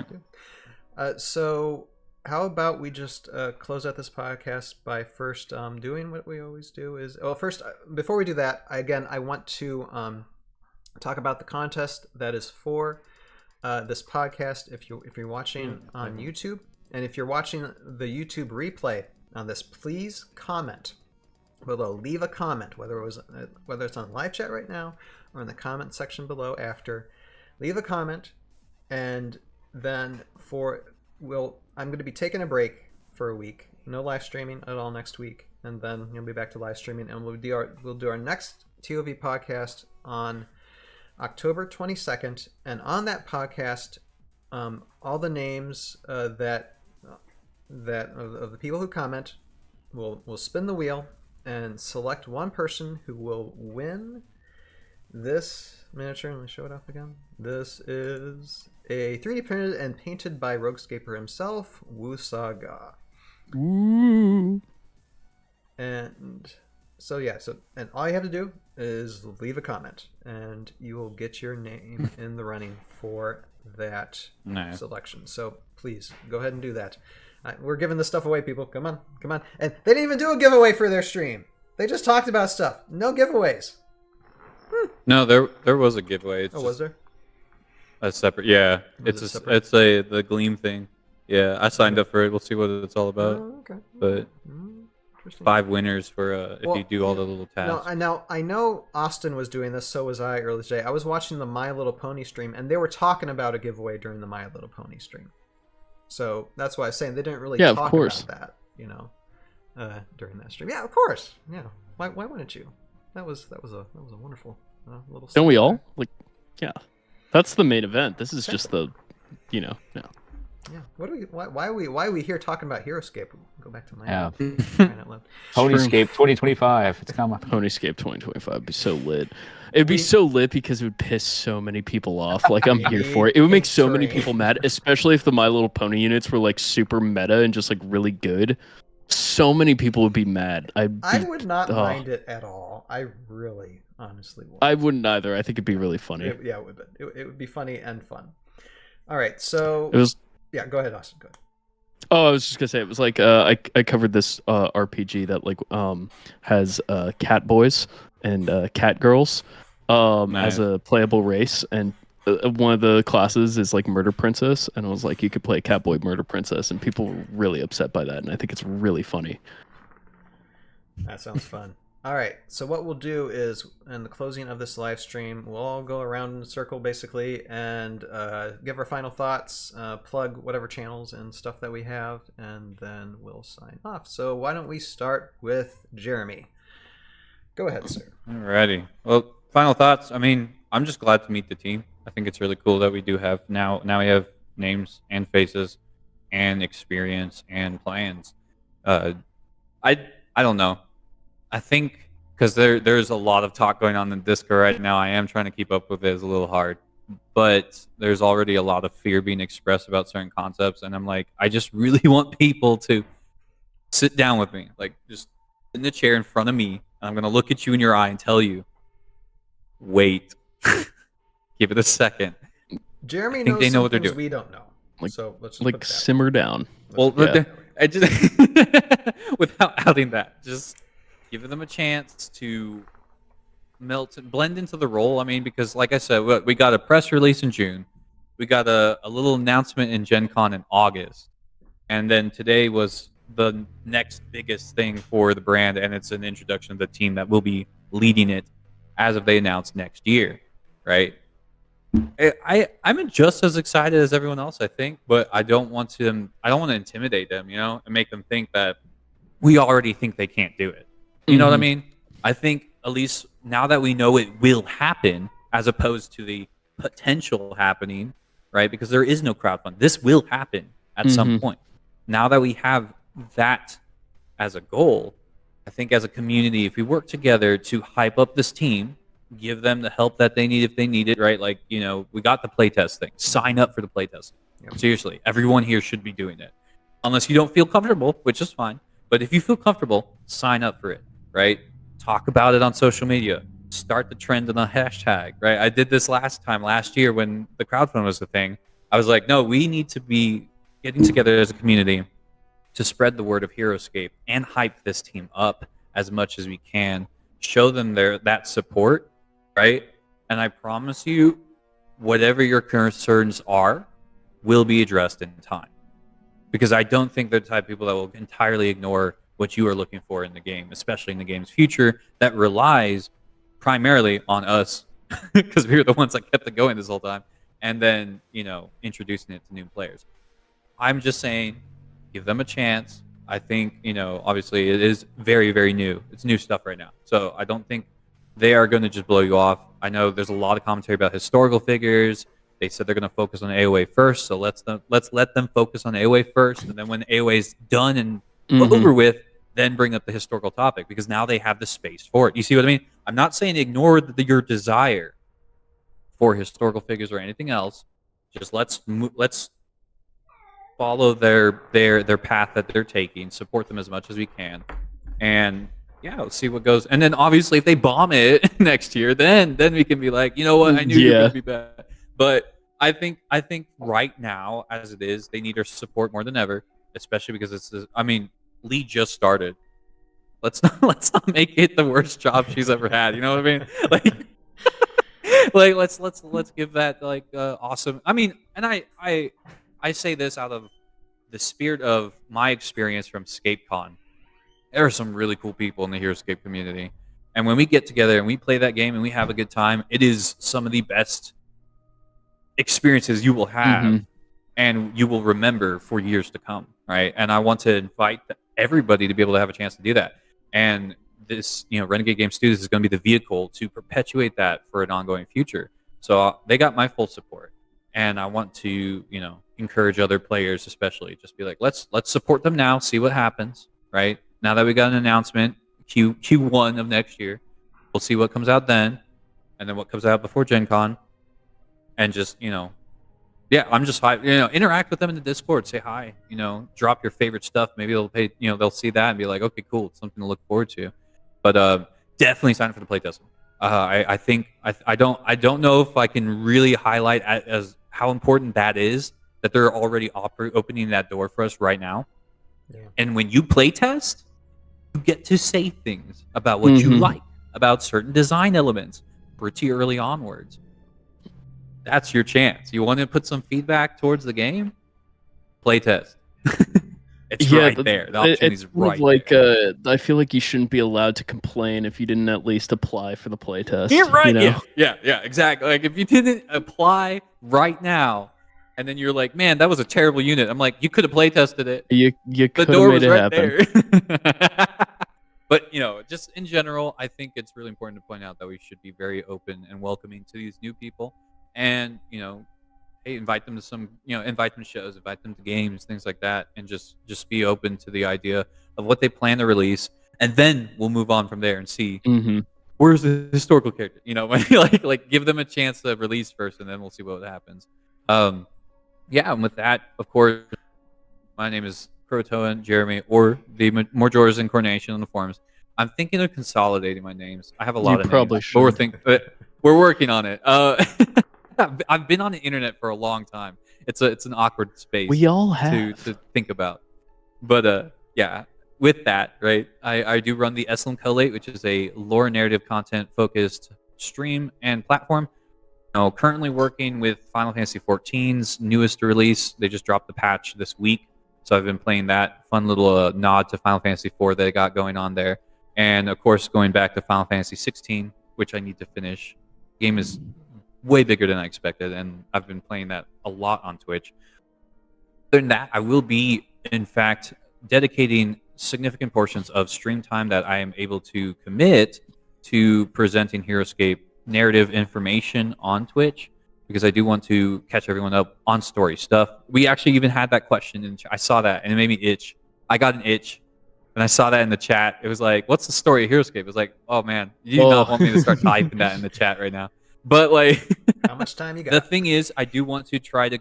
do. So how about we just close out this podcast by first doing what we always do is, first, before we do that, I want to talk about the contest that is for this podcast. If you're watching on YouTube, and if you're watching the YouTube replay on this, please comment below. Leave a comment, whether it's on live chat right now or in the comment section below after. Leave a comment, and then I'm going to be taking a break for a week. No live streaming at all next week, and then you'll be back to live streaming, and we'll do our next ToV podcast on October 22nd, and on that podcast, all the names of the people who comment, we'll spin the wheel and select one person who will win this miniature. Let me show it up again. This is a 3D printed and painted by Roguescaper himself, Wusaga. Ooh. And so and all you have to do is leave a comment, and you will get your name in the running for that selection. So please go ahead and do that. We're giving this stuff away, people. Come on. And they didn't even do a giveaway for their stream. They just talked about stuff. No giveaways. No, there was a giveaway. Was there? A separate, yeah. It's the Gleam thing. Yeah, I signed up for it. We'll see what it's all about. Oh, okay. But 5 winners for if you do all the little tasks. No, I know Austin was doing this. So was I earlier today. I was watching the My Little Pony stream, and they were talking about a giveaway during the My Little Pony stream. So that's why I was saying they didn't really talk about that, during that stream. Yeah, of course. Yeah. Why wouldn't you? That was a wonderful little. Don't we all Yeah, that's the main event. This is just the, Yeah. Why are we here talking about Heroscape? Go back to my Ponyscape 2025. It's coming. Ponyscape 2025 would be so lit. It'd be so lit because it would piss so many people off. Like, I'm here for it. It would make so many people mad, especially if the My Little Pony units were like super meta and just like really good. So many people would be mad. I would not mind it at all. I really, honestly would. I wouldn't either. I think it'd be really funny. It would. It would be funny and fun. All right, so it was. Yeah, go ahead, Austin. Go ahead. Oh, I was just gonna say it was like I covered this RPG that like has cat boys and cat girls as a playable race, and one of the classes is like Murder Princess, and I was like, you could play Catboy Murder Princess, and people were really upset by that, and I think it's really funny. That sounds fun. All right, so what we'll do is, in the closing of this live stream, we'll all go around in a circle, basically, and give our final thoughts, plug whatever channels and stuff that we have, and then we'll sign off. So why don't we start with Jeremy? Go ahead, sir. Alrighty. Well, final thoughts. I mean, I'm just glad to meet the team. I think it's really cool that we do have now we have names and faces and experience and plans. I don't know. I think because there's a lot of talk going on in Discord right now. I am trying to keep up with it. It's a little hard, but there's already a lot of fear being expressed about certain concepts, and I'm like, I just really want people to sit down with me, like just in the chair in front of me, and I'm gonna look at you in your eye and tell you, wait, give it a second. Jeremy knows they know what they're doing. We don't know. Like, so let's like simmer down. Well, I just without outing that, just give them a chance to melt and blend into the role. I mean, because like I said, we got a press release in June, we got a little announcement in Gen Con in August, and then today was the next biggest thing for the brand, and it's an introduction of the team that will be leading it as of they announce next year, right? I'm just as excited as everyone else, I think, but I don't want to intimidate them, and make them think that we already think they can't do it. You know what I mean? I think at least now that we know it will happen, as opposed to the potential happening, right? Because there is no crowdfund. This will happen at some point. Now that we have that as a goal, I think as a community, if we work together to hype up this team, give them the help that they need if they need it, right? Like, we got the playtest thing. Sign up for the playtest. Seriously, everyone here should be doing it. Unless you don't feel comfortable, which is fine. But if you feel comfortable, sign up for it, right? Talk about it on social media. Start the trend on a hashtag, right? I did this last year when the crowdfund was the thing. I was like, no, we need to be getting together as a community to spread the word of Heroscape and hype this team up as much as we can. Show them that support, right? And I promise you, whatever your concerns are will be addressed in time. Because I don't think they're the type of people that will entirely ignore what you are looking for in the game, especially in the game's future, that relies primarily on us, because we were the ones that kept it going this whole time, and then, introducing it to new players. I'm just saying, give them a chance. I think, obviously it is very, very new. It's new stuff right now. So I don't think they are going to just blow you off. I know there's a lot of commentary about historical figures. They said they're going to focus on AOA first. So let's let them focus on AOA first. And then when AOA is done and over with, then bring up the historical topic, because now they have the space for it. You see what I mean? I'm not saying ignore your desire for historical figures or anything else. Just let's follow their path that they're taking, support them as much as we can, and let's see what goes. And then obviously if they bomb it next year, then we can be like, you know what, I knew you were gonna be bad. But I think right now, as it is, they need our support more than ever, especially because Lee just started. Let's not make it the worst job she's ever had. You know what I mean? Like let's give that awesome. I mean, and I say this out of the spirit of my experience from ScapeCon. There are some really cool people in the Heroscape community. And when we get together and we play that game and we have a good time, it is some of the best experiences you will have and you will remember for years to come, right? And I want to invite everybody to be able to have a chance to do that. And this, Renegade Game Studios is going to be the vehicle to perpetuate that for an ongoing future. So they got my full support. And I want to, encourage other players, especially, just be like, let's support them now, see what happens, right? Now that we got an announcement, Q1 of next year, we'll see what comes out then, and then what comes out before Gen Con, and just, I'm just hyped. Interact with them in the Discord, say hi, drop your favorite stuff. Maybe they'll pay, they'll see that and be like, okay, cool, it's something to look forward to. But definitely sign up for the playtest. I think I don't know if I can really highlight as how important that is, that they're already opening that door for us right now. Yeah. And when you play test, you get to say things about what you like, about certain design elements pretty early onwards. That's your chance. You want to put some feedback towards the game? Play test. It's right there. The opportunity's right there. I feel like you shouldn't be allowed to complain if you didn't at least apply for the playtest. You're right. Yeah, exactly. Like if you didn't apply right now, and then you're like, man, that was a terrible unit. I'm like, you could have playtested it. You could have made it happen. There. But just in general, I think it's really important to point out that we should be very open and welcoming to these new people, and hey, invite them to some, invite them to shows, invite them to games, things like that, and just be open to the idea of what they plan to release, and then we'll move on from there and see where's the historical character. Like give them a chance to release first, and then we'll see what happens. And with that, of course, my name is Croatoan Jeremy, or the Morjora's Incarnation on the forums. I'm thinking of consolidating my names. I have a lot of names, but we're working on it. I've been on the internet for a long time. It's an awkward space. We all have to think about. But yeah, with that, right, I do run the Eslan Collate, which is a lore narrative content focused stream and platform. Currently working with Final Fantasy XIV's newest release. They just dropped the patch this week, so I've been playing that. Fun little nod to Final Fantasy IV that I got going on there. And of course, going back to Final Fantasy 16, which I need to finish. The game is way bigger than I expected, and I've been playing that a lot on Twitch. Other than that, I will be, in fact, dedicating significant portions of stream time that I am able to commit to presenting Heroscape narrative information on Twitch, because I do want to catch everyone up on story stuff. We actually even had that question, and I saw that, and it made me itch. I got an itch, and I saw that in the chat. It was like, what's the story of Heroscape? It was like, oh man, you do not want me to start typing that in the chat right now. But like, how much time you got? The thing is, I do want to try to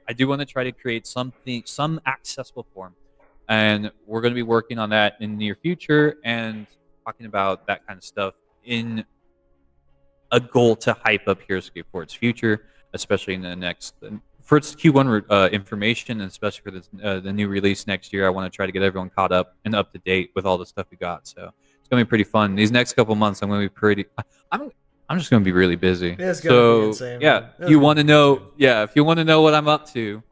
I do want to try to create something, some accessible form, and we're going to be working on that in the near future and talking about that kind of stuff in a goal to hype up Heroscape for its future, especially in the next for its Q1 information, and especially for this, the new release next year. I want to try to get everyone caught up and up to date with all the stuff we got. So it's going to be pretty fun. These next couple months, I'm going to be pretty. I'm just going to be really busy. It's gonna be insane, yeah, if you want to know what I'm up to,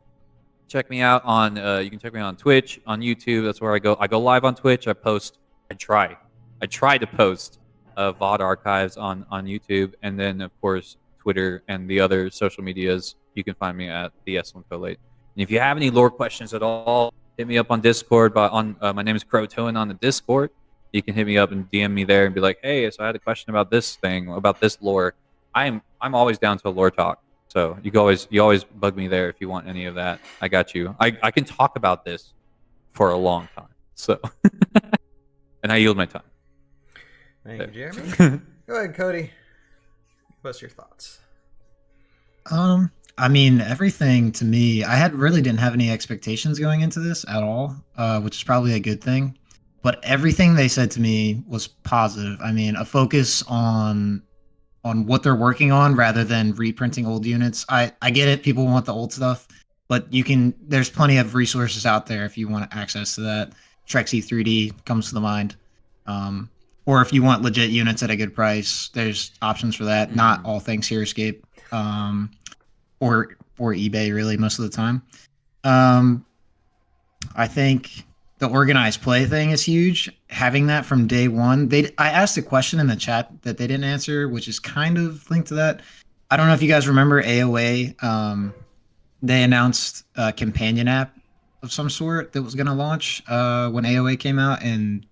check me out on. You can check me out on Twitch, on YouTube. That's where I go. I go live on Twitch. I post. I try to post VOD archives on YouTube, and then of course Twitter and the other social medias. You can find me at the Eslan Collate. And if you have any lore questions at all, hit me up on Discord. My name is Crotoan on the Discord. You can hit me up and DM me there and be like, hey, so I had a question about this thing, about this lore. I'm always down to a lore talk. So you always bug me there if you want any of that. I got you. I can talk about this for a long time. So and I yield my time. Thank you, Jeremy. Go ahead, Cody. What's your thoughts? I mean, everything to me, I really didn't have any expectations going into this at all, which is probably a good thing. But everything they said to me was positive. I mean, a focus on what they're working on rather than reprinting old units. I get it. People want the old stuff, but there's plenty of resources out there if you want access to that. Trexie 3D comes to the mind. Or if you want legit units at a good price, there's options for that. Not all things Heroscape, or eBay really most of the time. I think the organized play thing is huge. Having that from day one. I asked a question in the chat that they didn't answer, which is kind of linked to that. I don't know if you guys remember AOA. They announced a companion app of some sort that was going to launch when AOA came out, and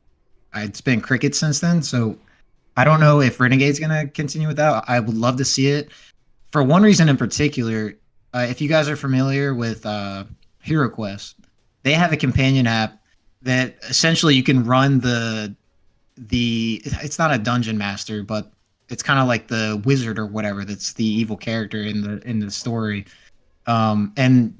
it's been cricket since then. So I don't know if Renegade's going to continue with that. I would love to see it. For one reason in particular, if you guys are familiar with HeroQuest, they have a companion app that essentially you can run the it's not a dungeon master, but it's kind of like the wizard or whatever that's the evil character in the story. And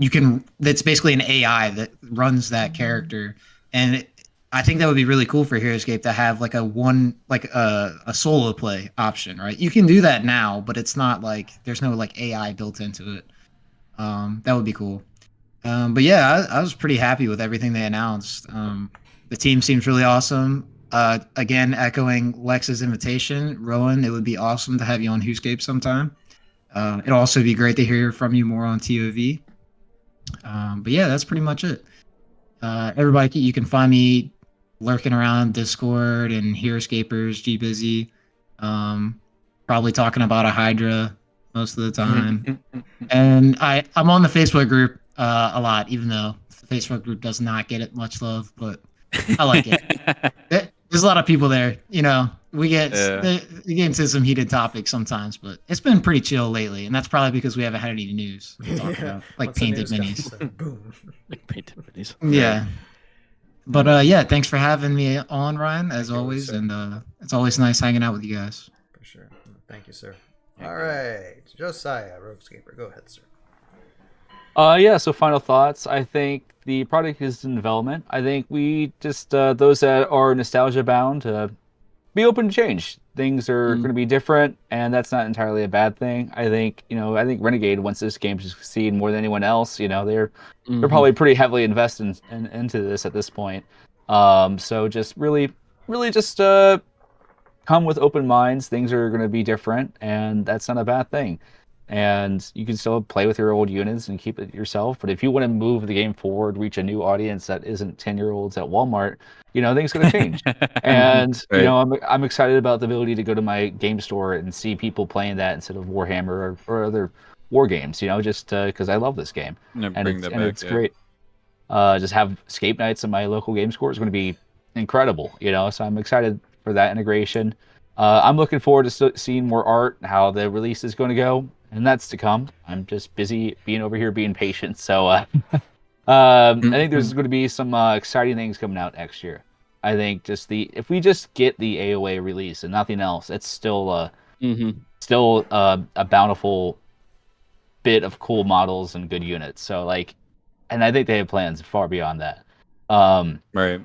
that's basically an AI that runs that character. And I think that would be really cool for Heroscape to have like a solo play option, right? You can do that now, but it's not like there's no like AI built into it. That would be cool. But yeah, I was pretty happy with everything they announced. The team seems really awesome. Again, echoing Lex's invitation, Rowan, it would be awesome to have you on Heroscape sometime. It'd also be great to hear from you more on ToV. But yeah, that's pretty much it. Everybody, you can find me lurking around Discord and Heroscapers, GBusy. Probably talking about a Hydra most of the time. And I'm on the Facebook group a lot, even though the Facebook group does not get it much love, but I like it. There's a lot of people there. We get into some heated topics sometimes, but it's been pretty chill lately, and that's probably because we haven't had any news to talk about, like painted minis. Boom. Like painted minis. Yeah. But yeah, thanks for having me on, Ryan, as always, and it's always nice hanging out with you guys. For sure. Thank you, sir. All right, Josiah, Roguescaper, go ahead, sir. Yeah, so final thoughts. I think the product is in development. I think we just, those that are nostalgia bound, be open to change. things are going to be different, and that's not entirely a bad thing. I think Renegade wants this game to succeed more than anyone else. They're probably pretty heavily invested into this at this point. So just really just come with open minds. Things are going to be different, and that's not a bad thing. And you can still play with your old units and keep it yourself. But if you want to move the game forward, reach a new audience that isn't 10-year-olds at Walmart, things are going to change. And right. I'm excited about the ability to go to my game store and see people playing that instead of Warhammer or other war games. Just because I love this game, it's great. Just have escape nights in my local game store is going to be incredible. So I'm excited for that integration. I'm looking forward to seeing more art, how the release is going to go, and that's to come. I'm just busy being over here, being patient. So I think there's going to be some exciting things coming out next year. I think if we just get the AOA release and nothing else, it's still a bountiful bit of cool models and good units. So and I think they have plans far beyond that. Right.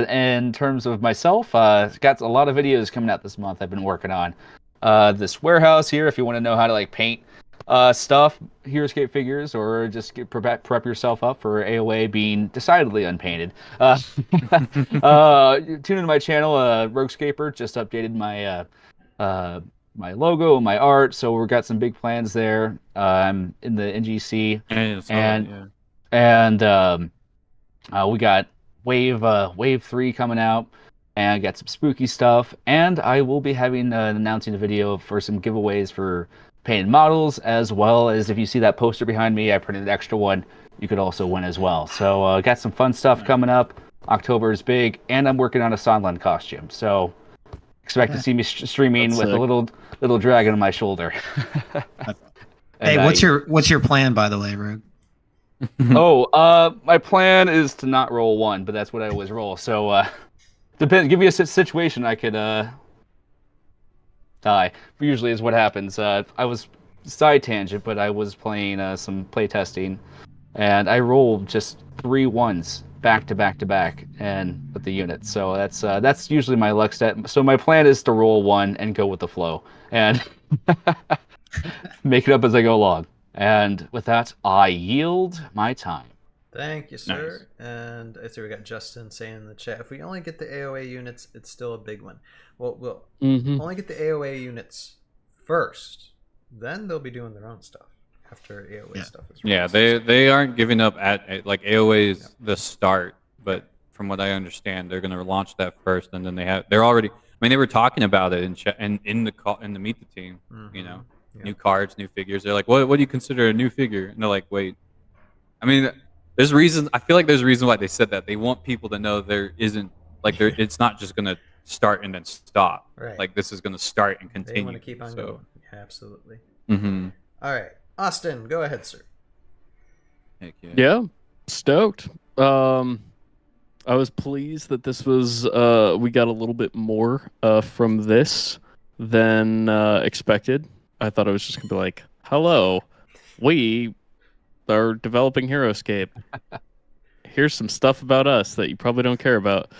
In terms of myself, got a lot of videos coming out this month I've been working on. This warehouse here, if you want to know how to paint stuff, Heroscape figures, or just prep yourself up for AOA being decidedly unpainted. Tune into my channel, Roguescaper, just updated my my logo, my art, so we've got some big plans there. I'm in the NGC, and we got Wave 3 coming out, and I got some spooky stuff, and I will be announcing a video for some giveaways for painted models, as well as if you see that poster behind me, I printed an extra one. You could also win as well. So got some fun stuff coming up. October is big, and I'm working on a Sondland costume, so expect to see me streaming with a little dragon on my shoulder. Hey, what's your plan, by the way, Rogue? My plan is to not roll one, but that's what I always roll. So, give me a situation I could die. Usually is what happens. I was side tangent, but I was playing some playtesting, and I rolled just 3 1s back to back, and with the unit. So that's usually my luck stat. So my plan is to roll 1 and go with the flow, and make it up as I go along. And with that, I yield my time. Thank you, sir. Nice. And I see we got Justin saying in the chat, if we only get the AOA units, it's still a big one. Well, we'll only get the AOA units first. Then they'll be doing their own stuff after AOA stuff is released. Yeah, they aren't giving up at AOA is the start, but from what I understand, they're going to launch that first, and then they're already. I mean, they were talking about it in the Meet the Team, new cards, new figures. They're like, what do you consider a new figure? And they're like, wait. I mean, there's reasons. I feel like there's a reason why they said that. They want people to know there isn't it's not just going to start and then stop. Right. Like this is going to start and continue. They want to keep on going. Yeah, absolutely. Mm-hmm. All right, Austin, go ahead, sir. Heck yeah. Yeah, stoked. I was pleased that this was we got a little bit more from this than expected. I thought it was just gonna be like, hello, we are developing Heroscape. Here's some stuff about us that you probably don't care about.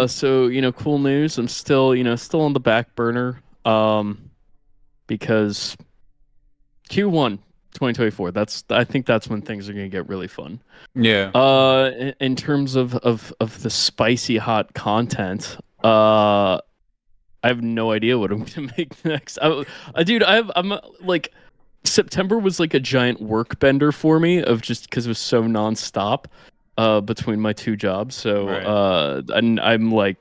So cool news. I'm still on the back burner because Q1 2024. I think that's when things are gonna get really fun. Yeah. In terms of the spicy hot content, I have no idea what I'm gonna make next. I'm like, September was like a giant work bender for me of just because it was so nonstop between my 2 jobs. So and I'm like,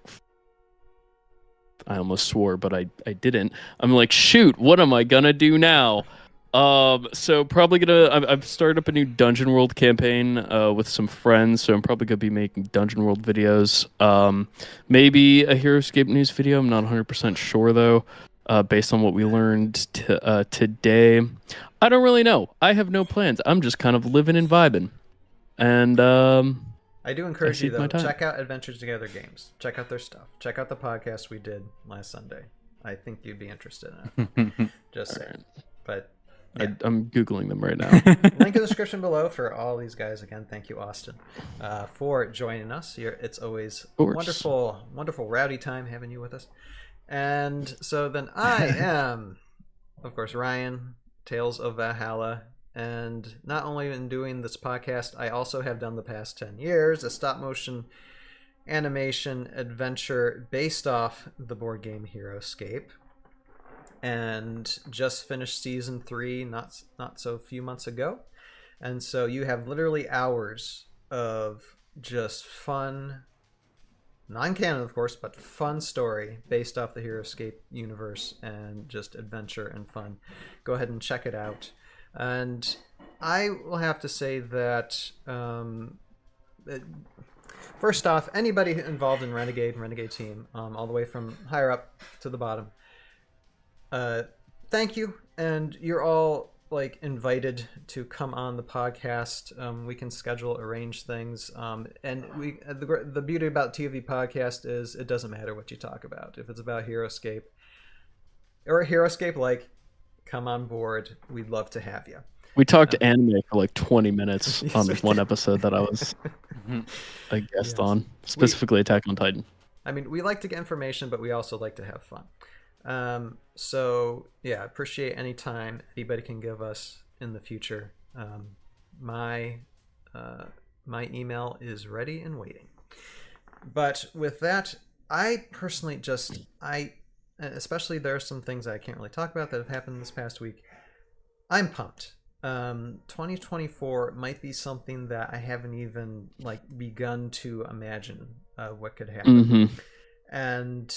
I almost swore, but I didn't. I'm like, shoot, what am I gonna do now? So probably I've started up a new Dungeon World campaign with some friends, so I'm probably gonna be making Dungeon World videos. Maybe a Heroscape news video. I'm not 100% sure though, based on what we learned today. I don't really know. I have no plans. I'm just kind of living and vibing. And I do encourage you though, check out Adventures Together Games. Check out their stuff. Check out the podcast we did last Sunday. I think you'd be interested in it. Just saying. Right. But yeah. I'm Googling them right now. Link in the description below for all these guys. Again, thank you, Austin, for joining us. It's always a wonderful rowdy time having you with us. And so then I am, of course, Ryan, Tales of Valhalla. And not only in doing this podcast, I also have done the past 10 years a stop-motion animation adventure based off the board game Heroscape. And just finished season 3 not so few months ago. And so you have literally hours of just fun, non-canon of course, but fun story based off the Heroscape universe and just adventure and fun. Go ahead and check it out. And I will have to say that first off, anybody involved in Renegade Team, all the way from higher up to the bottom, thank you. And you're all like invited to come on the podcast. We can arrange things. And the beauty about ToV Podcast is it doesn't matter what you talk about. If it's about Heroscape or Heroscape, like, come on board. We'd love to have you. We talked anime for like 20 minutes on one episode that I was a guest on, specifically Attack on Titan. I mean, we like to get information, but we also like to have fun. So yeah, appreciate any time anybody can give us in the future. My email is ready and waiting. But with that, I personally especially there are some things I can't really talk about that have happened this past week. I'm pumped. 2024 might be something that I haven't even like begun to imagine what could happen. Mm-hmm. And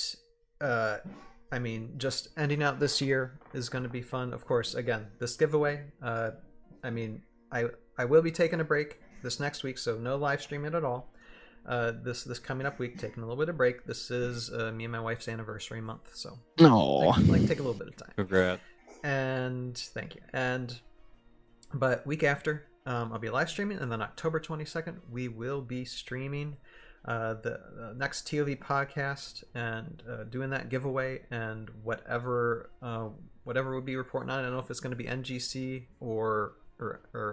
I mean, just ending out this year is going to be fun. Of course, again, this giveaway. I mean, I will be taking a break this next week, so no live streaming at all. This coming up week, taking a little bit of break. This is me and my wife's anniversary month, so like take a little bit of time. Congrats. And thank you. But week after, I'll be live streaming, and then October 22nd, we will be streaming the next ToV podcast and doing that giveaway and whatever we'll be reporting on. I don't know if it's going to be NGC or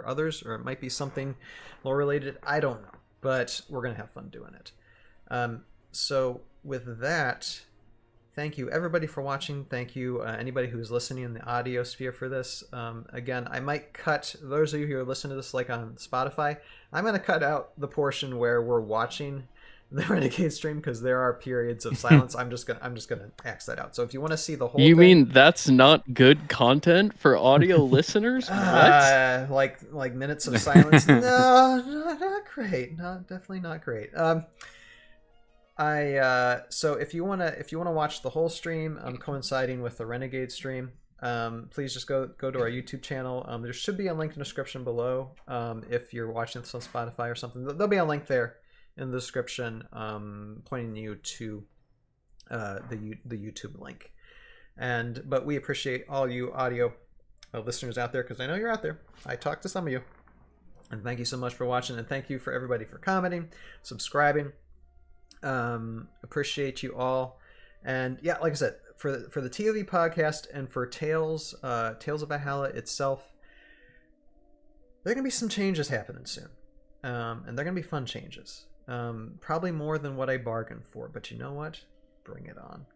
others, or it might be something lore related. I don't know, but we're going to have fun doing it. So with that, thank you everybody for watching. Thank you anybody who's listening in the audio sphere for this. Again, I might cut those of you who are listening to this like on Spotify. I'm going to cut out the portion where we're watching the Renegade stream because there are periods of silence. I'm just gonna axe that out. So if you want to see the whole thing, mean that's not good content for audio listeners? What? Like minutes of silence? No, not great. No, definitely not great. So if you wanna watch the whole stream, coinciding with the Renegade stream, please just go to our YouTube channel. There should be a link in the description below. If you're watching this on Spotify or something, there'll be a link there in the description, pointing you to the YouTube link. But we appreciate all you audio listeners out there, because I know you're out there. I talked to some of you, and thank you so much for watching, and thank you for everybody for commenting, subscribing. Appreciate you all. And yeah, like I said, for the ToV podcast and for Tales of Valhalla itself, there are gonna be some changes happening soon, and they're gonna be fun changes. Probably more than what I bargained for, but you know what? Bring it on.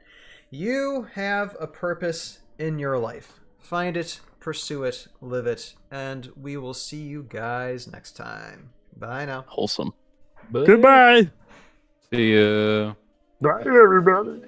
You have a purpose in your life. Find it, pursue it, live it, and we will see you guys next time. Bye now. Wholesome. Bye. Goodbye. See ya. Bye, everybody.